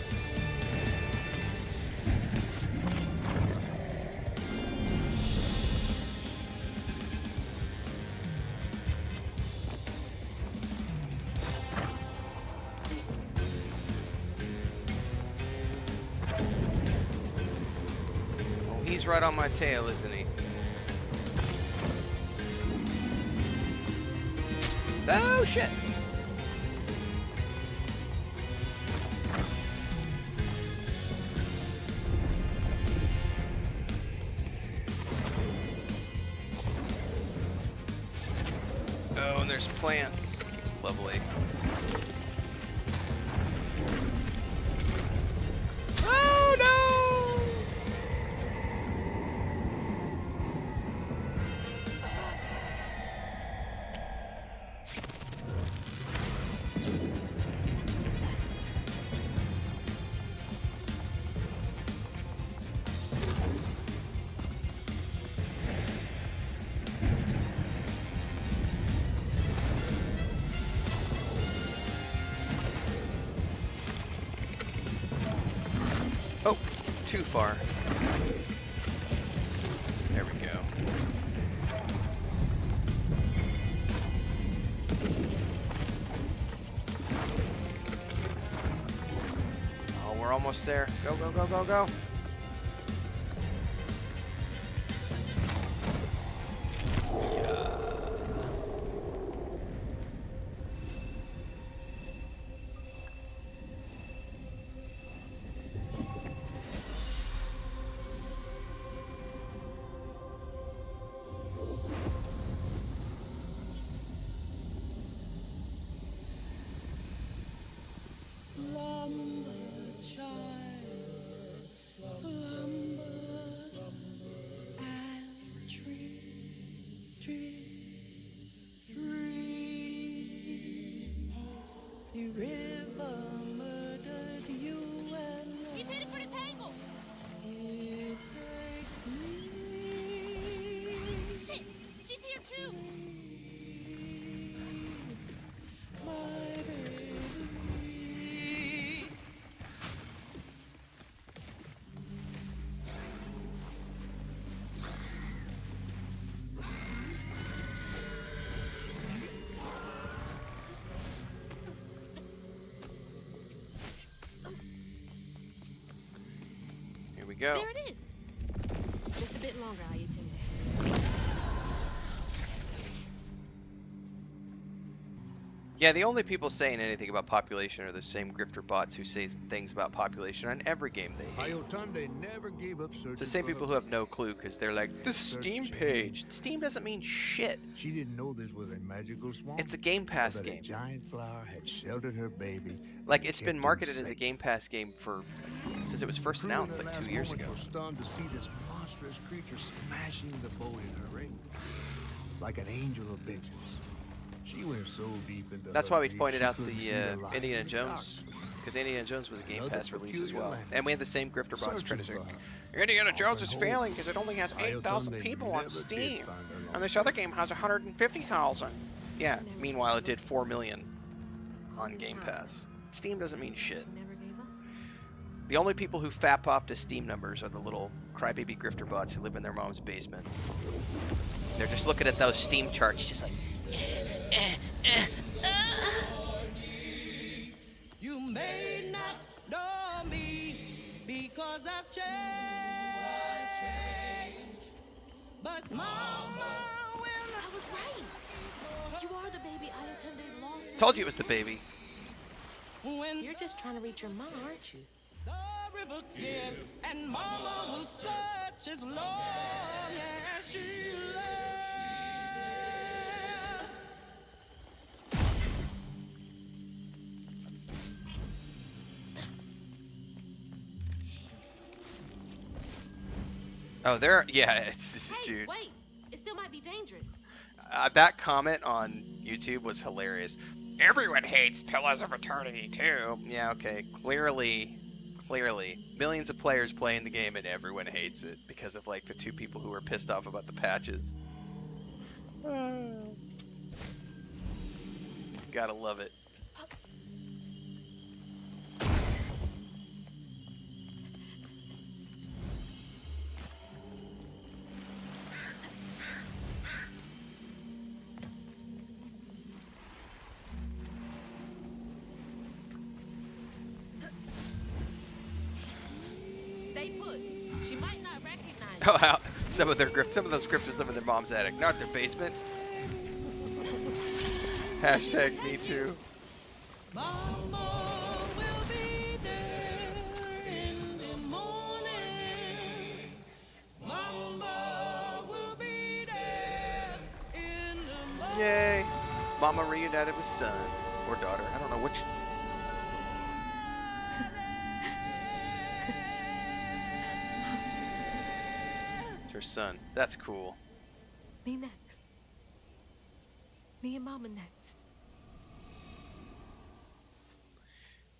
Oh, he's right on my tail, isn't he? Oh, shit! Oh, and there's plants. It's lovely. Oh no! Oh, too far. There we go. Oh, we're almost there. Go, go, go, go, go. go.
There it is. Just a bit longer, Ayatunde.
Yeah, the only people saying anything about population are the same grifter bots who say things about population on every game they hate.
Ayatunde never gave up searching
It's the same
for
people
her
who have no clue because they're like, the
Search
Steam
changed.
page. Steam doesn't mean shit.
She didn't know this was a magical swamp.
It's a Game Pass
That a
game.
giant flower had sheltered her baby.
Like,
and
it's been
kept
marketed
them
as a
safe.
Game Pass game since it was first
Crew in
announced
their
like
last
2 years
moments
ago.
were stunned to see this monstrous creature smashing the boat in her ring, like an angel of vengeance. She went so deep into
That's
her
why we
grief,
pointed
she
out
couldn't
the
see the light
Indiana
in the
Jones,
darkness.
because Indiana Jones was a Game
Another
Pass release as
peculiar
well.
land.
And we had the same grifter bots trying to say,
Searching for
Indiana Jones
often
is
hope.
failing because it only has 8,000
Ayatunde
people on
never did
Steam.
find her
And
lost
this other
baby.
game has 150,000. Yeah, meanwhile it did 4 million on Game Pass. Steam doesn't mean shit.
She never gave up.
The only people who fap off to Steam numbers are the little crybaby grifter bots who live in their mom's basements. They're just looking at those Steam charts just like,
You may not know me because I've changed, but Mama will.
I was right. You are the baby Ayatunde lost.
told you it was the baby.
When
You're just trying to reach your mom, aren't you?
the river gives, and Mama will search as long as she loves.
Oh, it's just,
Hey,
dude.
wait. It still might be dangerous.
That comment on YouTube was hilarious. Everyone hates Pillars of Eternity too. Yeah, okay. Clearly, millions of players playing the game and everyone hates it because of like the two people who were pissed off about the patches. Gotta love it.
Stay put. She might not recognize
Oh, how some of those grifters live in their mom's attic, not their basement. Hashtag me too.
Mama will be there in the morning. Mama will be there in the morning.
Yay! Mama reunited with son or daughter. I don't know which. It's her son. That's cool.
Me next. Me and Mama next.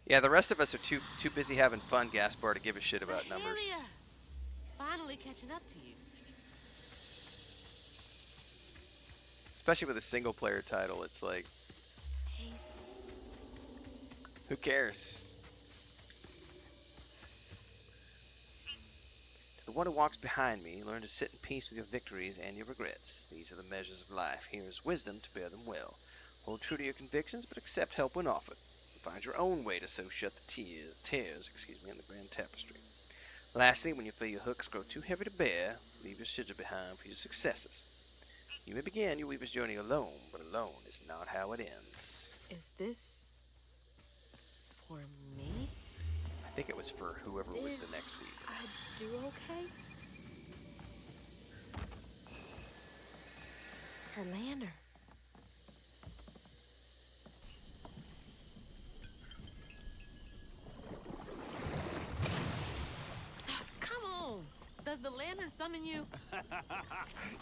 Yeah, the rest of us are too busy having fun, Gaspar, to give a shit about numbers.
Mahalia. Finally catching up to you.
Especially with a single player title, it's like, who cares? To the one who walks behind me, learn to sit in peace with your victories and your regrets. These are the measures of life. Here is wisdom to bear them well. Hold true to your convictions, but accept help when offered. Find your own way to sew shut the tears in the grand tapestry. Lastly, when you feel your hooks grow too heavy to bear, leave your scissor behind for your successors. You may begin your weaver's journey alone, but alone is not how it ends.
Is this for me?
I think it was for whoever was the next weaver.
I do okay? Her lantern.
Come on. Does the lantern summon you?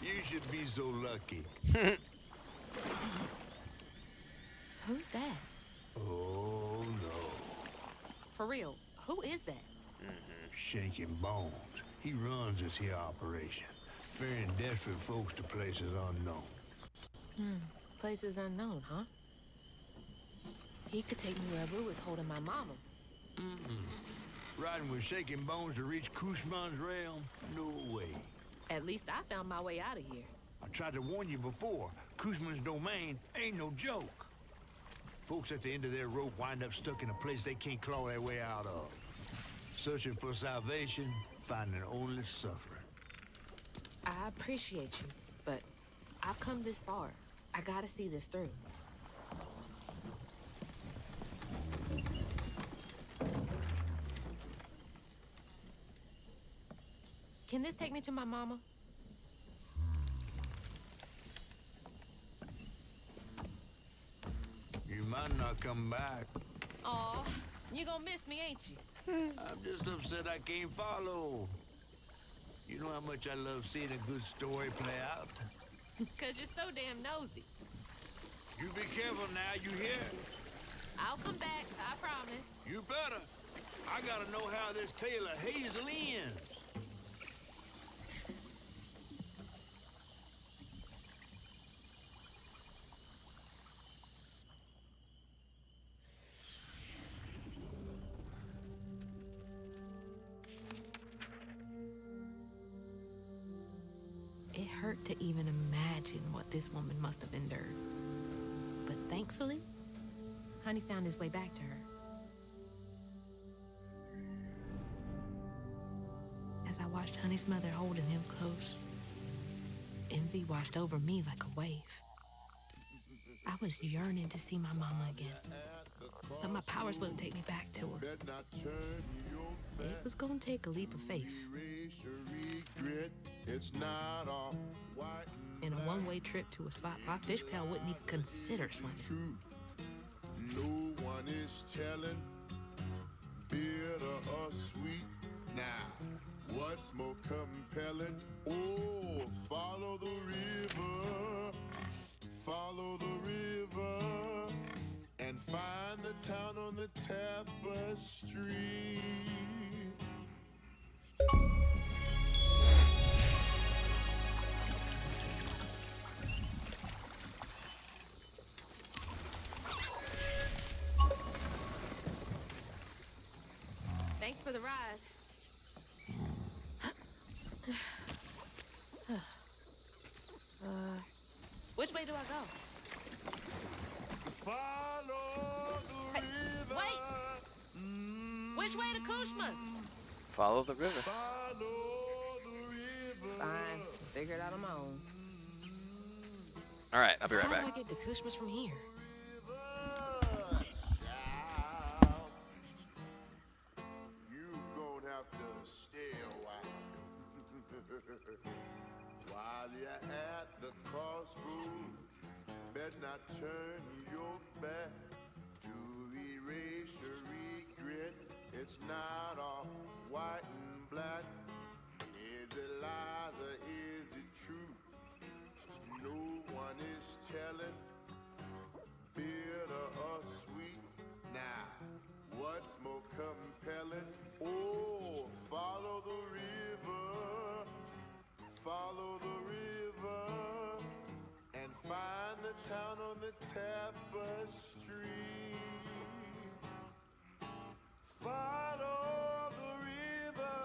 You should be so lucky.
Who's that?
Oh no.
For real, who is that?
Shaking Bones. He runs this here operation, ferrying desperate folks to places unknown.
Places unknown, huh? He could take me where Rue is holding my mama.
Riding with Shaking Bones to reach Kushma's realm? No way.
At least I found my way out of here.
I tried to warn you before. Kushman's domain ain't no joke. Folks at the end of their rope wind up stuck in a place they can't claw their way out of. Searching for salvation, finding only suffering.
I appreciate you, but I've come this far. I gotta see this through. Can this take me to my mama?
You might not come back.
Aw, you gonna miss me, ain't you?
I'm just upset I can't follow. You know how much I love seeing a good story play out?
Cause you're so damn nosy.
You be careful now, you hear?
I'll come back, I promise.
You better. I gotta know how this tale of Hazel ends.
It hurt to even imagine what this woman must have endured. But thankfully, Honey found his way back to her. As I watched Honey's mother holding him close, envy washed over me like a wave. I was yearning to see my mama again, but my powers wouldn't take me back to her. It was gonna take a leap of faith. And a one-way trip to a spot my fish pal wouldn't even consider swimming.
No one is telling, bitter or sweet. Now, what's more compelling? Oh, follow the river, and find the town on the tapestry.
Thanks for the ride. Which way do I go?
Follow the river.
Wait! Which way to Kushma's?
Follow the river.
Follow the river.
Fine. Figure it out on my own.
All right, I'll be right
How do I
back.
get to Kushma's from here?
You gonna have to stay a while. While you're at the crossroads, better not turn your back to erase your regret. It's not all white and black. Is it lies or is it true? No one is telling, bitter or sweet. Now, what's more compelling? Oh, follow the river, and find the town on the tapestry. Follow the river.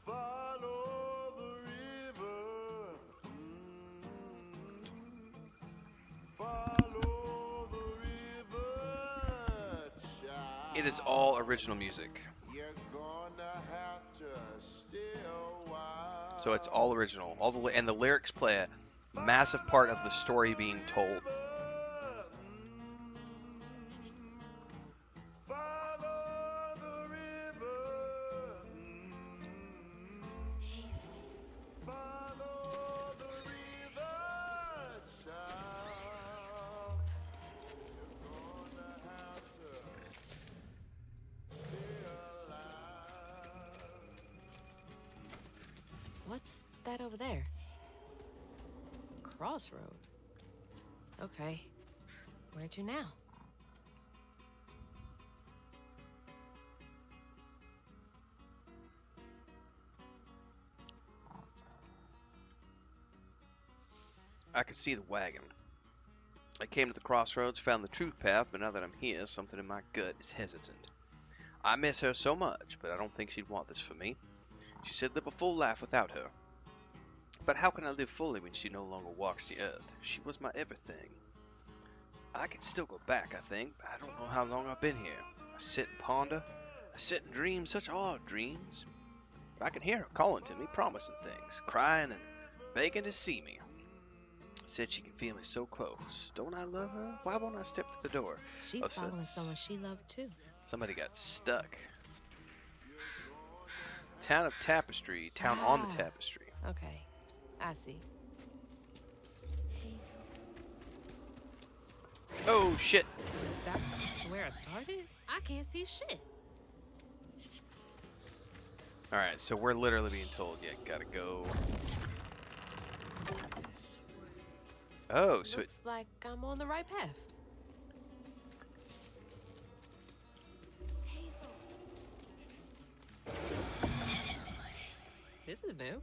Follow the river. Follow the river, child.
It is all original music.
You're gonna have to stay a while.
So it's all original. And the lyrics play a massive part of the story being told.
Follow the river. Follow the river, child. You're gonna have to stay alive.
What's that over there? Crossroad. Okay. Where to now?
I could see the wagon. I came to the crossroads, found the truth path, but now that I'm here, something in my gut is hesitant. I miss her so much, but I don't think she'd want this for me. She said live a full life without her. But how can I live fully when she no longer walks the earth? She was my everything. I can still go back, I think, but I don't know how long I've been here. I sit and ponder. I sit and dream such odd dreams. But I can hear her calling to me, promising things, crying and begging to see me. Said she can feel me so close. Don't I love her? Why won't I step to the door?
She's
Oh,
following someone she loved too.
Somebody got stuck. Town of Tapestry. Town on the Tapestry.
Okay, I see.
Oh, shit.
That's where I started? I can't see shit.
Alright, so we're literally being told, yeah, gotta go. Oh, so
Looks like I'm on the right path. This is new.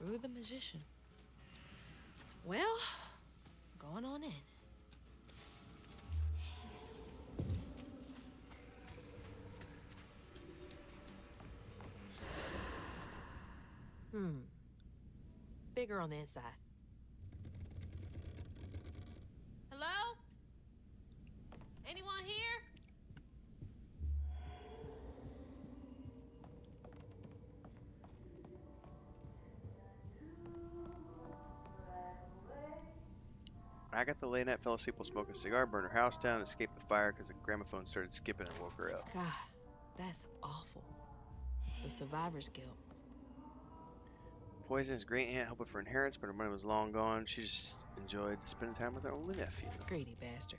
Rue the Magician. Well, going on in. Bigger on the inside.
Hello? Anyone here?
Agatha Laynette fell asleep while smoking a cigar, burned her house down, escaped the fire because the gramophone started skipping and woke her up.
God, that's awful. The survivor's guilt.
Poisoned his great aunt, hoping for inheritance, but her money was long gone. She just enjoyed spending time with her only nephew.
Greedy bastard.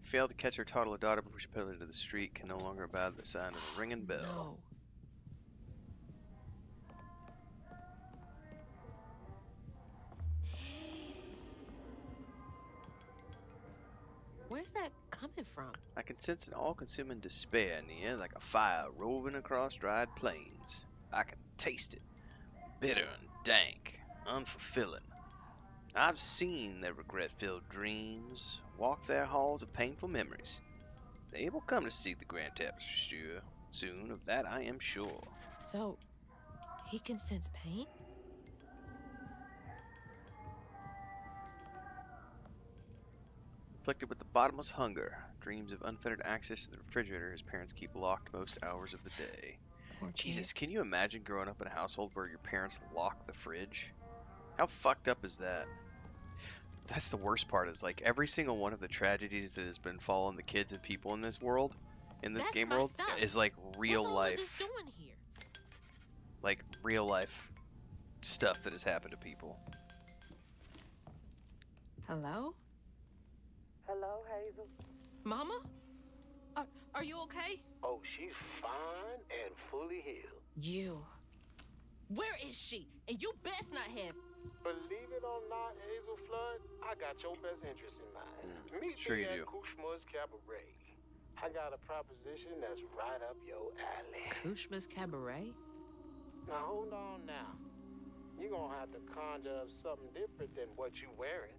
Failed to catch her toddler daughter before she put her into the street, can no longer abide the sound of a ringing bell.
No. Where's that coming from?
I can sense an all-consuming despair in the air, like a fire roving across dried plains. I can taste it, bitter and dank, unfulfilling. I've seen their regret-filled dreams, walked their halls of painful memories. They will come to see the Grand Tapestry soon, of that I am sure.
So, he can sense pain?
Afflicted with the bottomless hunger, dreams of unfettered access to the refrigerator his parents keep locked most hours of the day.
Poor
Jesus,
kid.
can you imagine growing up in a household where your parents lock the fridge? How fucked up is that? That's the worst part, is like every single one of the tragedies that has been falling the kids and people in this world, in this
That's
game
my
world,
stuff.
is like real
What's all
life,
of this doing here?
like real life stuff that has happened to people.
Hello?
Hello, Hazel.
Mama? Are you okay?
Oh, she's fine and fully healed.
You. Where is she? And you best not have.
Believe it or not, Hazel Flood, I got your best interest in mind. Meet
Sure
me
you
at
do.
Kushma's Cabaret. I got a proposition that's right up your alley.
Kushma's Cabaret?
Now, hold on now. You're gonna have to conjure up something different than what you wearing.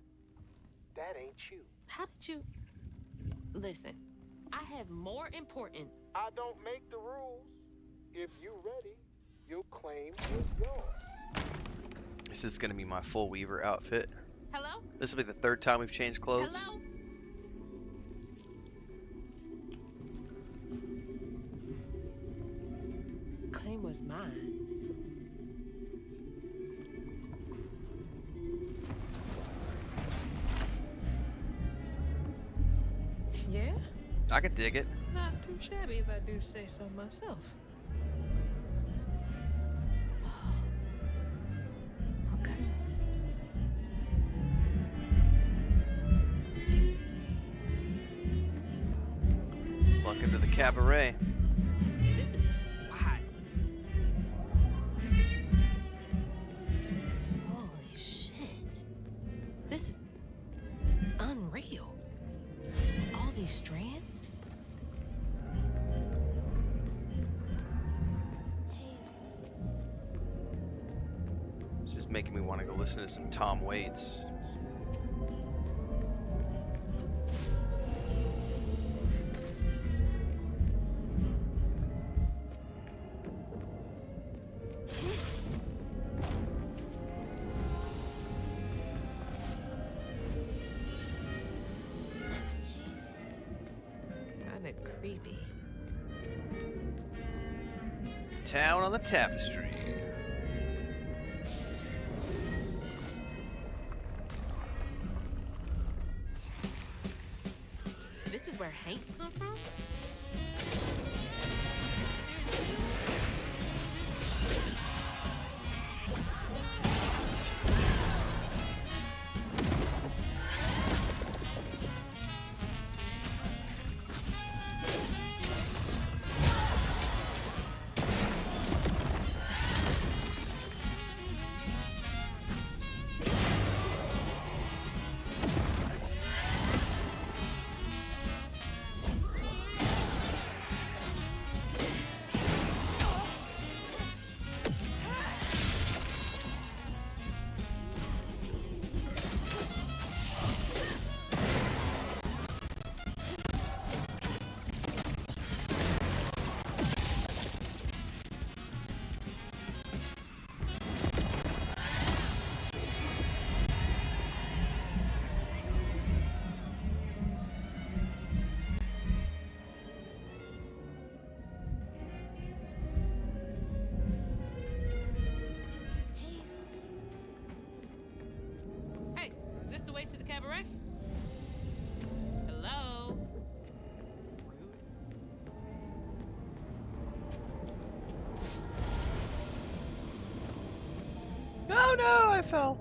That ain't you.
How did you... Listen, I have more important...
I don't make the rules. If you ready, your claim is yours.
This is gonna be my full Weaver outfit.
Hello?
This will be the third time we've changed clothes.
Hello? Claim was mine. Yeah?
I can dig it.
Not too shabby if I do say so myself. Okay.
Welcome to the cabaret.
This is hot. Holy shit. This is unreal. All these strands?
This is making me want to go listen to some Tom Waits.
creepy.
Town on the Tapestry.
This is where Hanks come from?
Is this the way to the cabaret? Hello?
Oh no, I fell.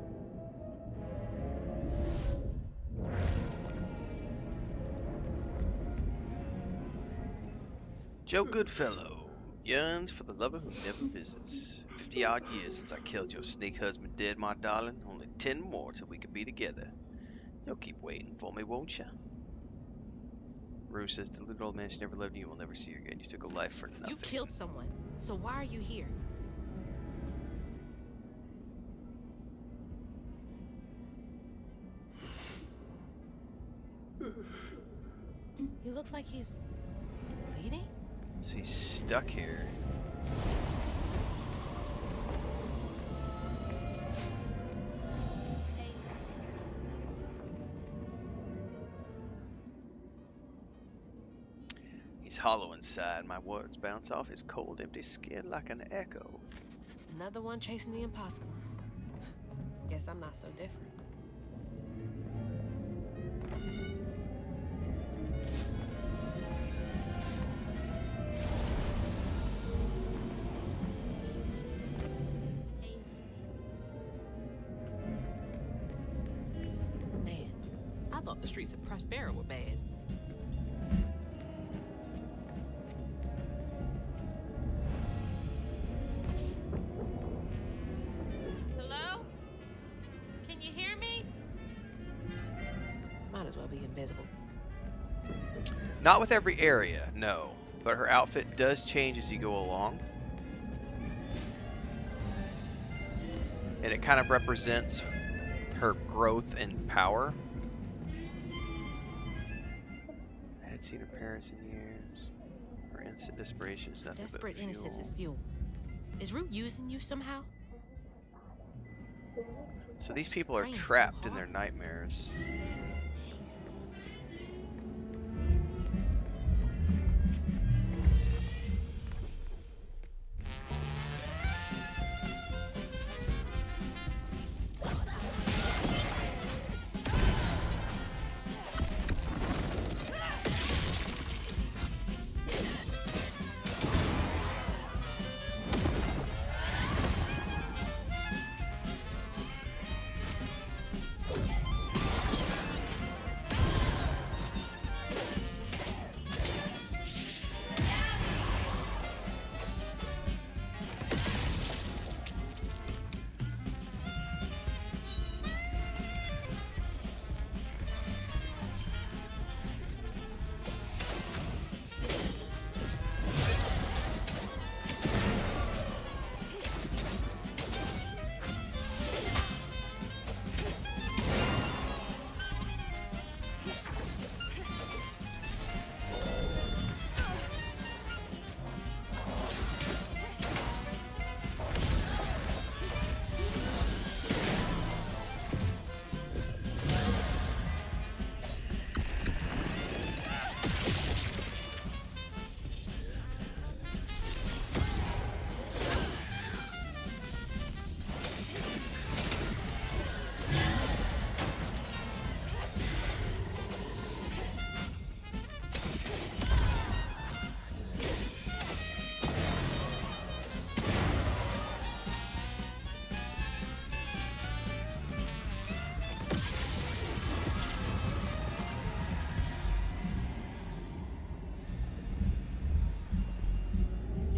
Joe Goodfellow yearns for the lover who never visits. 50-odd years since I killed your snake husband dead, my darling. Only 10 more till we could be together. You'll keep waiting for me, won't you? Rue says, deluded old man, she never loved you. We'll never see her again. You took a life for nothing.
You killed someone, so why are you here? He looks like he's bleeding?
So he's stuck here. He's hollow inside. My words bounce off his cold, empty skin like an echo.
Another one chasing the impossible. Guess I'm not so different.
Man, I thought the streets of Prospero were bad.
Hello? Can you hear me? Might as well be invisible.
Not with every area, no. But her outfit does change as you go along. And it kind of represents her growth and power. I had seen her parents in years. Her innocent desperation is nothing
Desperate
but fuel.
innocence is fuel. Is Root using you somehow?
So these people are
Praying so
trapped in
hard.
their nightmares.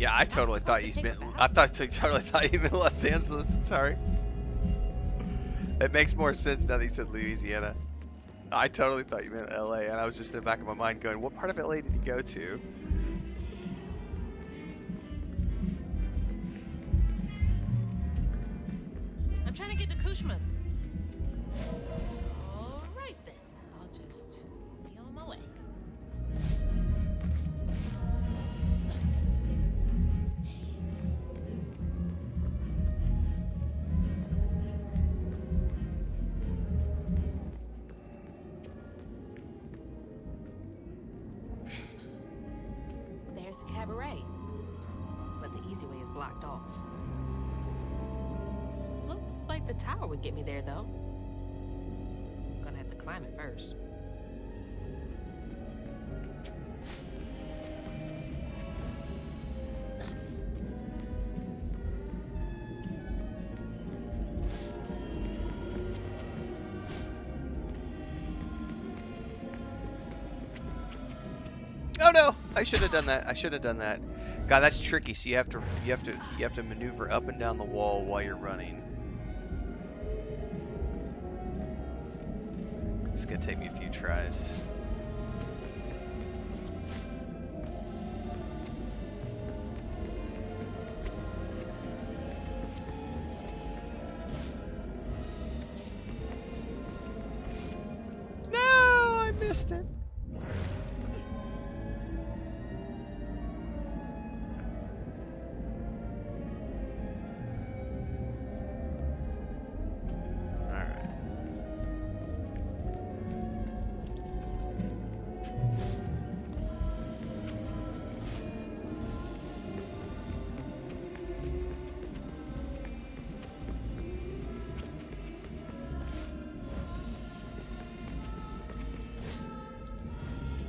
Yeah, I totally thought you meant. I totally thought you meant Los Angeles. Sorry. It makes more sense now that you said Louisiana. I totally thought you meant LA, and I was just in the back of my mind going, what part of LA did he go to?
I'm trying to get to Kushma's. All right then. I'll just be on my way. There's the cabaret. But the easy way is blocked off. Looks like the tower would get me there, though. Gonna have to climb it first.
Oh no! I should have done that. I should have done that. God, that's tricky. So you have to maneuver up and down the wall while you're running. It's gonna take me a few tries. No, I missed it.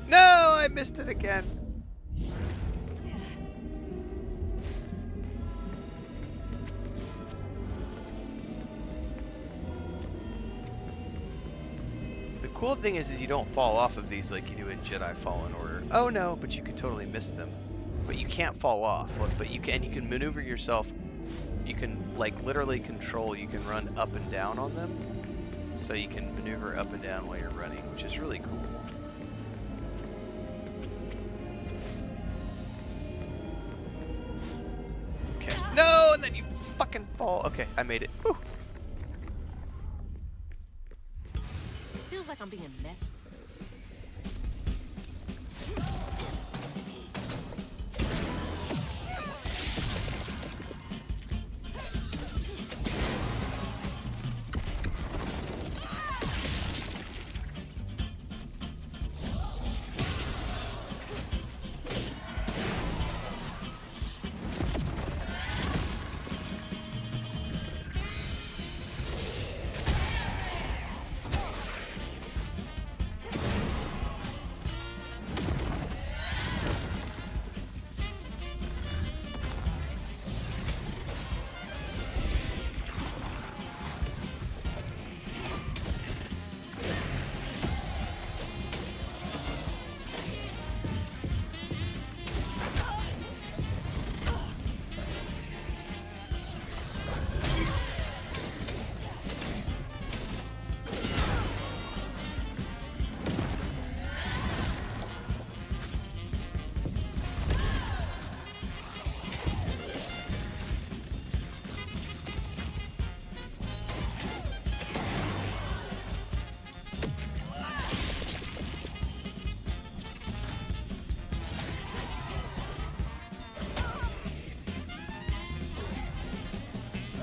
No, I missed it again. The cool thing is you don't fall off of these like you do in Jedi Fallen Order. Oh no, but you can totally miss them. But you can't fall off. But you can maneuver yourself. You can like literally control. You can run up and down on them. So you can maneuver up and down while you're running, which is really cool. Okay. No, and then you fucking fall. Okay, I made it. Whew.
Feels like I'm being messed with.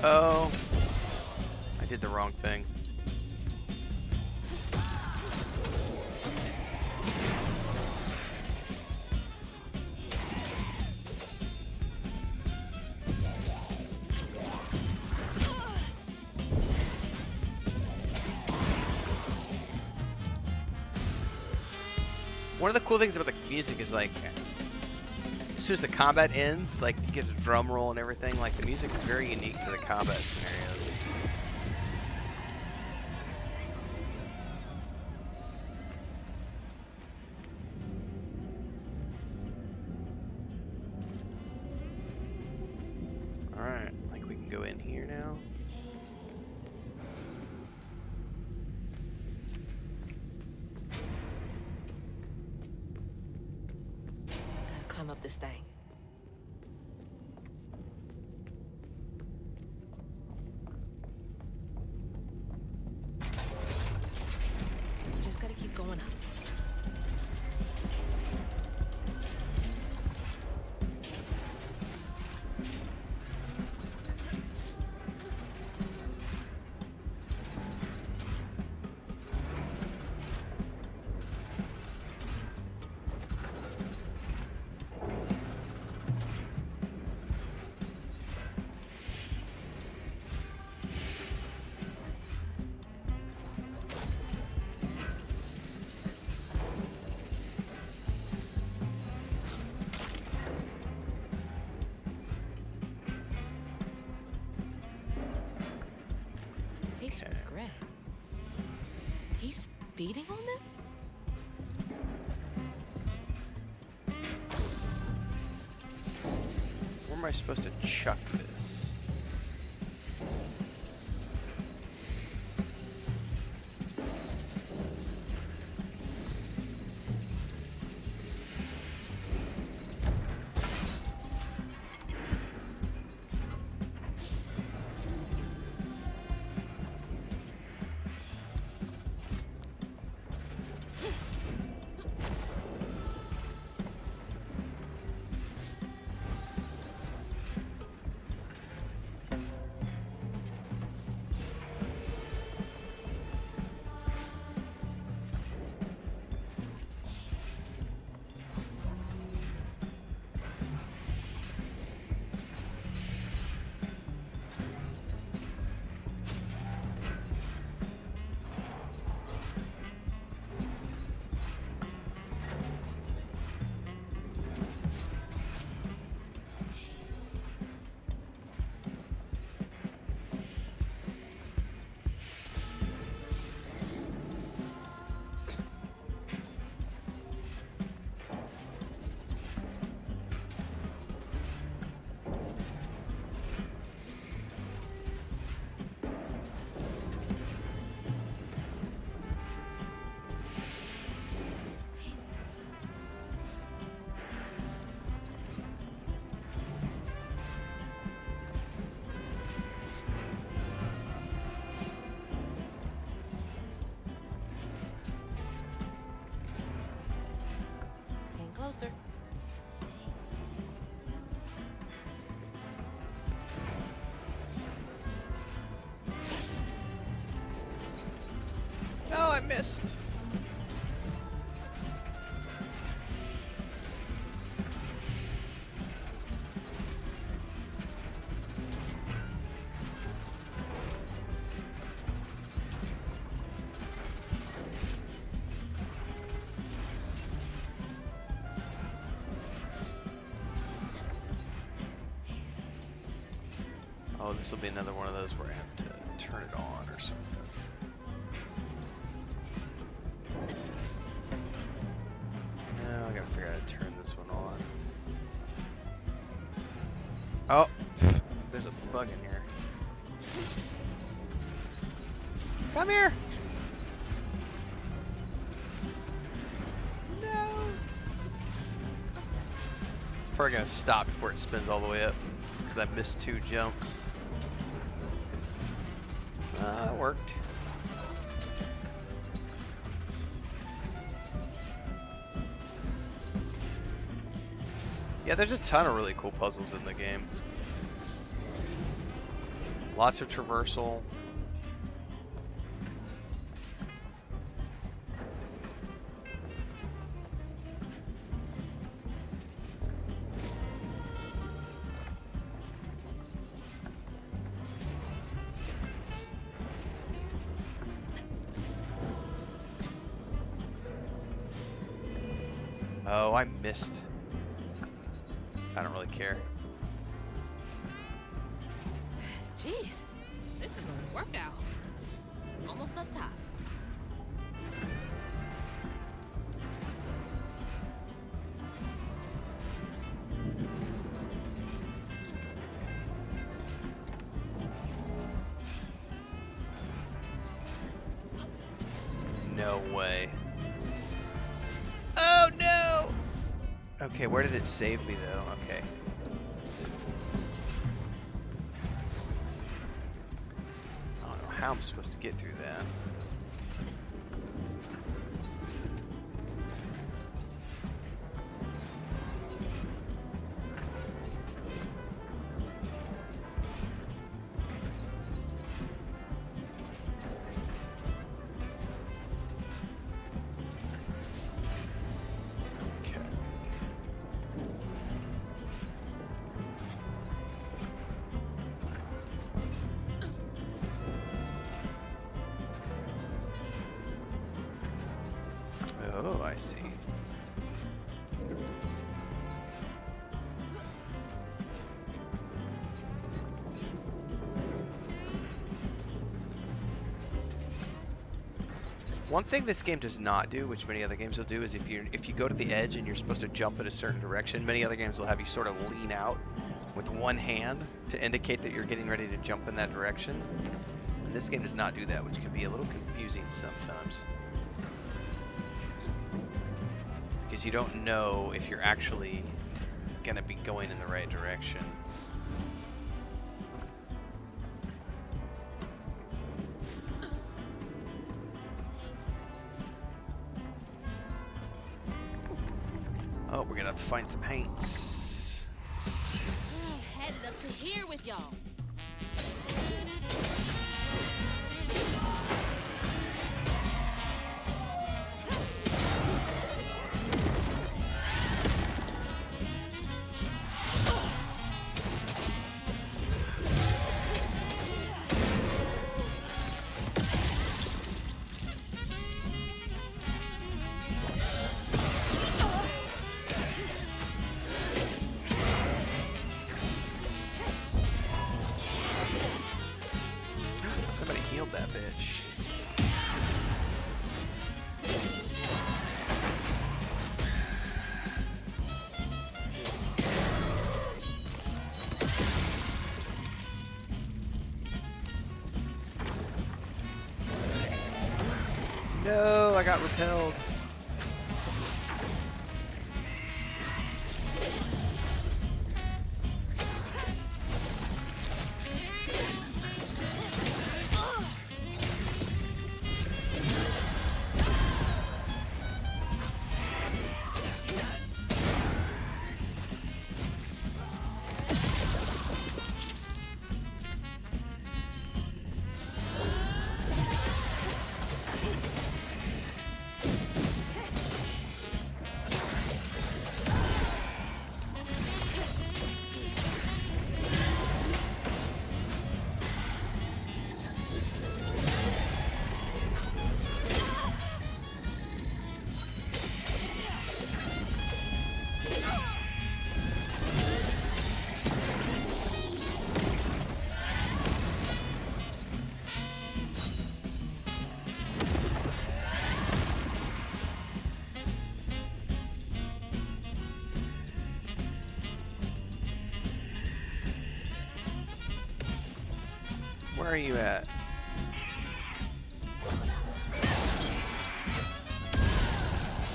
Oh, I did the wrong thing. One of the cool things about the music is like, as soon as the combat ends, like you get a drum roll and everything, like the music is very unique to the combat scenarios.
climb up this thing. Just gotta keep going up. Regret. He's feeding on them?
Where am I supposed to chuck this?
Closer.
No, I missed. Oh, this will be another one of those where I have to turn it on or something. Now I gotta figure out how to turn this one on. Oh, there's a bug in here. Come here! No! It's probably gonna stop before it spins all the way up because I missed 2 jumps. It worked. Yeah, there's a ton of really cool puzzles in the game. Lots of traversal. Oh, I missed. I don't really care.
Jeez, this is a workout. Almost up top.
No way. Oh no! Okay, where did it save me though? Okay. I don't know how I'm supposed to get through that. Oh, I see. One thing this game does not do, which many other games will do, is if you go to the edge and you're supposed to jump in a certain direction, many other games will have you sort of lean out with one hand to indicate that you're getting ready to jump in that direction. And this game does not do that, which can be a little confusing sometimes. Because you don't know if you're actually going to be going in the right direction. Oh, we're gonna have to find some paints.
Headed up to here with y'all.
Somebody healed that bitch. No, I got repelled. Where are you at?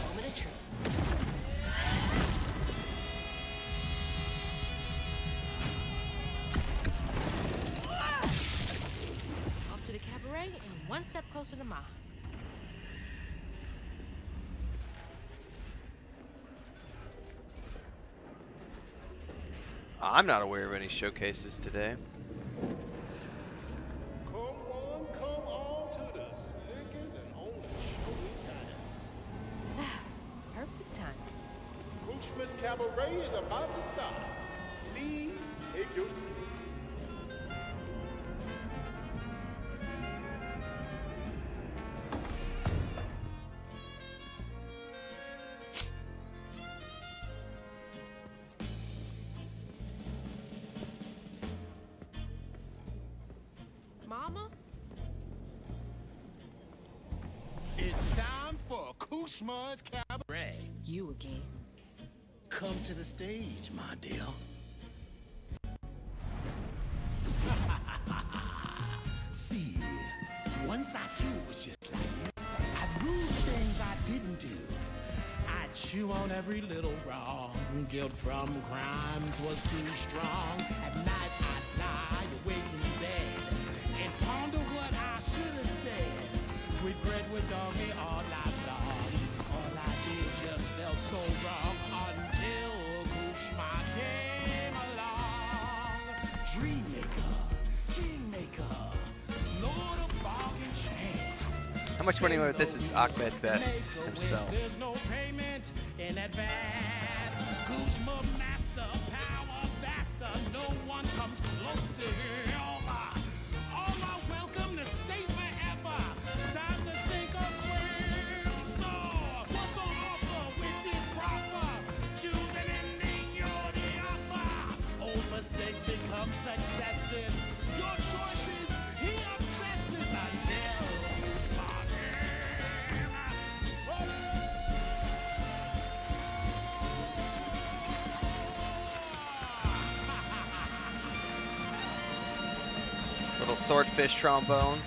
Moment of truth. Off to the cabaret and one step closer to Ma.
I'm not aware of any showcases today.
Come on to the slickest and only show in town.
Perfect time.
Kushma's cabaret is about to start. Please take your seats.
Mama?
It's time for Kushma's cabaret.
You again.
Come to the stage, my dear. See, once I too was just like you. I'd rule things I didn't do. I'd chew on every little wrong. Guilt from crimes was too strong. At night I'd lie awake in bed and ponder what I should have said. Regret would dog me all night long. All I did just felt so wrong until Kushma came along. Dreammaker, kingmaker, Lord of bargain chance.
How much money with this is Ahmed Best himself?
There's no payment in advance. Kushma master, power faster. No one comes close to him. All are welcome to stay forever. Time to sink or swim. So, what's on offer with this proper? Choose an ending, you're the author. Old mistakes become successes. Your choices, he obsesses until
Little swordfish trombone.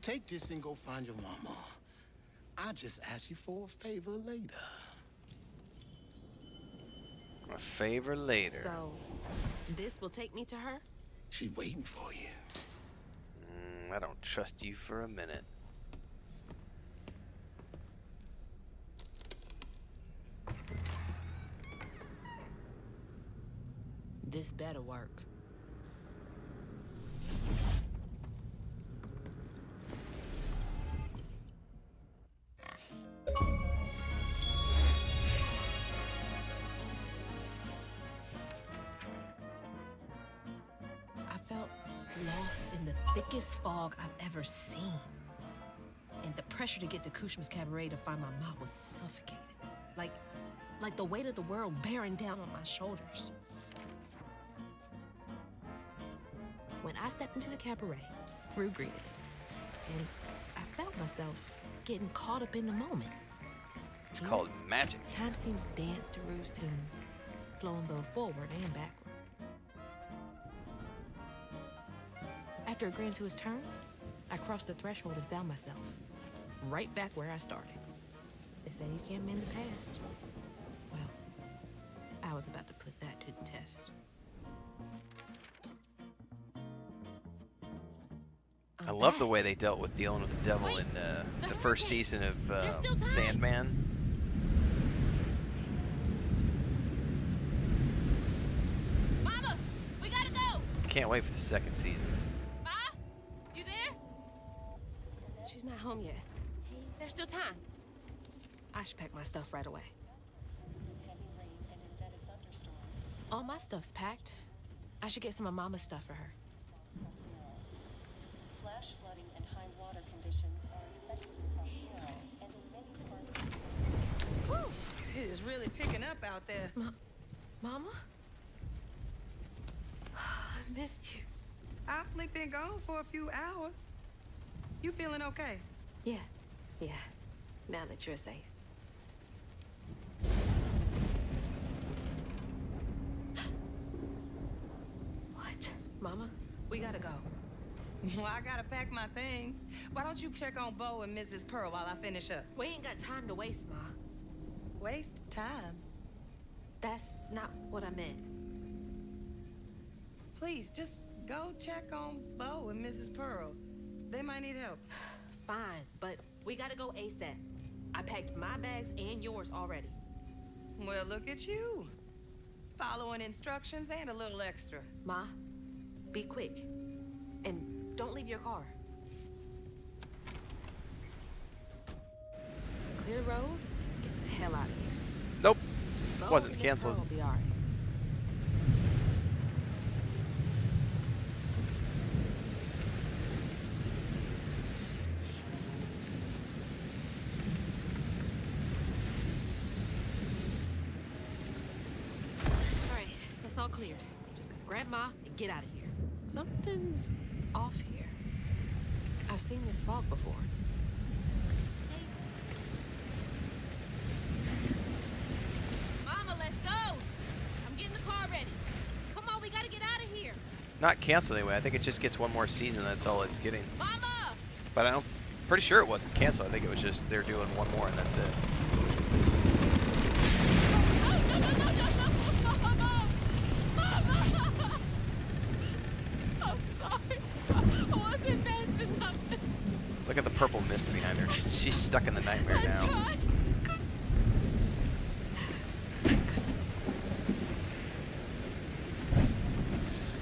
take this and go find your mama. I'll just ask you for a favor later.
A favor later.
So, this will take me to her?
She's waiting for you.
I don't trust you for a minute.
This better work. I felt lost in the thickest fog I've ever seen. And the pressure to get to Kushma's cabaret to find my mom was suffocating. Like the weight of the world bearing down on my shoulders. When I stepped into the cabaret, Rue greeted it. And I felt myself getting caught up in the moment.
It's called magic.
Time seemed to dance to Rue's tune, flowing both forward and backward. After agreeing to his terms, I crossed the threshold and found myself right back where I started. They say you can't mend the past. Well, I was about to put that to the test.
I love the way they dealt with dealing with the devil in the first season of Sandman.
Mama, we gotta go.
Can't wait for the second season.
Ma, you there?
She's not home yet.
There's still time.
I should pack my stuff right away. All my stuff's packed. I should get some of Mama's stuff for her.
Flash flooding and high water conditions are expected in
Whew, it is really picking up out there.
Mama? I missed you.
I've only been gone for a few hours. You feeling okay?
Yeah. Now that you're safe. What? Mama, we gotta go.
Well, I gotta pack my things. Why don't you check on Bo and Mrs. Pearl while I finish up?
We ain't got time to waste, Ma.
Waste time?
That's not what I meant.
Please, just go check on Bo and Mrs. Pearl. They might need help.
Fine, but we gotta go ASAP. I packed my bags and yours already.
Well, look at you. Following instructions and a little extra.
Ma, be quick. And don't leave your car. Clear the road, get the hell out of here.
Nope.
Bo
Wasn't
and Miss
canceled.
Pearl will be all right. It's all cleared. Just gotta grab Ma and get out of here. Something's off here. I've seen this fog before.
Mama, let's go. I'm getting the car ready. Come on, we gotta get out of here.
Not canceled anyway. I think it just gets one more season. That's all it's getting.
Mama!
But I'm pretty sure it wasn't canceled. I think it was just they're doing one more and that's it. Look at the purple mist behind her. She's stuck in the nightmare now.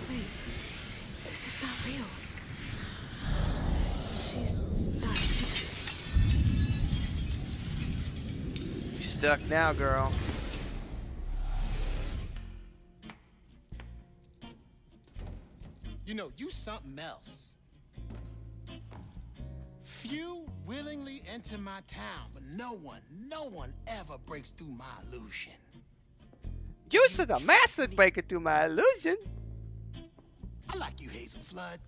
Wait, this is not real. She's not.
You're stuck now, girl.
You know, you something else. Few willingly enter my town, but no one ever breaks through my illusion.
You said a master breaking through my illusion.
I like you, Hazel Flood.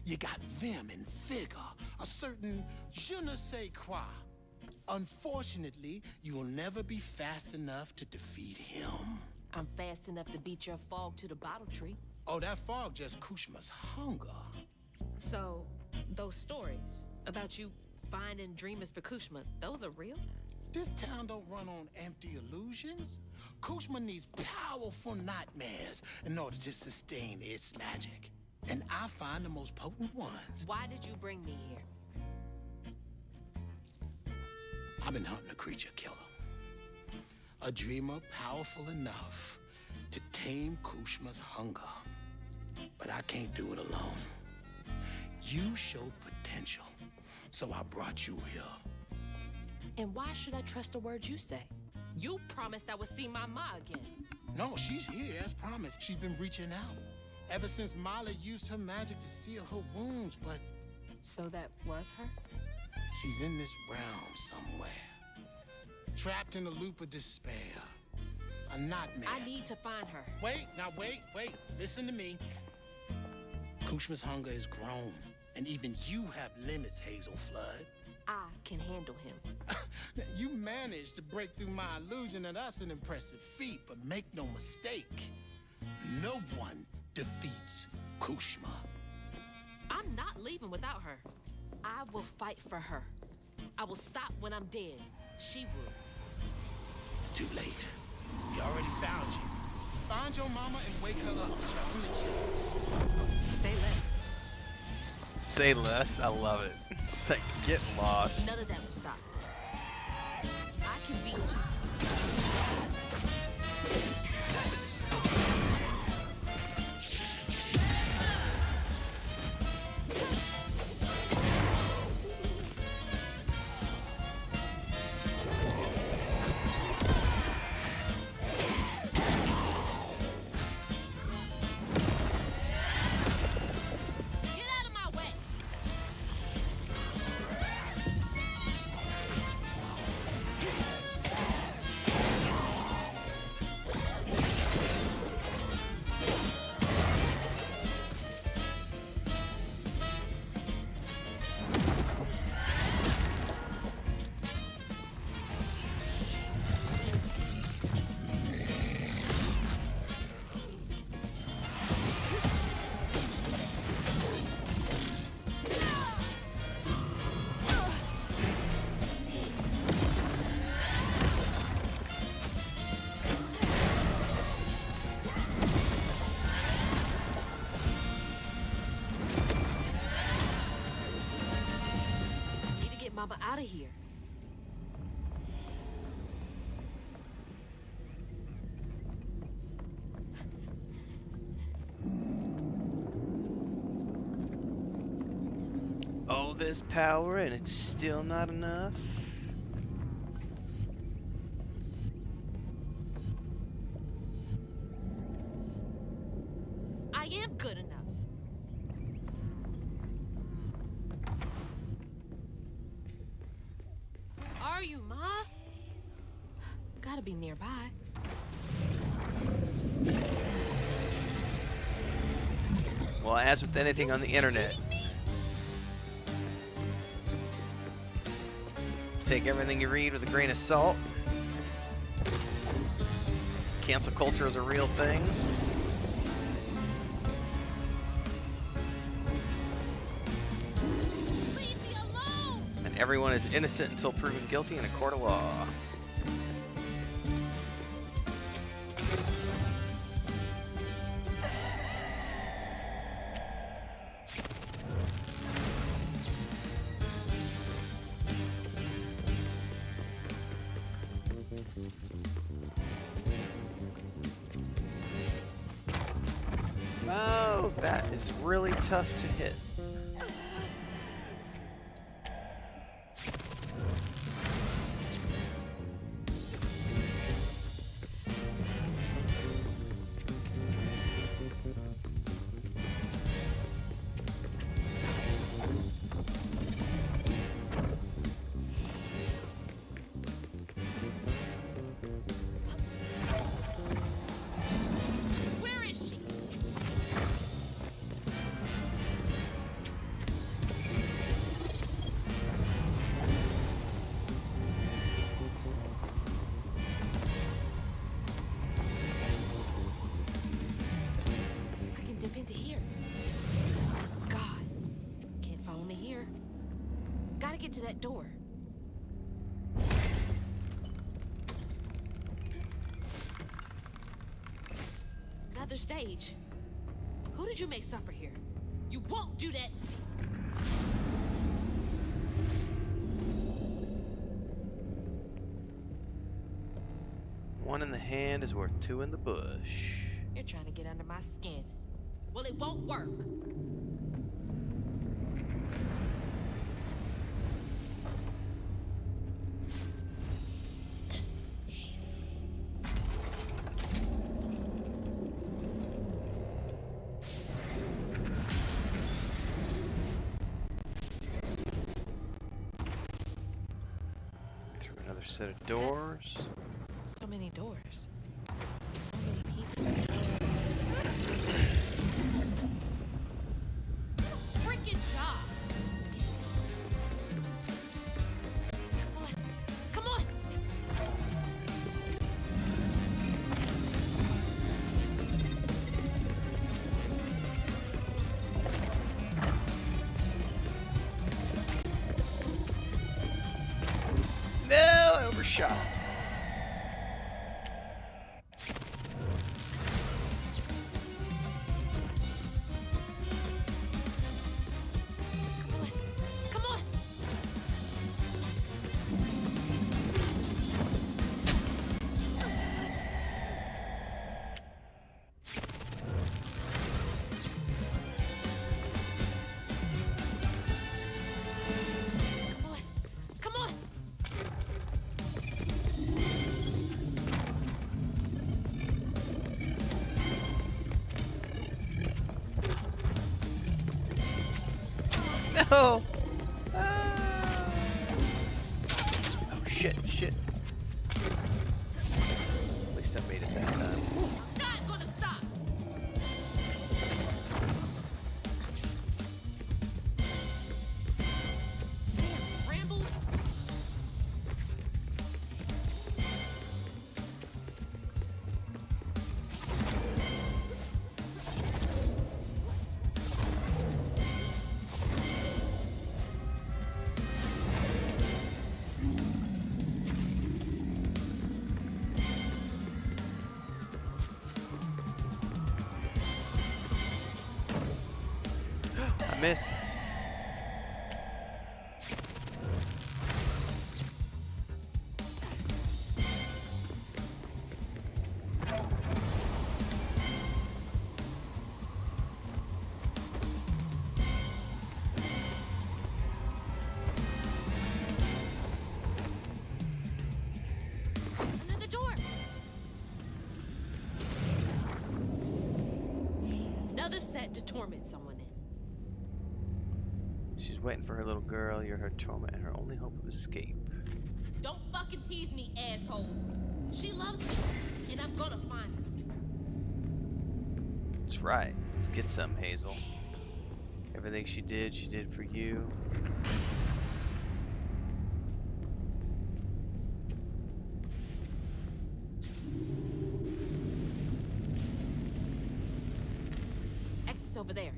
You got vim and vigor, a certain je ne sais quoi. Unfortunately, you will never be fast enough to defeat him.
I'm fast enough to beat your fog to the bottle tree.
Oh, that fog just Kushma's hunger.
So, those stories about you finding dreamers for Kushma, those are real?
This town don't run on empty illusions. Kushma needs powerful nightmares in order to sustain its magic. And I find the most potent ones.
Why did you bring me here?
I've been hunting a creature killer. A dreamer powerful enough to tame Kushma's hunger. But I can't do it alone. You showed potential, so I brought you here.
And why should I trust a word you say? You promised I would see my ma again.
No, she's here as promised. She's been reaching out. Ever since Molly used her magic to seal her wounds, but...
So that was her?
She's in this realm somewhere. Trapped in a loop of despair. A nightmare.
I need to find her.
Wait. Listen to me. Kushma's hunger is grown. And even you have limits, Hazel Flood.
I can handle him.
You managed to break through my illusion, and that's an impressive feat, but make no mistake, no one defeats Kushma.
I'm not leaving without her. I will fight for her. I will stop when I'm dead. She will.
It's too late. We already found you. Find your mama and wake her up. It's your only chance.
Say less.
Say less. I love it. Just like get lost.
None of that will stop. I can beat you. Mama out of here.
All this power and it's still not enough.
I am good enough. Are you, Ma? Gotta be nearby.
Well, as with anything on the internet, take everything you read with a grain of salt. Cancel culture is a real thing. Everyone is innocent until proven guilty in a court of law. Oh, that is really tough to hit.
Where is she?
I can dip into here. God, can't follow me here. Gotta get to that door. Another stage. Who did you make suffer here? You won't do that to me.
One in the hand is worth two in the bush.
You're trying to get under my skin. Well, it won't work.
Through another set of doors.
So many doors. So many people.
Freaking job! Come on!
No, I overshot.
Come on! Come on!
No! Ah. Oh shit, shit. At least I made it that time.
Not gonna stop! Damn, rambles!
I missed.
Another door!
Another set to torment someone in.
She's waiting for her little girl. You're her torment and her only hope of escape.
Don't fucking tease me, asshole! She loves me, and I'm gonna find her.
That's right. Let's get some, Hazel. Everything she did for you.
Exit's over there.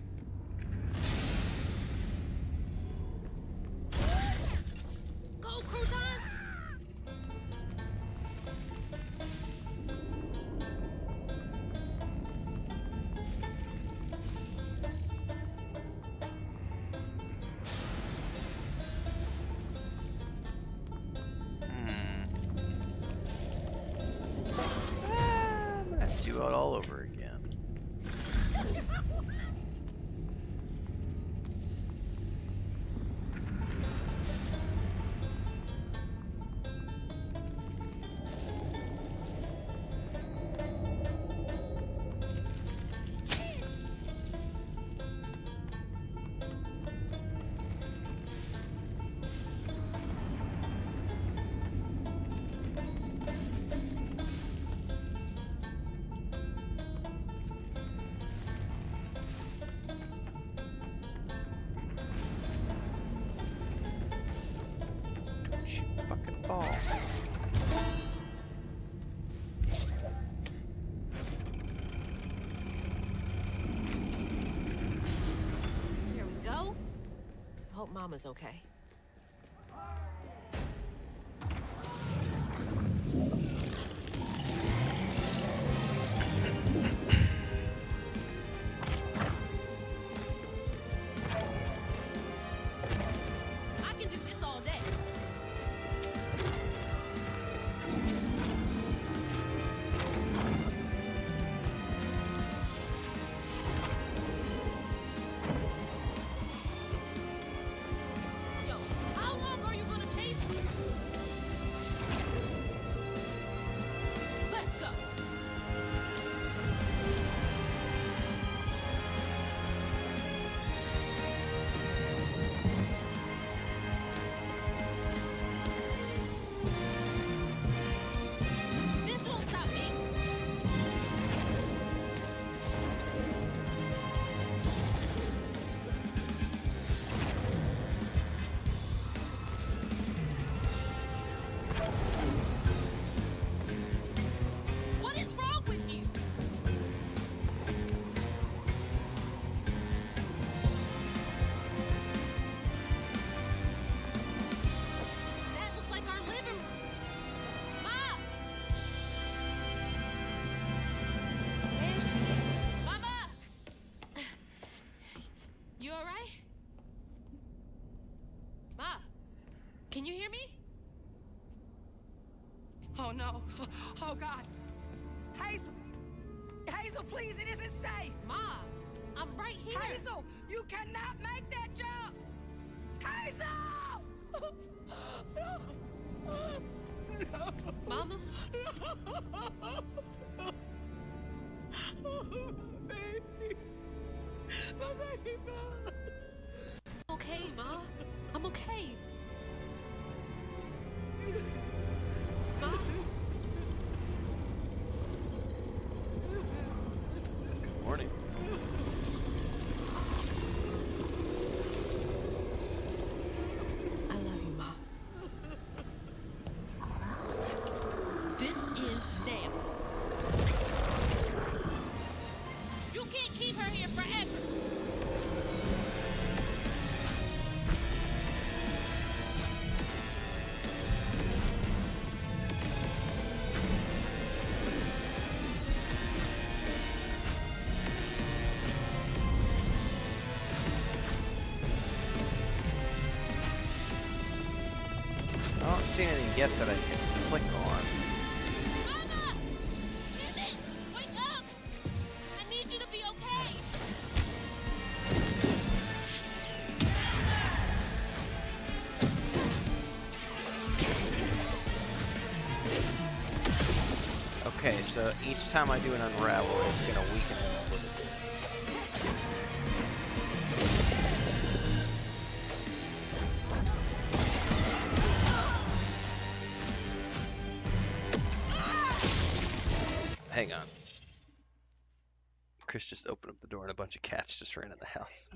all.
Here we go. I hope Mama's okay. I can do this all day. Yo, how long are you gonna chase me? Let's go. This won't stop me. What is wrong with you? That looks like our living room. Mom! There she is. Mama! You all right? Ma, can you hear me?
Oh no. Oh God. Hazel! Hazel, please, it isn't safe!
Ma, I'm right here.
Hazel, you cannot make that jump! Hazel!
Mama?
Baby. My baby.
Okay, Ma. I'm okay. Ma?
Morning.
I love you, Ma. This is them. You can't keep her here forever.
I don't see anything yet that I can click on.
Mama! Damn it! Wake up! I need you to be okay.
Okay, so each time I do an unravel, it's gonna weaken them a little bit. Hang on. Chris just opened up the door and a bunch of cats just ran in the house.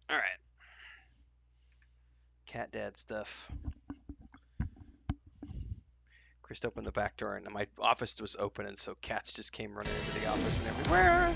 All right. Cat dad stuff. Chris opened the back door, and my office was open, and so cats just came running into the office and everywhere.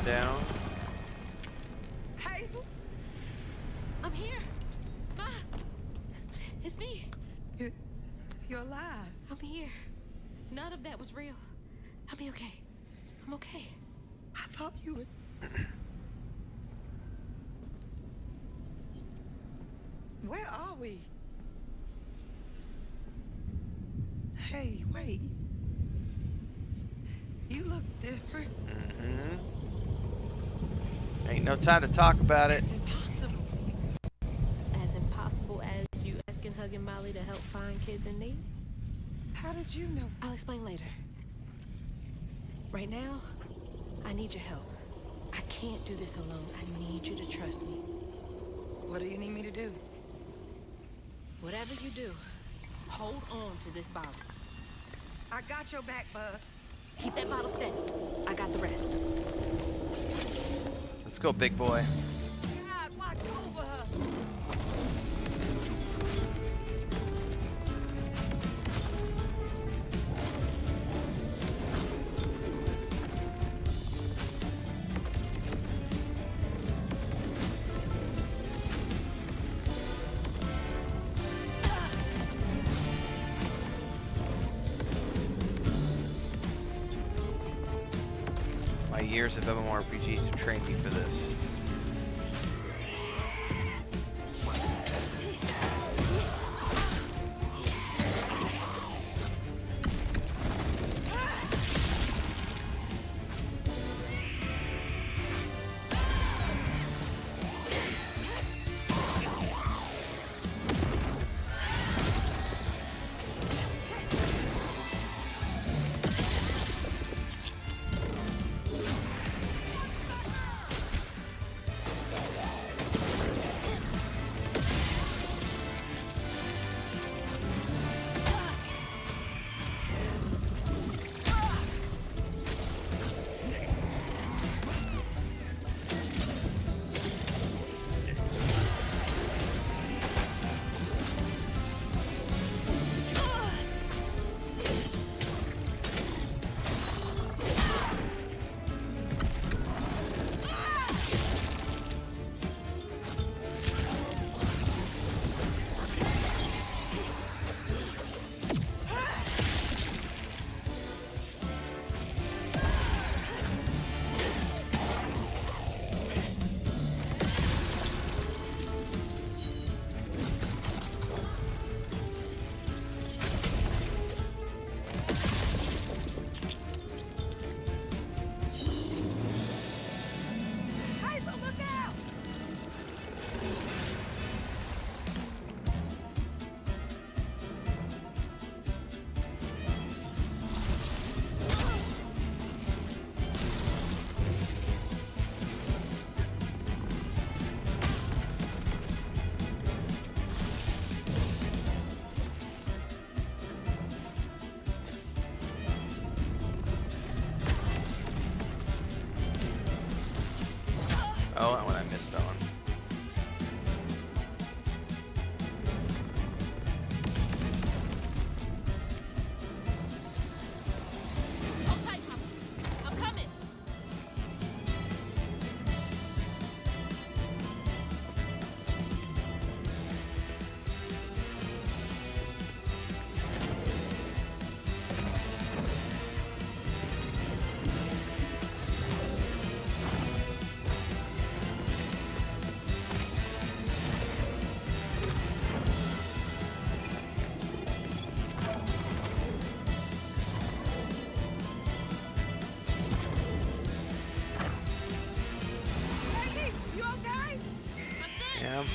Down.
Hazel?
I'm here. Ma! It's me.
You're alive.
I'm here. None of that was real. I'll be okay. I'm okay.
I thought you were... Where are we? Hey, wait. You look different.
Mm-hmm. Ain't no time to talk about it.
It's impossible.
As impossible as you asking Huggin' Molly to help find kids in need?
How did you know?
I'll explain later. Right now, I need your help. I can't do this alone. I need you to trust me.
What do you need me to do?
Whatever you do, hold on to this bottle.
I got your back, bud.
Keep that bottle steady. I got the rest.
Let's go, big boy.
God, watch over her.
My years of MMORPGs have trained me for this.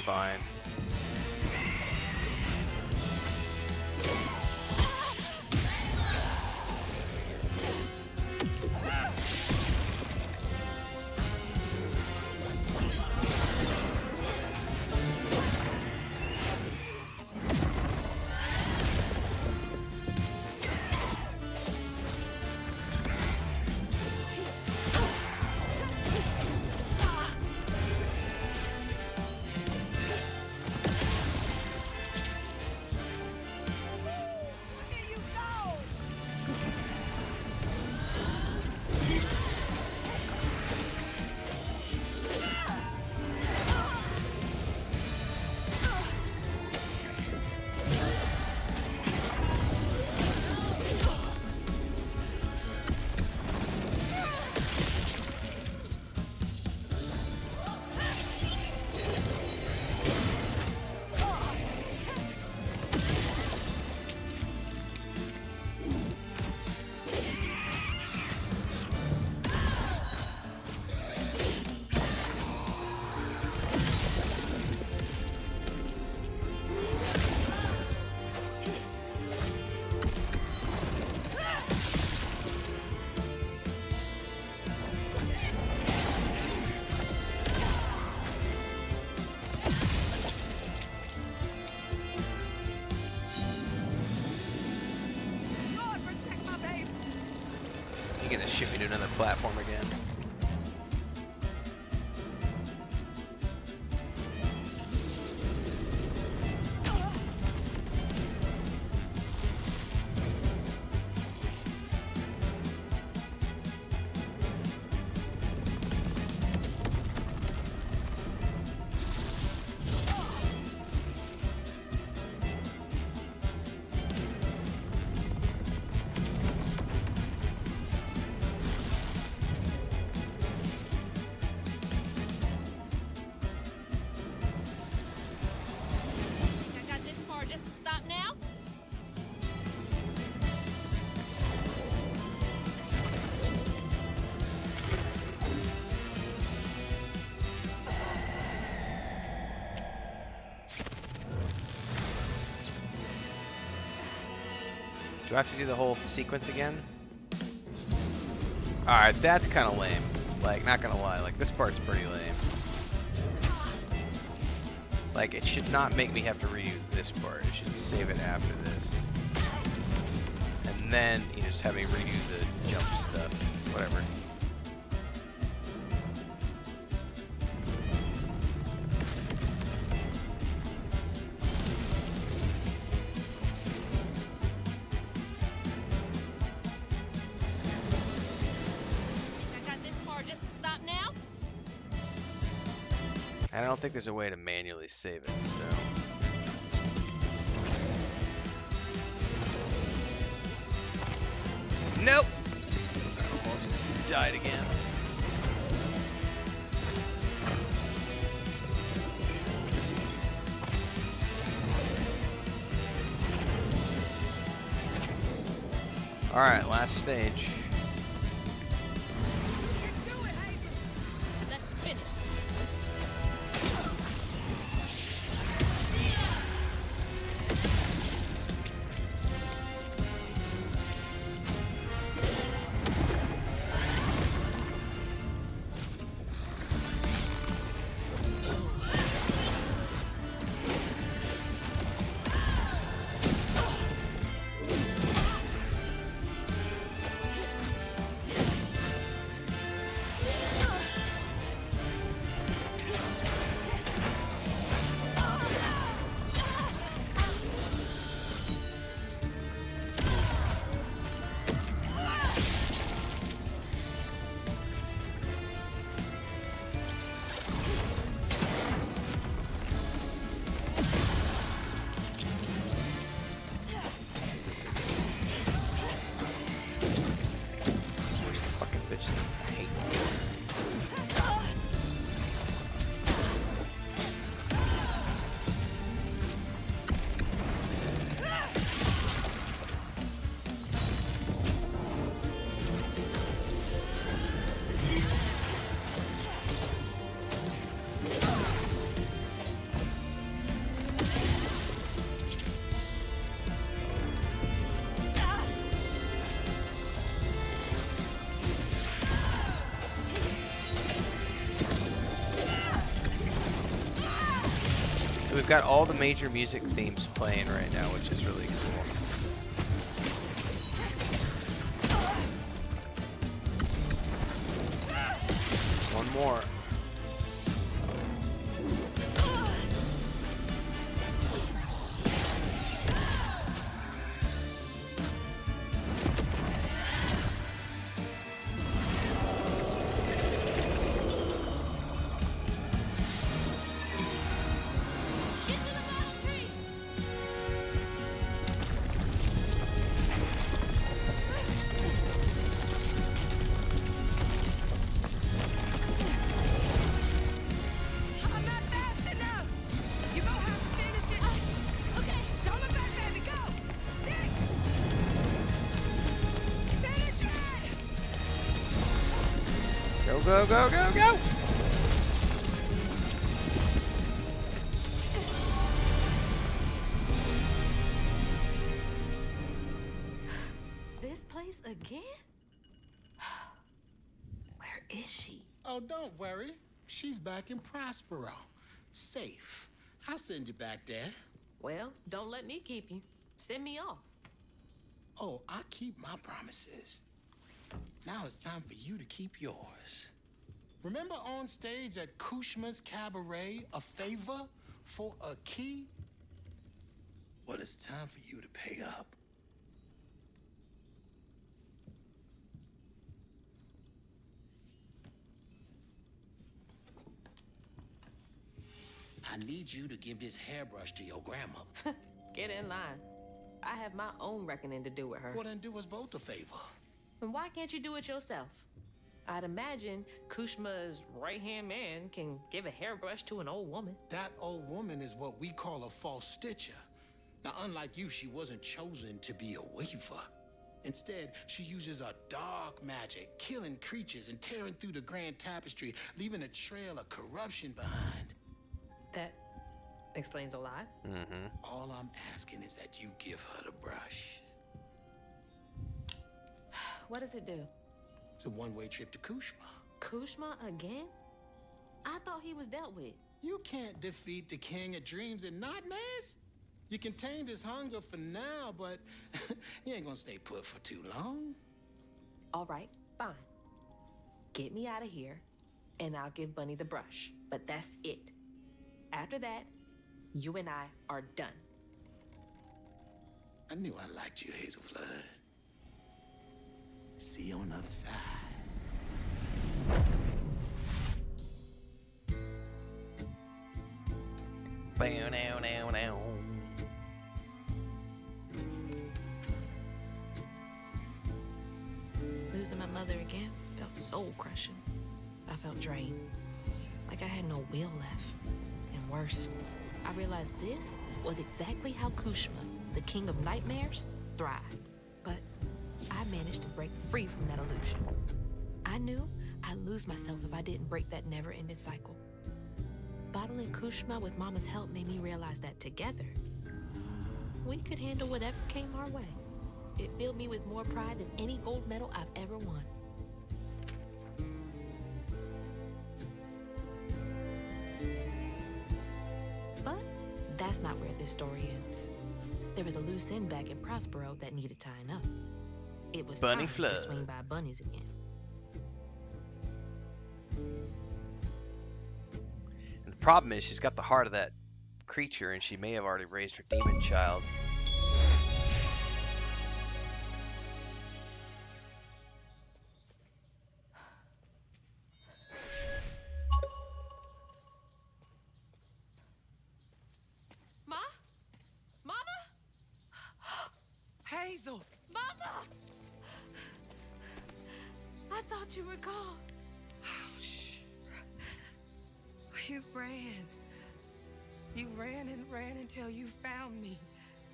fine. You gonna ship me to another platform again?
I got this far just to stop now?
Do I have to do the whole sequence again? Alright, that's kind of lame. Like, not gonna lie, like, this part's pretty lame. Like, it should not make me have to redo this part. It should save it after this. And then you just have me redo the jump stuff. Whatever.
I got this far just to stop now?
And I don't think there's a way to manually save it, so... Nope! Almost died again. Alright, last stage.
Let's finish.
got all the major music themes playing right now, which is really cool. One more. Go, go, go, go, go!
This place again? Where is she?
Oh, don't worry. She's back in Prospero. Safe. I'll send you back there.
Well, don't let me keep you. Send me off.
Oh, I keep my promises. Now it's time for you to keep yours. Remember on stage at Kushma's cabaret, a favor for a key? Well, it's time for you to pay up. I need you to give this hairbrush to your grandma.
Get in line. I have my own reckoning to do with her.
Well, then do us both a favor.
And why can't you do it yourself? I'd imagine Kushma's right-hand man can give a hairbrush to an old woman.
That old woman is what we call a false stitcher. Now, unlike you, she wasn't chosen to be a weaver. Instead, she uses a dark magic, killing creatures and tearing through the grand tapestry, leaving a trail of corruption behind.
That explains a lot.
Mm-hmm.
All I'm asking is that you give her the brush.
What does it do?
It's a one-way trip to Kushma.
Kushma again? I thought he was dealt with.
You can't defeat the king of dreams and nightmares. You contained his hunger for now, but he ain't gonna stay put for too long.
All right, fine. Get me out of here, and I'll give Bunny the brush. But that's it. After that, you and I are done.
I knew I liked you, Hazelflood. See you on the other side.
Bow, now, now, now.
Losing my mother again felt soul-crushing. I felt drained, like I had no will left. And worse, I realized this was exactly how Kushma, the king of nightmares, thrived. But I managed to break free from that illusion. I knew I'd lose myself if I didn't break that never-ending cycle. Bottling Kushma with Mama's help made me realize that together, we could handle whatever came our way. It filled me with more pride than any gold medal I've ever won. But that's not where this story ends. There was a loose end back in Prospero that needed tying up. It was
Bunny
time
Flood
to swing by bunnies again.
And the problem is she's got the heart of that creature, and she may have already raised her demon child.
Ma? Mama? Hazel!
Mama! I thought you were gone.
Oh, shh. You ran. You ran and ran until you found me.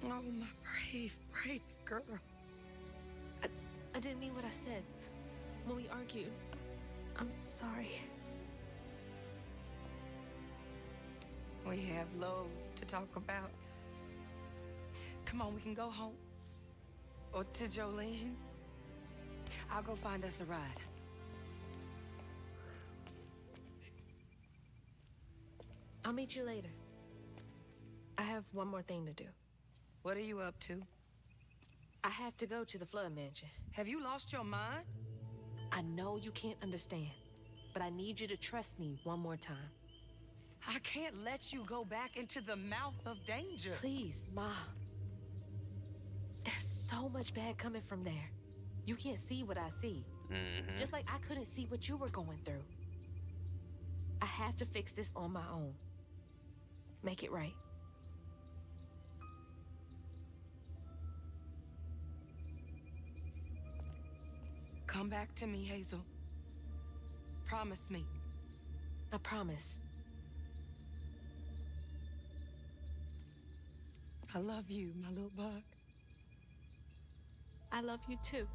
Oh, my brave, brave girl.
I didn't mean what I said when we argued. I'm sorry.
We have loads to talk about. Come on, we can go home. Or to Jolene's. I'll go find us a ride.
I'll meet you later.
have one more thing to do.
What are you up to?
I have to go to the Flood Mansion.
Have you lost your mind?
I know you can't understand, but I need you to trust me one more time.
I can't let you go back into the mouth of danger.
Please, Ma. There's so much bad coming from there. You can't see what I see. Just like I couldn't see what you were going through. I have to fix this on my own. Make it right.
Come back to me, Hazel. Promise me.
I promise.
I love you, my little bug.
I love you too.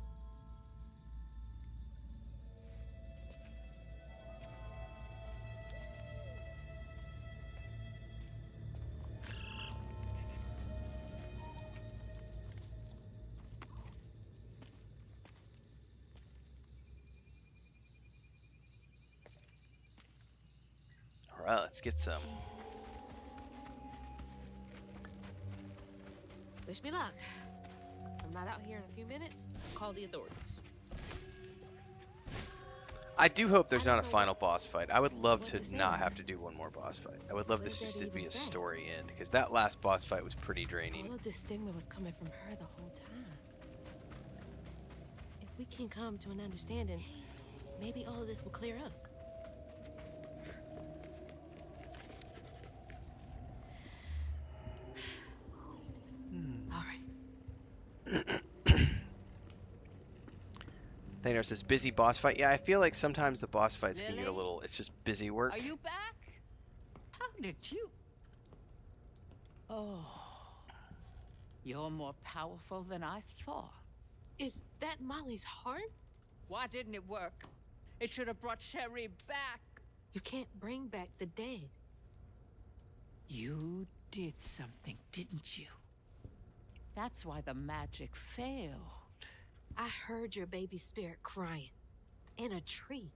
All right, let's get some.
Wish me luck. If I'm not out here in a few minutes, I'll call the authorities.
I do hope there's not a final boss fight. I would love to not have to do one more boss fight. I would love this just to be a story end, because that last boss fight was pretty draining.
All of this stigma was coming from her the whole time. If we can come to an understanding, maybe all of this will clear up. All right.
Thanos says, busy boss fight. Yeah, I feel like sometimes the boss fights can get a little, it's just busy work.
Are you back? How did you? Oh, you're more powerful than I thought.
Is that Molly's heart?
Why didn't it work? It should have brought Sherry back.
You can't bring back the dead.
You did something, didn't you? That's why the magic failed.
I heard your baby's spirit crying. In a tree.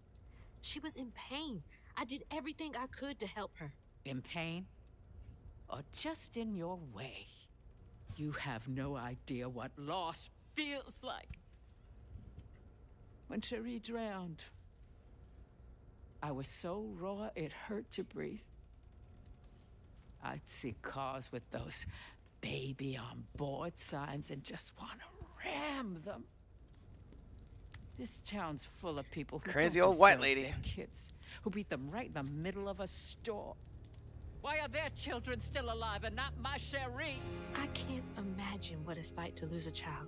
She was in pain. I did everything I could to help her.
In pain? Or just in your way? You have no idea what loss feels like. When Cherie drowned, I was so raw it hurt to breathe. I'd see cars with those baby on board signs and just want to ram them. This town's full of people who
Crazy
don't
old white
deserve
lady.
their kids, who beat them right in the middle of a store. Why are their children still alive and not my Cherie?
I can't imagine what it's like to lose a child.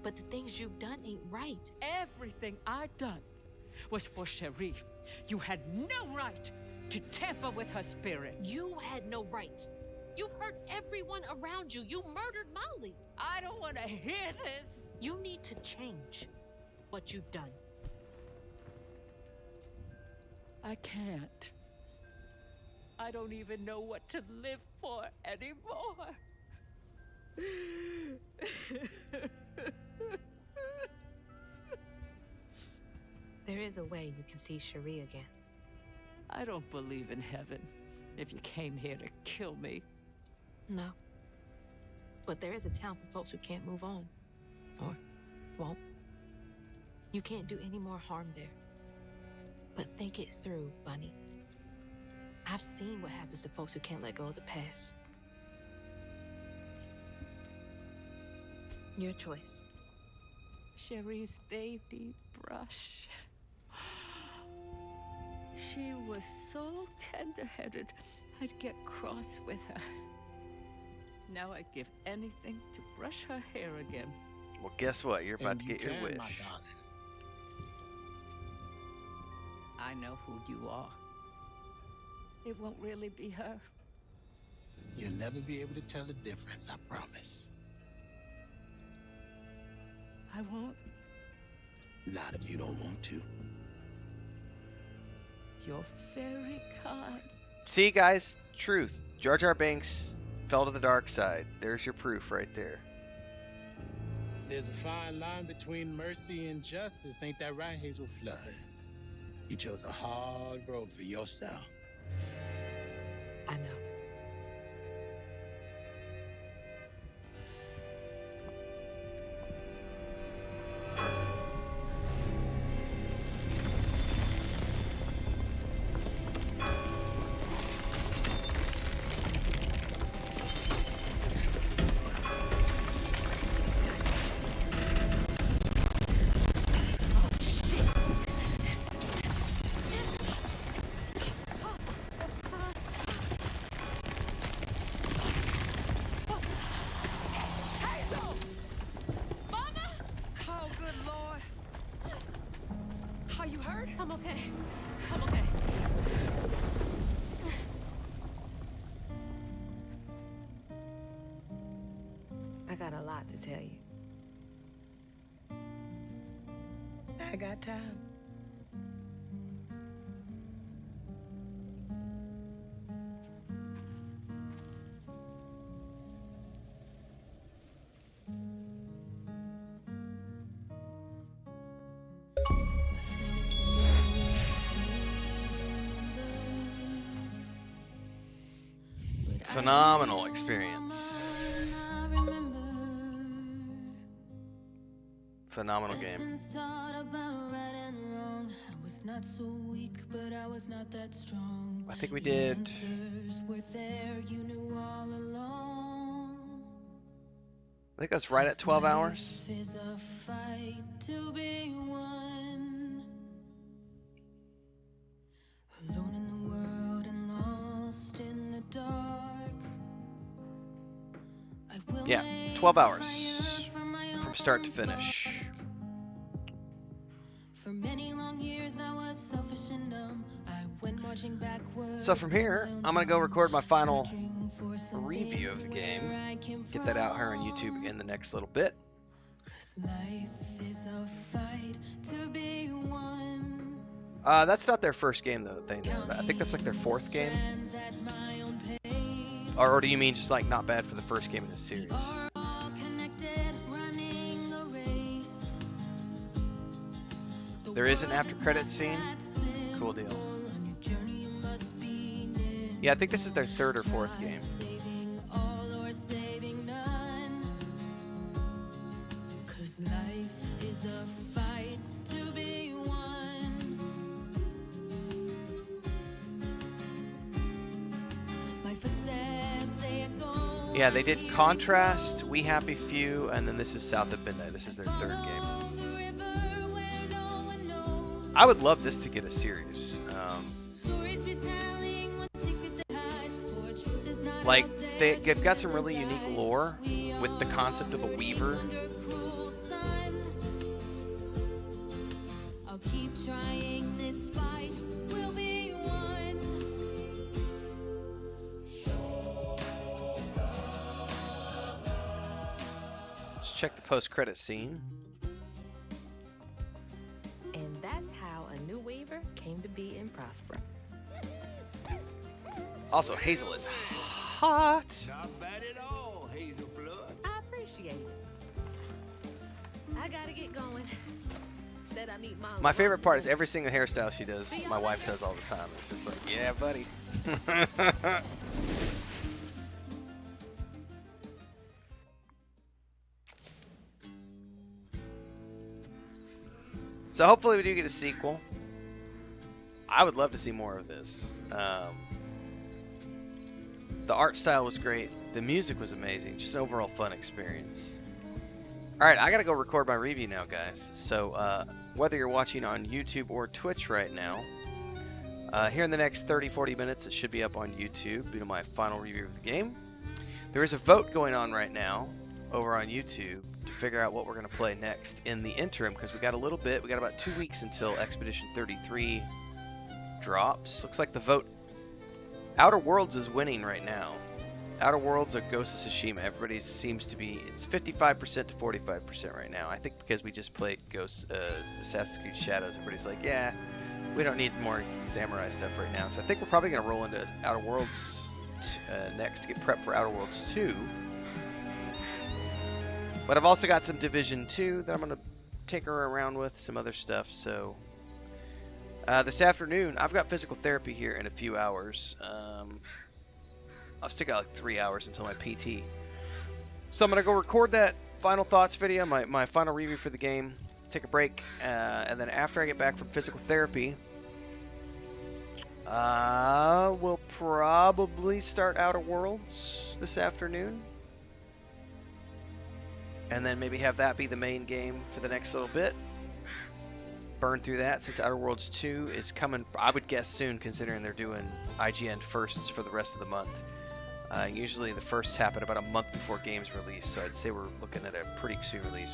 But the things you've done ain't right.
Everything I done was for Cherie. You had no right to tamper with her spirit.
You had no right. You've hurt everyone around you. You murdered Molly.
I don't want to hear this.
You need to change what you've done.
I can't. I don't even know what to live for anymore.
There is a way you can see Cherie again.
I don't believe in heaven if you came here to kill me.
No. But there is a town for folks who can't move on. Or won't. You can't do any more harm there. But think it through, Bunny. I've seen what happens to folks who can't let go of the past. Your choice.
Cherie's baby brush. She was so tender-headed, I'd get cross with her. Now I'd give anything to brush her hair again.
Well, guess what? You're about to get your wish.
My darling.
I know who you are. It won't really be her.
You'll never be able to tell the difference, I promise.
I won't.
Not if you don't want to.
You're very kind.
See, guys, truth. Jar Jar Binks fell to the dark side. There's your proof right there.
There's a fine line between mercy and justice, ain't that right, Hazel Flood? You chose a hard road for yourself.
I know.
hurt?
I'm okay. I'm okay. I got a lot to tell you.
I got time.
Phenomenal experience. Phenomenal game.
Lessons taught about right and wrong. I was not so weak, but I was not that strong.
I think we
The
did.
answers were there, you knew all along.
I think that's right at 12 hours.
Life is a fight to be won. Alone in the world and lost in the dark. I will
Yeah,
make
12 hours
fire from my
from
own
start to finish.
For many long years I was selfish and numb. I went marching backwards.
So from here, I'm gonna go record my final review of the game. Get that out here on YouTube in the next little bit.
Life is a fight to be won.
That's not their first game though. I think that's like their fourth game. Or do you mean just like not bad for the first game in this series?
All connected, running a race.
There is an after credits scene. Cool deal. Yeah, I think this is their third or fourth game.
Saving all or saving none. 'Cause life is a fight to be won. My footsteps, they echo.
Yeah, they did Contrast, We Happy Few, and then this is South of Midnight. This is their third game. I would love this to get a series.
Stories be telling what secret they hide. For truth is not
Like,
out there
they've got some really unique lore with the concept of a weaver.
under cruel sun. I'll keep trying, this fight will be won.
Let's check the post-credit scene.
And that's how a new weaver came to be in Prospero.
Also, Hazel is hot.
Not bad at all, Hazel Flood.
I appreciate it.
I gotta get going. Instead, I meet Mom.
My favorite part is every single hairstyle she does, my wife does all the time. It's just like, yeah, buddy. So hopefully we do get a sequel. I would love to see more of this. The art style was great. The music was amazing. Just an overall fun experience. Alright, I gotta go record my review now, guys. So, whether you're watching on YouTube or Twitch right now, here in the next 30-40 minutes, it should be up on YouTube, due to my final review of the game. There is a vote going on right now over on YouTube to figure out what we're going to play next in the interim, because we got a little bit. We got about 2 weeks until Expedition 33 drops. Looks like the vote... Outer Worlds is winning right now. Outer Worlds or Ghost of Tsushima. Everybody seems to be... It's 55% to 45% right now. I think because we just played Assassin's Creed Shadows, everybody's like, yeah, we don't need more samurai stuff right now. So I think we're probably going to roll into Outer Worlds next to get prepped for Outer Worlds 2. But I've also got some Division 2 that I'm going to tinker around with, some other stuff. So this afternoon, I've got physical therapy here in a few hours. I'll stick out like 3 hours until my PT. So I'm going to go record that final thoughts video, my final review for the game, take a break, and then after I get back from physical therapy, we'll probably start Outer Worlds this afternoon. And then maybe have that be the main game for the next little bit. Burn through that since Outer Worlds 2 is coming, I would guess soon, considering they're doing IGN firsts for the rest of the month. Usually the firsts happen about a month before games release, so I'd say we're looking at a pretty soon release.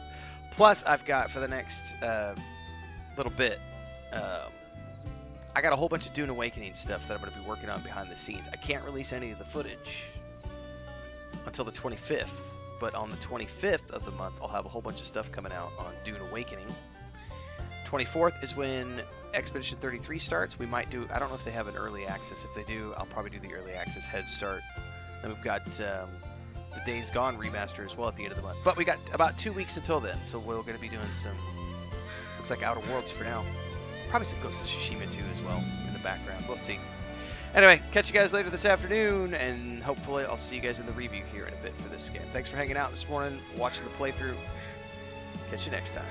Plus, I've got for the next little bit, I got a whole bunch of Dune Awakening stuff that I'm going to be working on behind the scenes. I can't release any of the footage until the 25th, but on the 25th of the month, I'll have a whole bunch of stuff coming out on Dune Awakening. 24th is when Expedition 33 starts. We might do, I don't know if they have an early access. If they do, I'll probably do the early access head start. Then we've got the Days Gone remaster as well at the end of the month. But we got about 2 weeks until then, so we're going to be doing some, looks like Outer Worlds for now. Probably some Ghost of Tsushima too as well in the background. We'll see. Anyway, catch you guys later this afternoon, and hopefully I'll see you guys in the review here in a bit for this game. Thanks for hanging out this morning, watching the playthrough. Catch you next time.